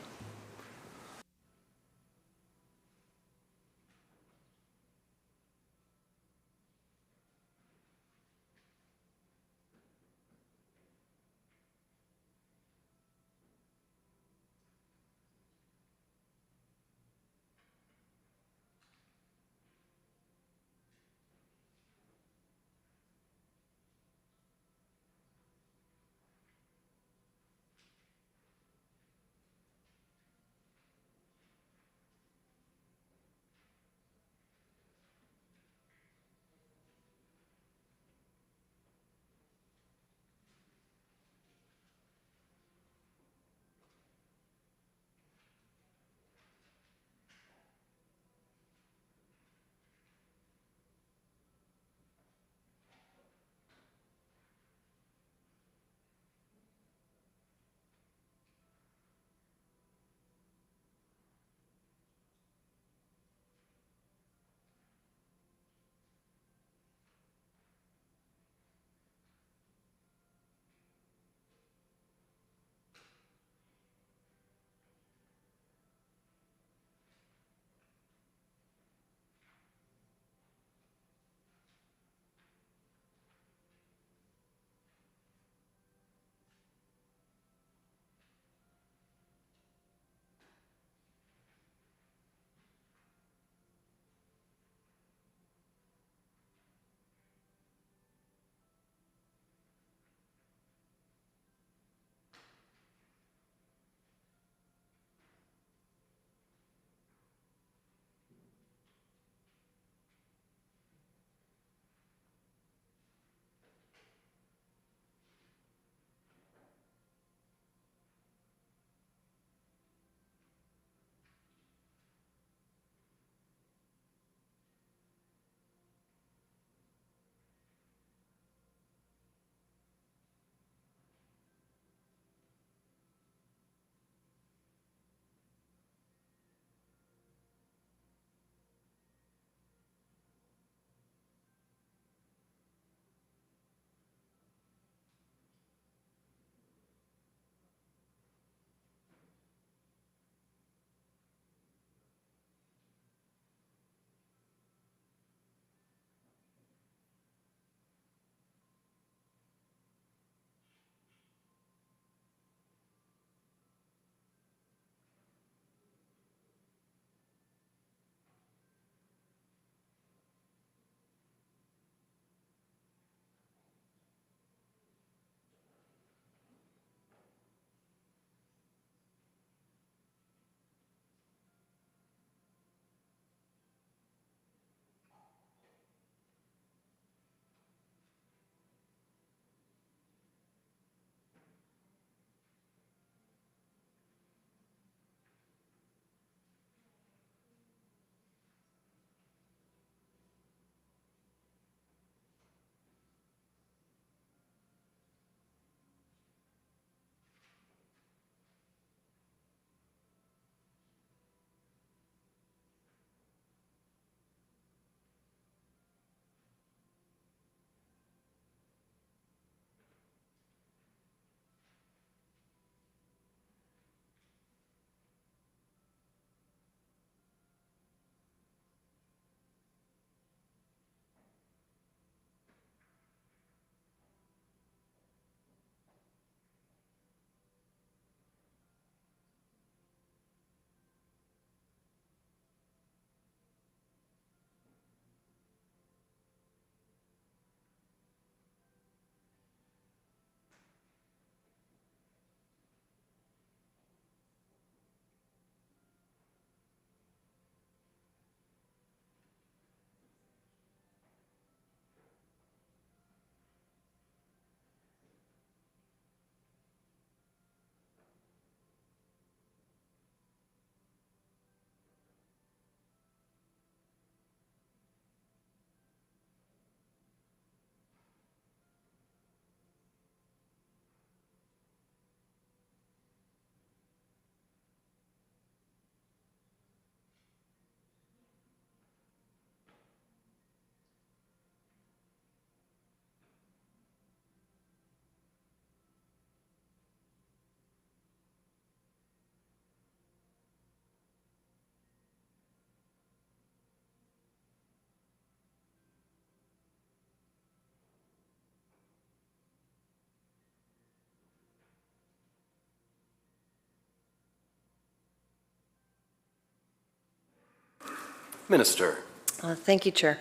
Minister. Thank you, Chair.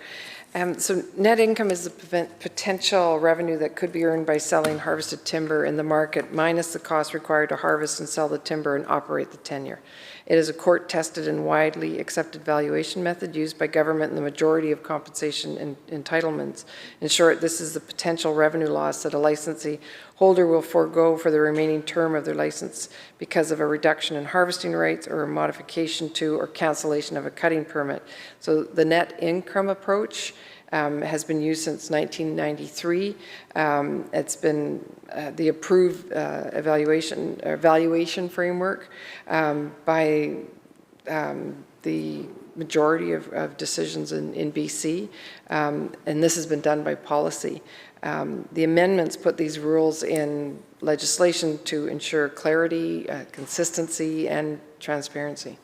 So net income is the potential revenue that could be earned by selling harvested timber in the market minus the cost required to harvest and sell the timber and operate the tenure. It is a court-tested and widely accepted valuation method used by government in the majority of compensation entitlements. In short, this is the potential revenue loss that a licensee holder will forego for the remaining term of their license because of a reduction in harvesting rights or a modification to or cancellation of a cutting permit. So the net income approach has been used since 1993. It's been the approved valuation framework by the majority of decisions in BC, and this has been done by policy. The amendments put these rules in legislation to ensure clarity, consistency, and transparency.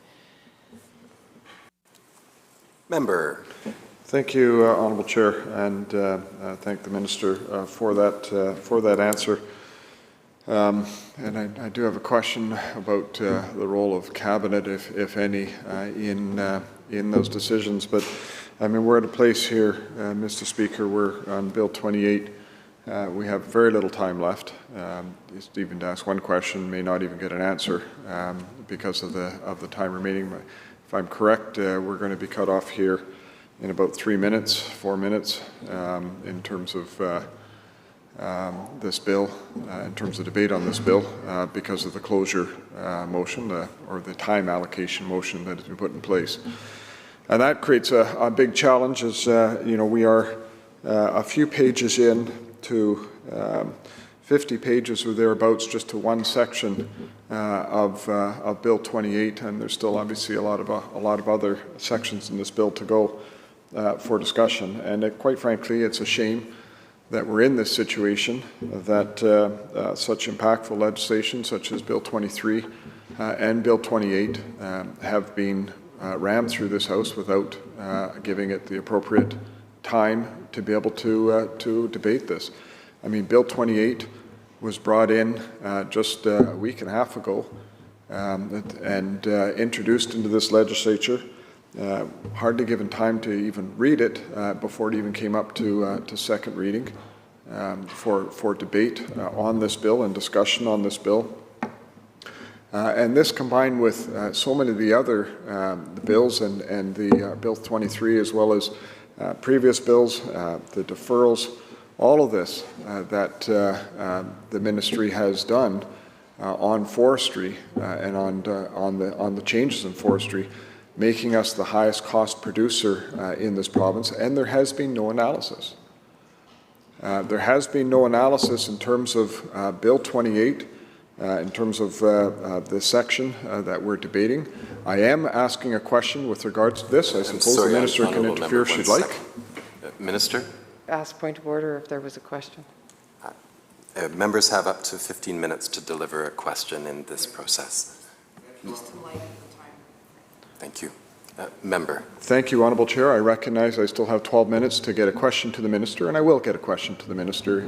Member. Thank you, Honourable Chair, and thank the Minister for that answer. And I do have a question about the role of Cabinet, if any, in those decisions. But I mean, we're at a place here, Mr. Speaker, we're on Bill 28. We have very little time left. Even to ask one question may not even get an answer because of the time remaining. But if I'm correct, we're going to be cut off here in about 4 minutes, in terms of this bill, in terms of debate on this bill, because of the closure motion, or the time allocation motion that has been put in place. And that creates a big challenge, as you know, we are a few pages in to 50 pages or thereabouts just to one section of Bill 28, and there's still obviously a lot of other sections in this bill to go for discussion. And quite frankly, it's a shame that we're in this situation, that such impactful legislation such as Bill 23 and Bill 28 have been rammed through this House without giving it the appropriate time to be able to debate this. I mean, Bill 28 was brought in just a week and a half ago and introduced into this legislature. Hardly given time to even read it before it even came up to second reading for debate on this bill and discussion on this bill. And this combined with so many of the other the bills and the Bill 23 as well as previous bills, the deferrals, all of this that the ministry has done on forestry and on the changes in forestry, making us the highest cost producer in this province, and there has been no analysis. There has been no analysis in terms of Bill 28, in terms of the section that we're debating. I am asking a question with regards to this. I suppose the Minister can interfere if she'd like. Minister? Ask point of order if there was a question. Members have up to 15 minutes to deliver a question in this process. Thank you. Member. Thank you, Honourable Chair. I recognize I still have 12 minutes to get a question to the Minister, and I will get a question to the Minister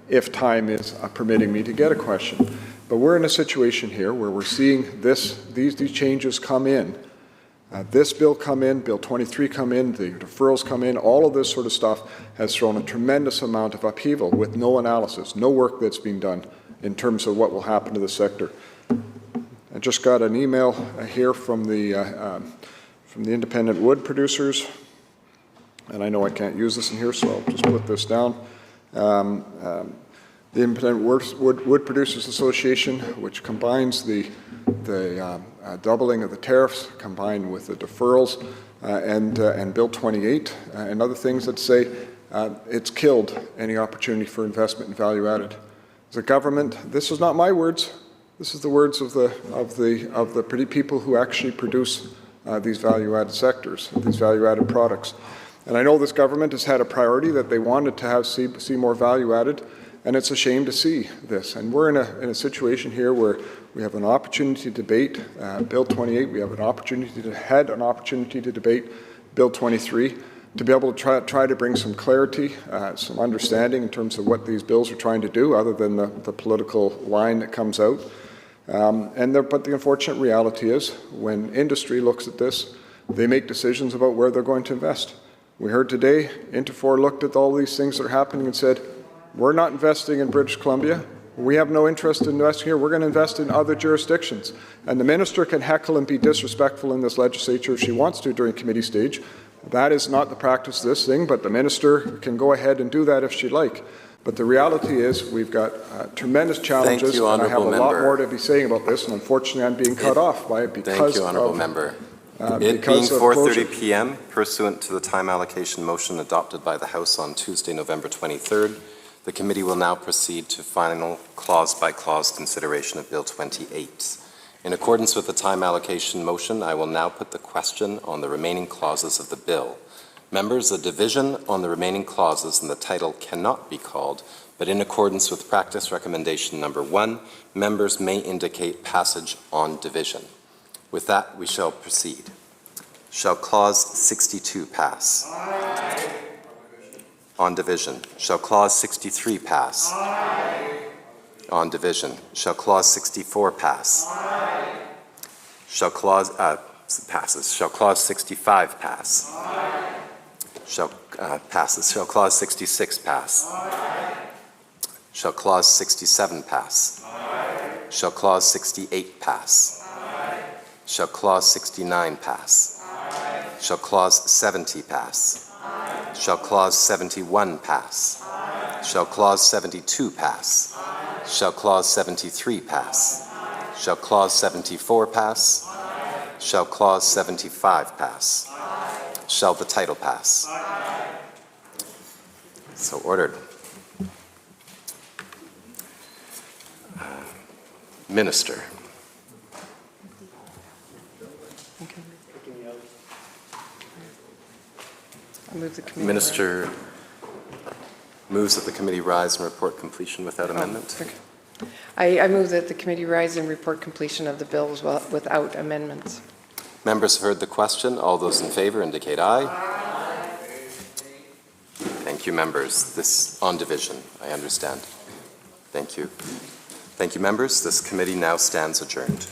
if time is permitting me to get a question. But we're in a situation here where we're seeing these changes come in. This bill come in, Bill 23 come in, the deferrals come in, all of this sort of stuff has thrown a tremendous amount of upheaval with no analysis, no work that's been done in terms of what will happen to the sector. I just got an email here from the independent wood producers, and I know I can't use this in here, so I'll just put this down. The Independent Wood Producers Association, which combines the doubling of the tariffs combined with the deferrals and Bill 28 and other things that say it's killed any opportunity for investment in value added. As a government, this is not my words. This is the words of the pretty people who actually produce these value-added sectors, these value-added products. And I know this government has had a priority that they wanted to see more value-added, and it's a shame to see this. And we're in a situation here where we have an opportunity to debate Bill 28. We have an opportunity to debate Bill 23, to be able to try to bring some clarity, some understanding in terms of what these bills are trying to do, other than the political line that comes out. But the unfortunate reality is, when industry looks at this, They make decisions about where they're going to invest. We heard today, Interfor looked at all these things that are happening and said, we're not investing in British Columbia. We have no interest in investing here. We're going to invest in other jurisdictions. And the minister can heckle and be disrespectful in this legislature if she wants to during committee stage. That is not the practice of this thing, but the minister can go ahead and do that if she'd like. But the reality is we've got tremendous challenges, you, and I have a lot member. more to be saying about this, and unfortunately I'm being cut off by it because Thank you, honourable of, member. It because being of closure. 4:30 p.m., pursuant to the time allocation motion adopted by the House on Tuesday, November 23rd, the committee will now proceed to final clause-by-clause consideration of Bill 28. In accordance with the time allocation motion, I will now put the question on the remaining clauses of the bill. Members, a division on the remaining clauses in the title cannot be called, but in accordance with practice recommendation number 1, members may indicate passage on division. With that, we shall proceed. Shall Clause 62 pass? Aye. On division. Shall Clause 63 pass? Aye. On division. Shall Clause 64 pass? Aye. Shall Clause passes. Shall Clause 65 pass? Aye. Shall passes. Shall Clause 66 pass? Aye. Shall Clause 67 pass? Aye. Shall Clause 68 pass? Shall Clause 69 pass? Aye. Shall Clause 70 pass? Aye. Shall Clause 71 pass? Aye. Shall Clause 72 pass? Aye. Shall Clause 73 pass? Aye. Shall Clause 74 pass? Aye. Shall Clause 75 pass? Aye. Shall the title pass? Aye. So ordered. Minister. I move the committee. Minister moves that the committee rise and report completion without amendment. Okay. I move that the committee rise and report completion of the bill as well without amendments. Members have heard the question. All those in favor indicate aye. Aye. Thank you, members. This on division, I understand. Thank you. Thank you, members. This committee now stands adjourned.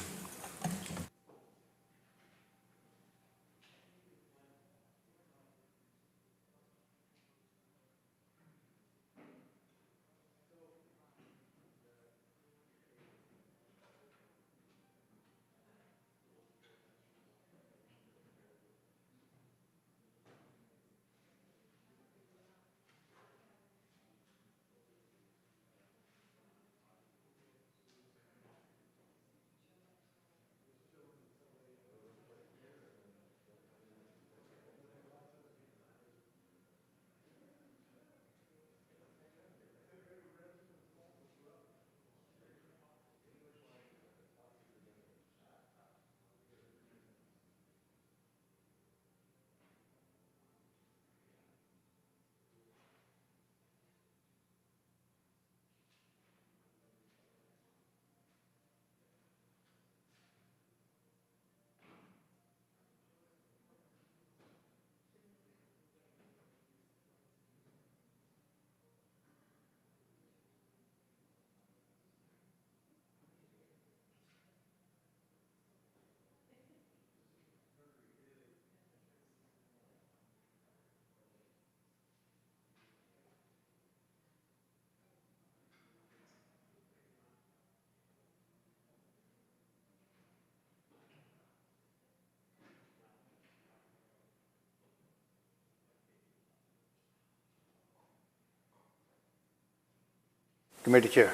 Committee Chair.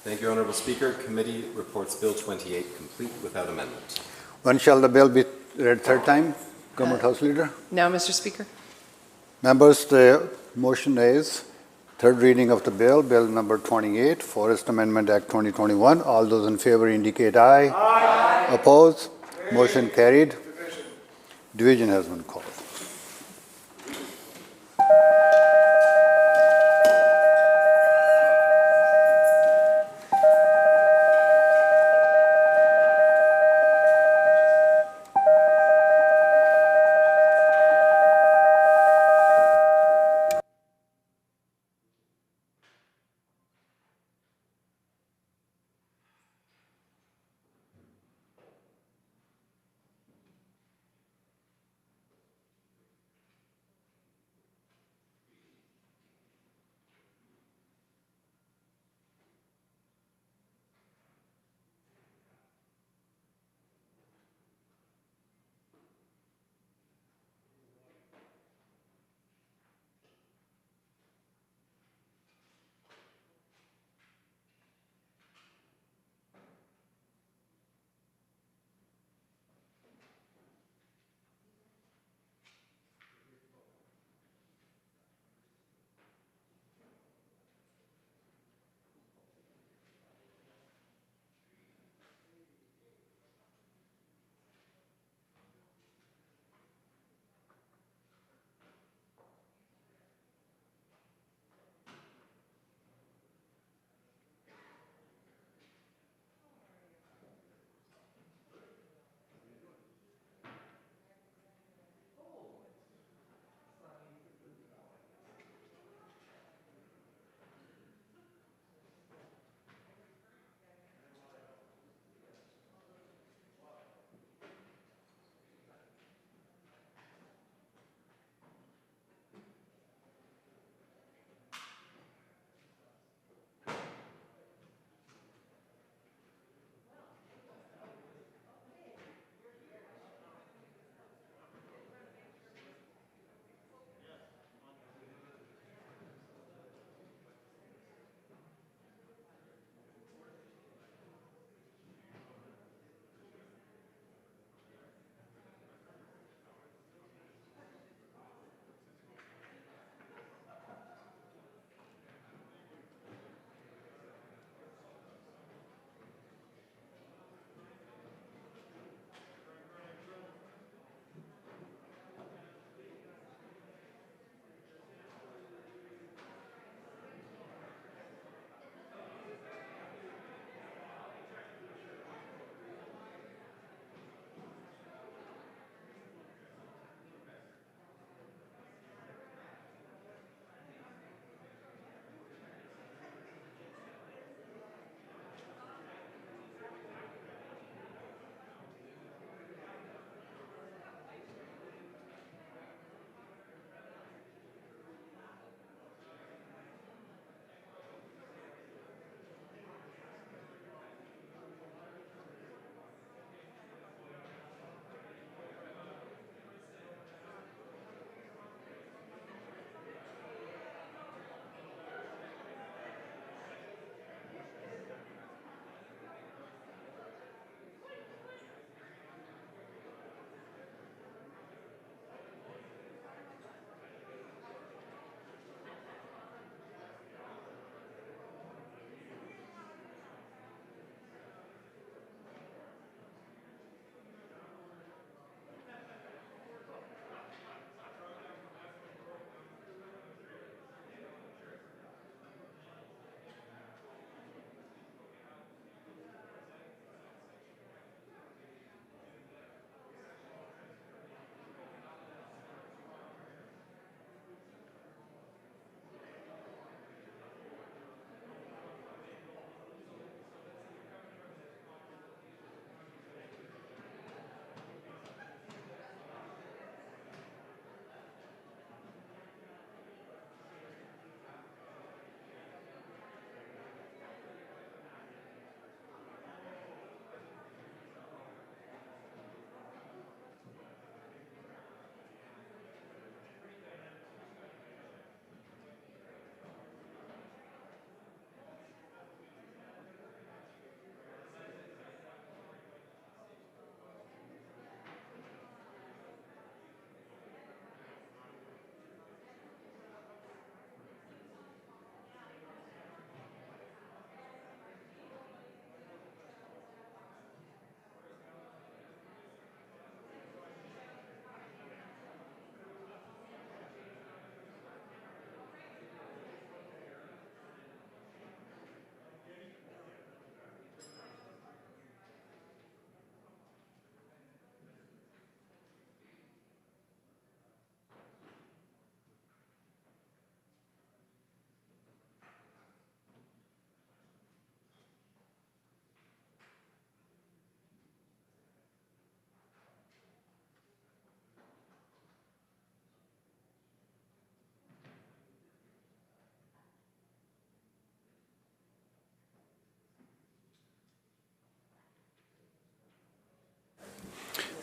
Thank you, Honourable Speaker. Committee reports Bill 28 complete without amendment. When shall the bill be read third time? Government House Leader. Now, Mr. Speaker. Members, the motion is third reading of the bill, Bill number 28, Forest Amendment Act 2021. All those in favor indicate aye. Aye. Oppose? Motion carried. Division has been called.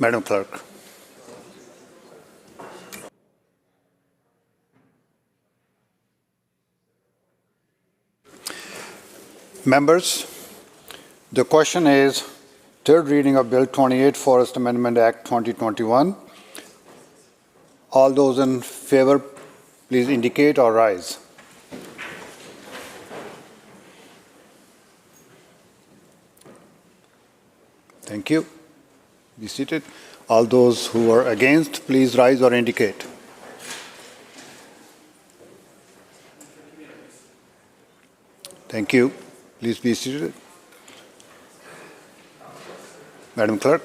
Madam Clerk. Members, the question is third reading of Bill 28, Forest Amendment Act 2021. All those in favor, please indicate or rise. Thank you. Be seated. All those who are against, please rise or indicate. Thank you. Please be seated. Madam Clerk.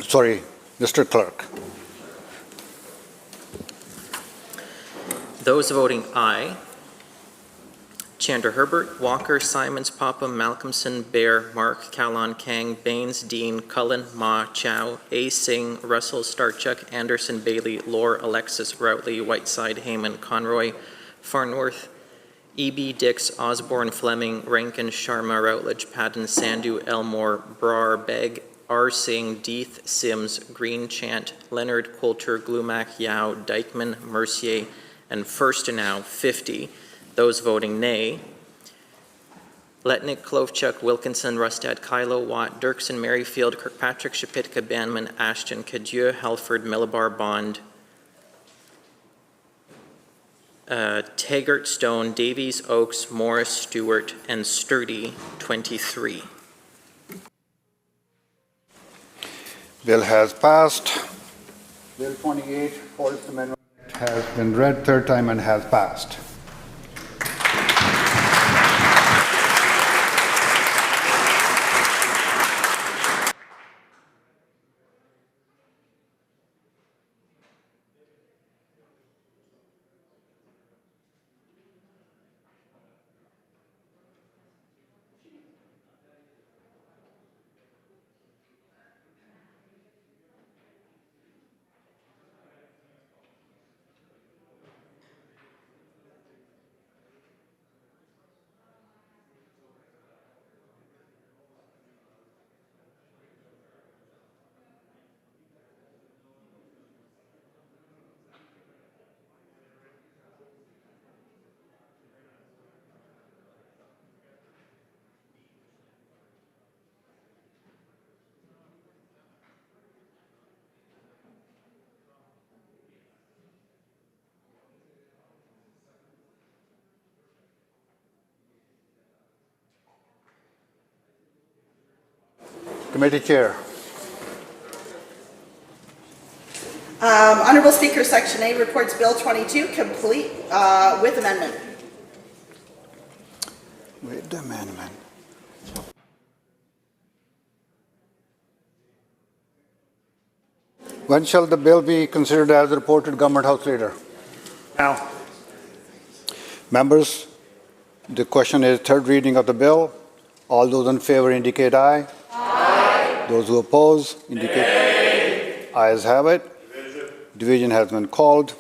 Sorry, Mr. Clerk. Those voting aye: Chandra Herbert, Walker, Simons, Popham, Malcolmson, Bear, Mark, Callan, Kang, Baines, Dean, Cullen, Ma, Chow, A. Singh, Russell, Starchuk, Anderson, Bailey, Lohr, Alexis, Routley, Whiteside, Heyman, Conroy, Farnworth, E.B. Dix, Osborne, Fleming, Rankin, Sharma, Routledge, Patton, Sandhu, Elmore, Brar, Begg, R. Singh, Deeth, Sims, Green, Chant, Leonard, Coulter, Glumac, Yao, Dykeman, Mercier, and Firstenow, 50. Those voting nay: Letnick, Klovchuk, Wilkinson, Rustad, Kylo, Watt, Dirksen, Merrifield, Kirkpatrick, Shapitka, Banman, Ashton, Cadieux, Halford, Millibar, Bond, Taggart, Stone, Davies, Oakes, Morris, Stewart, and Sturdy, 23. Bill has passed. Bill 28, Forest Amendment has been read third time and has passed. Committee Chair. Honorable Speaker, Section A reports Bill 22 complete with amendment. With the amendment. When shall the bill be considered as reported, Government House Leader? Now. Members, the question is third reading of the bill. All those in favor indicate aye. Aye. Those who oppose indicate nay. Ayes have it. Division has been called.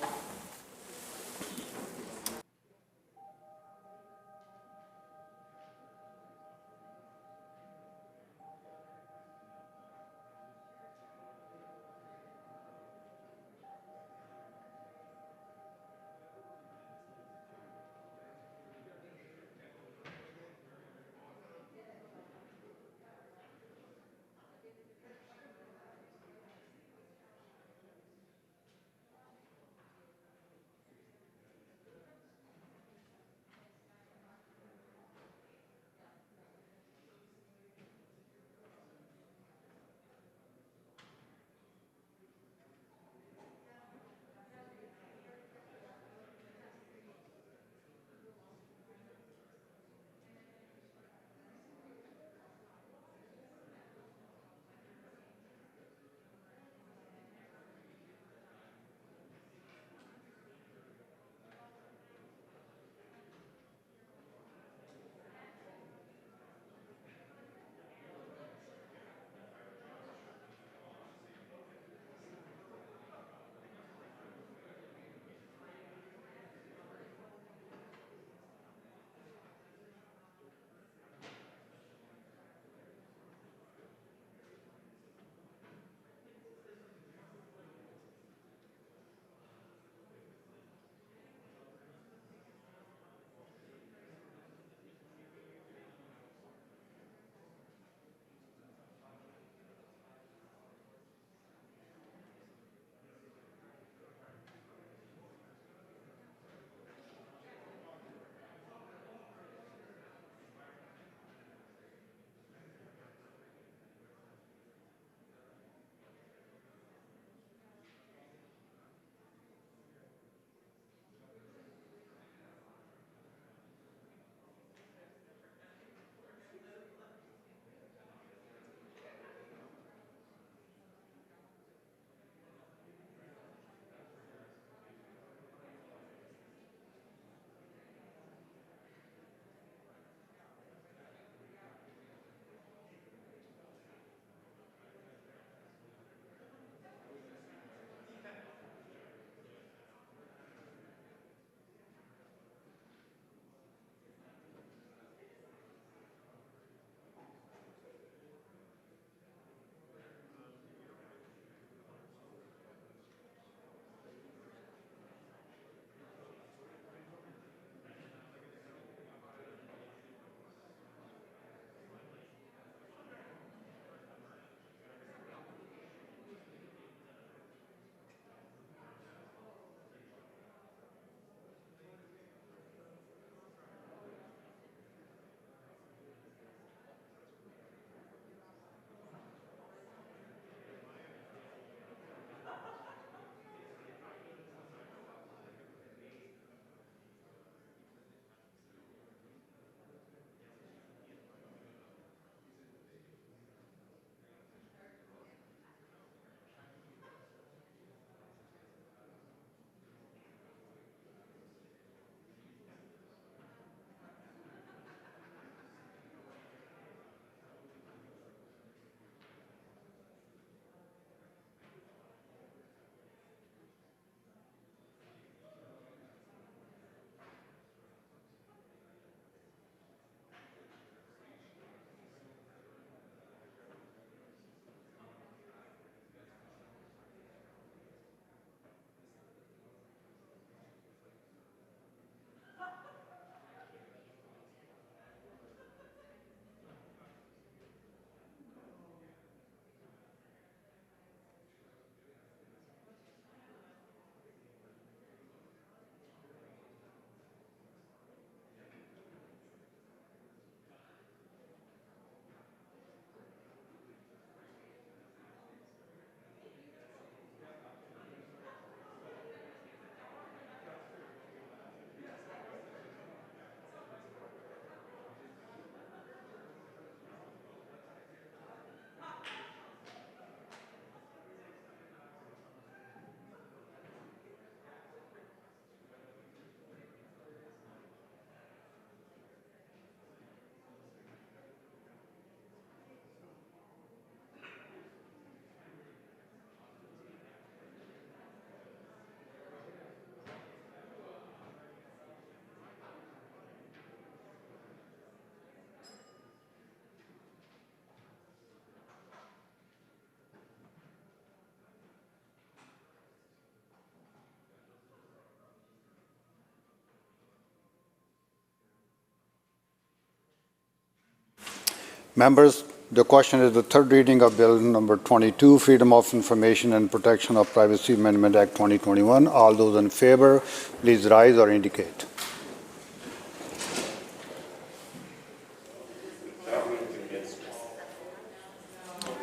Members, the question is the third reading of Bill number 22, Freedom of Information and Protection of Privacy Amendment Act 2021. All those in favor, please rise or indicate.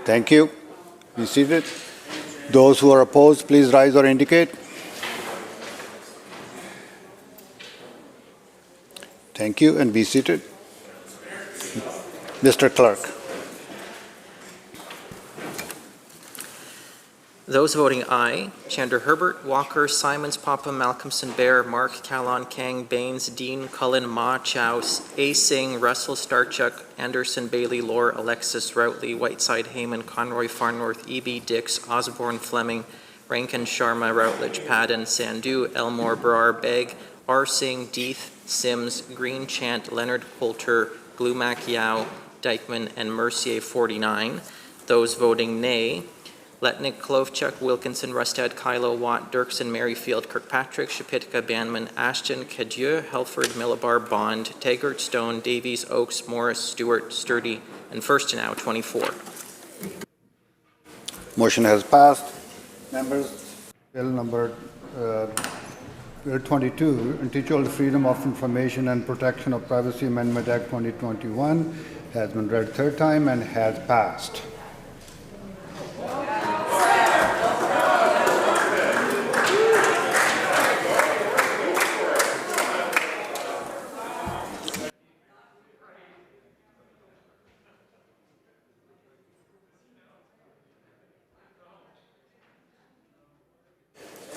Thank you. Be seated. Those who are opposed, please rise or indicate. Thank you, and be seated. Mr. Clerk. Those voting aye, Chandra Herbert, Walker, Simons, Papa, Malcolmson, Bear, Mark, Callan, Kang, Baines, Dean, Cullen, Ma, Chow, A. Singh, Russell, Starchuk, Anderson, Bailey, Lore, Alexis, Routley, Whiteside, Heyman, Conroy, Farnworth, E.B., Dix, Osborne, Fleming, Rankin, Sharma, Routledge, Padden, Sandhu, Elmore, Brar, Begg, R. Singh, Deeth, Sims, Green, Chant, Leonard, Coulter, Glumac, Yao, Dykeman, and Mercier 49. Those voting nay, Letnick, Klovchuk, Wilkinson, Rustad, Kylo, Watt, Dirksen, Merrifield, Kirkpatrick, Shapitka, Banman, Ashton, Cadieux, Helford, Millibar, Bond, Taggart, Stone, Davies, Oakes, Morris, Stewart, Sturdy, and Firstenow, 24. Motion has passed. Members, Bill number Bill 22, Entitled Freedom of Information and Protection of Privacy Amendment Act 2021, has been read third time and has passed.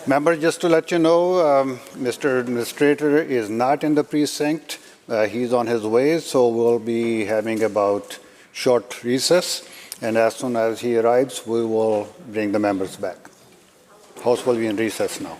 Member, just to let you know, Mr. Administrator is not in the precinct. He's on his way, so we'll be having about short recess. And as soon as he arrives, we will bring the members back. House will be in recess now.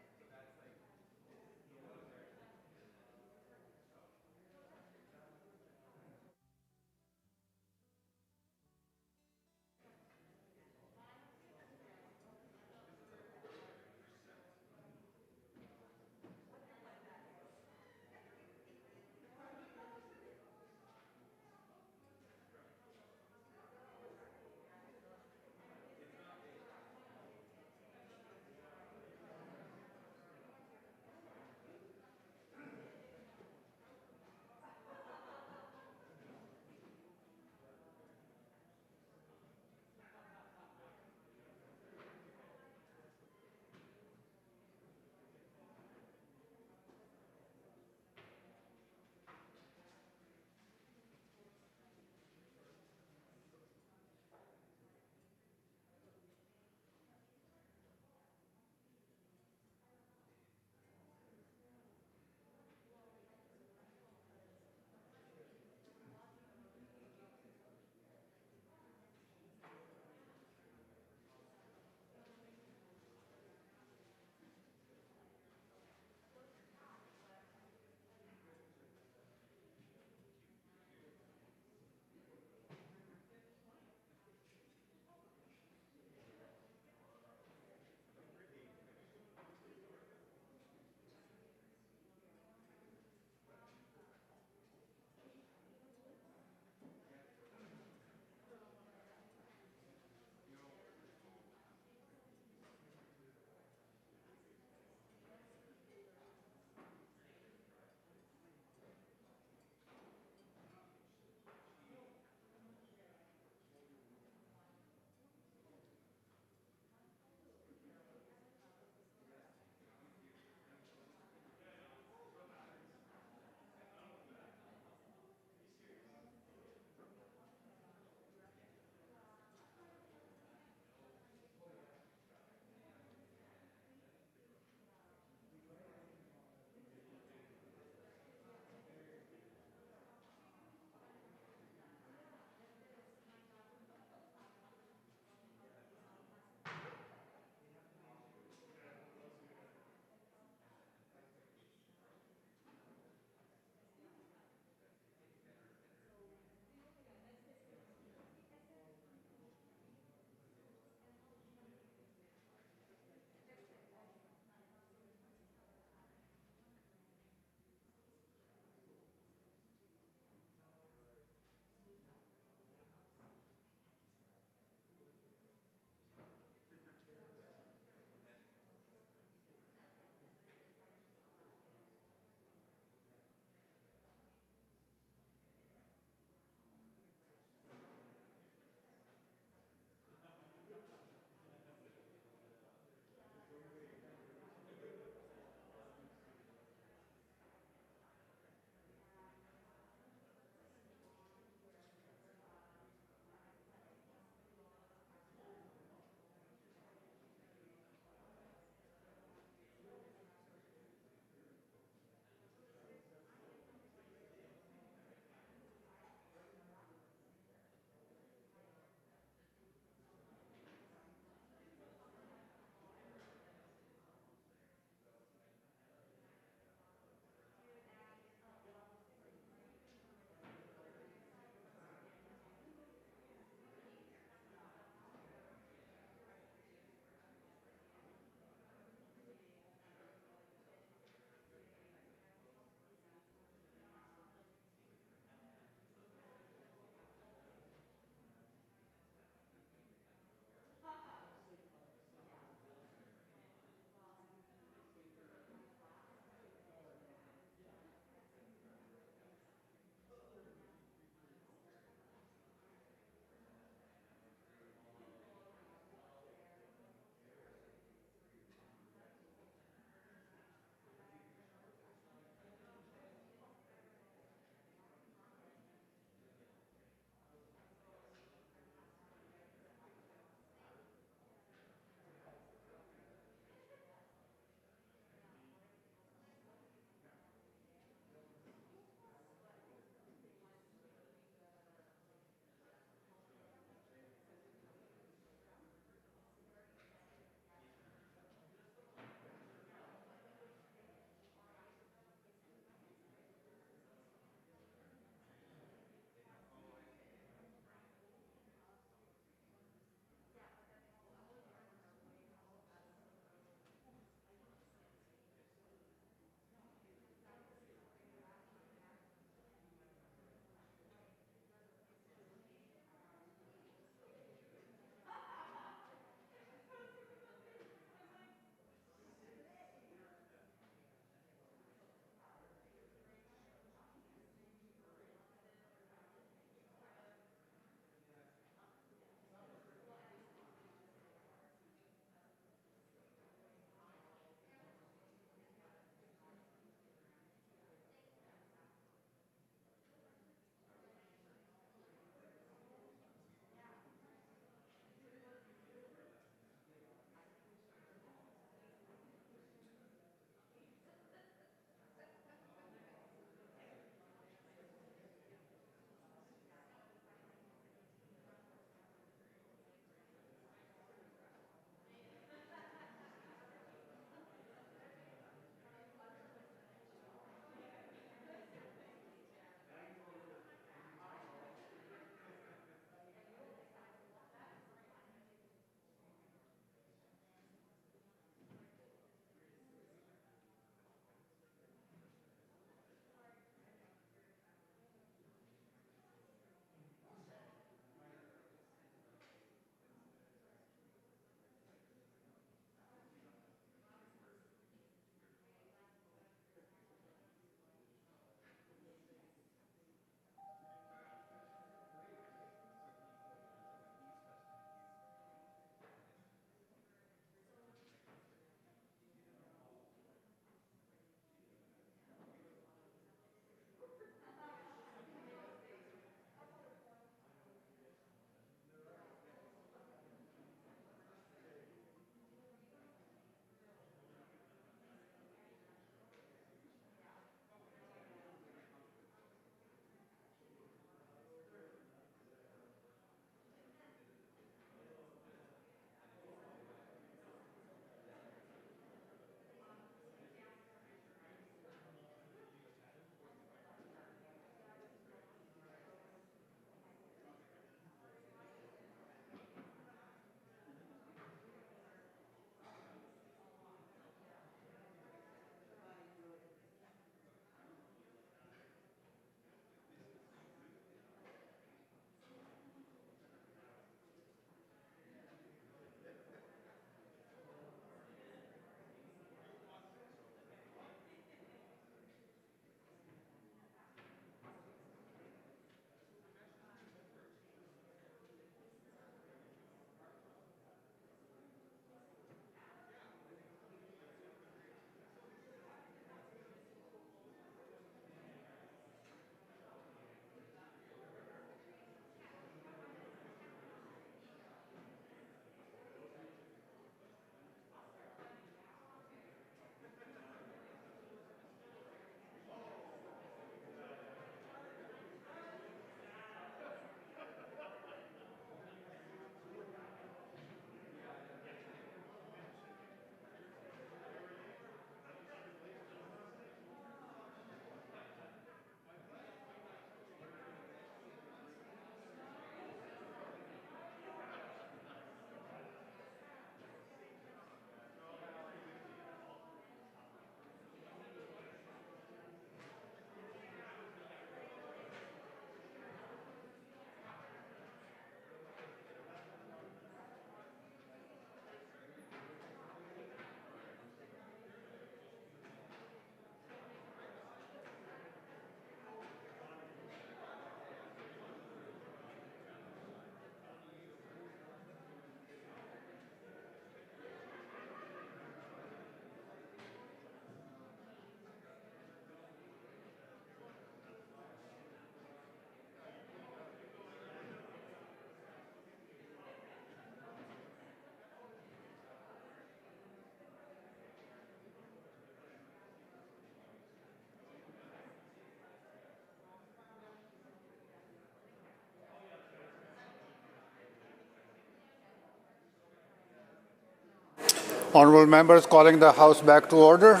Honorable members, calling the House back to order.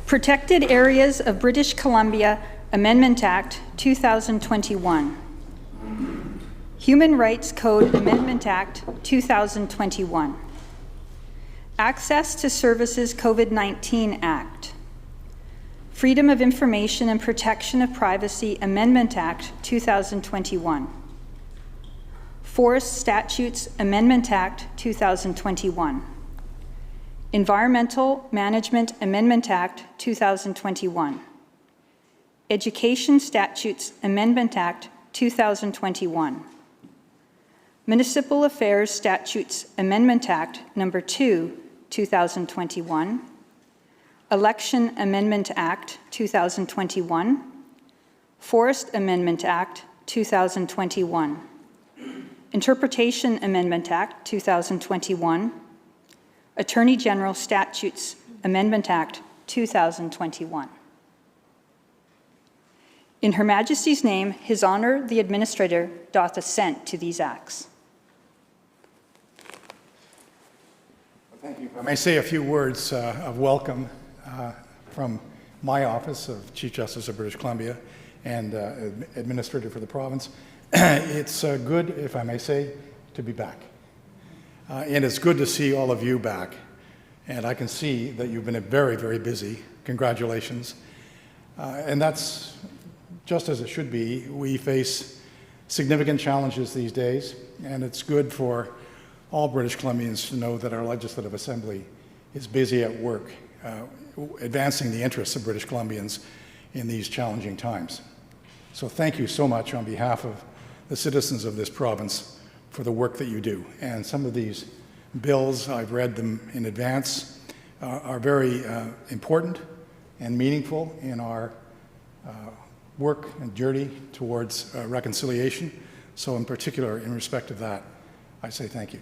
Protected Areas of British Columbia Amendment Act 2021. Human Rights Code Amendment Act 2021. Access to Services COVID-19 Act. Freedom of Information and Protection of Privacy Amendment Act 2021. Forest Statutes Amendment Act 2021. Environmental Management Amendment Act 2021. Education Statutes Amendment Act 2021. Municipal Affairs Statutes Amendment Act Number 2, 2021. Election Amendment Act 2021. Forest Amendment Act 2021. Interpretation Amendment Act 2021. Attorney General Statutes Amendment Act 2021. In Her Majesty's name, His Honour the Administrator doth assent to these acts. Thank you. I may say a few words of welcome from my office of Chief Justice of British Columbia and Administrator for the province. It's good, if I may say, to be back. And it's good to see all of you back. And I can see that you've been very, very busy. Congratulations. And that's just as it should be. We face significant challenges these days, and it's good for all British Columbians to know that our Legislative Assembly is busy at work, advancing the interests of British Columbians in these challenging times. So thank you so much on behalf of the citizens of this province for the work that you do. And some of these bills, I've read them in advance, are very important and meaningful in our work and journey towards reconciliation. So in particular, in respect of that, I say thank you.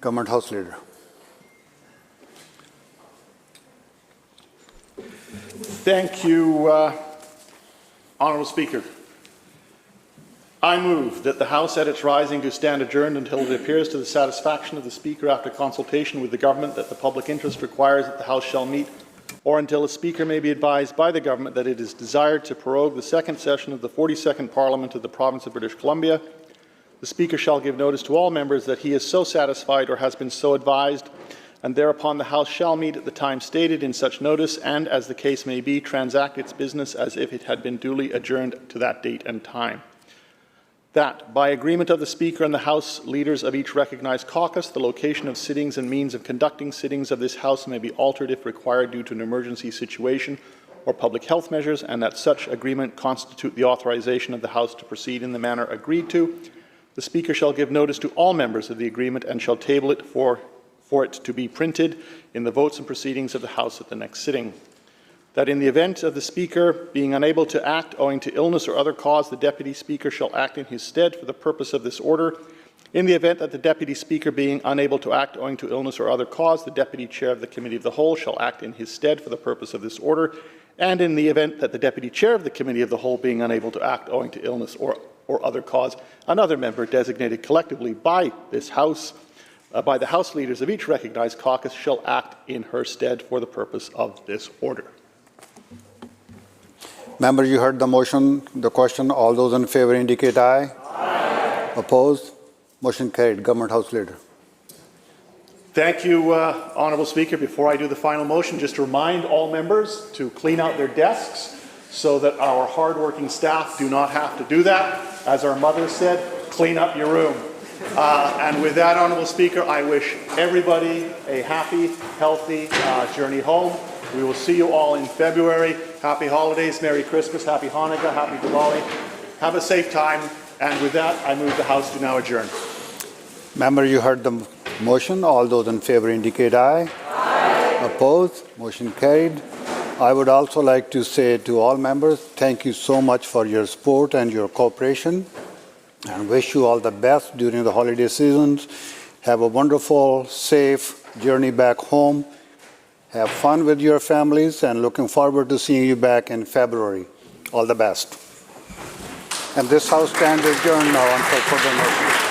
Government House Leader. Thank you, Honourable Speaker. I move that the House at its rising do stand adjourned until it appears to the satisfaction of the Speaker after consultation with the Government that the public interest requires that the House shall meet, or until a Speaker may be advised by the Government that it is desired to prorogue the second session of the 42nd Parliament of the Province of British Columbia. The Speaker shall give notice to all members that he is so satisfied or has been so advised, and thereupon the House shall meet at the time stated in such notice and, as the case may be, transact its business as if it had been duly adjourned to that date and time. That, by agreement of the Speaker and the House leaders of each recognized caucus, the location of sittings and means of conducting sittings of this House may be altered if required due to an emergency situation or public health measures, and that such agreement constitute the authorization of the House to proceed in the manner agreed to. The Speaker shall give notice to all members of the agreement and shall table it for it to be printed in the votes and proceedings of the House at the next sitting. That in the event of the Speaker being unable to act owing to illness or other cause, the Deputy Speaker shall act in his stead for the purpose of this order. In the event that the Deputy Speaker being unable to act owing to illness or other cause, the Deputy Chair of the Committee of the Whole shall act in his stead for the purpose of this order. And in the event that the Deputy Chair of the Committee of the Whole being unable to act owing to illness or other cause, another member designated collectively by this House, by the House leaders of each recognized caucus, shall act in her stead for the purpose of this order. Member, you heard the motion, the question. All those in favor indicate aye. Aye. Opposed? Motion carried. Government House Leader. Thank you, Honourable Speaker. Before I do the final motion, just to remind all members to clean out their desks so that our hardworking staff do not have to do that. As our mother said, clean up your room. And with that, Honourable Speaker, I wish everybody a happy, healthy journey home. We will see you all in February. Happy holidays, Merry Christmas, Happy Hanukkah, Happy Diwali. Have a safe time. And with that, I move the House to now adjourn. Member, you heard the motion. All those in favor indicate aye. Aye. Opposed? Motion carried. I would also like to say to all members, thank you so much for your support and your cooperation, and wish you all the best during the holiday seasons. Have a wonderful, safe journey back home. Have fun with your families, and looking forward to seeing you back in February. All the best. And this House stands adjourned now until further notice.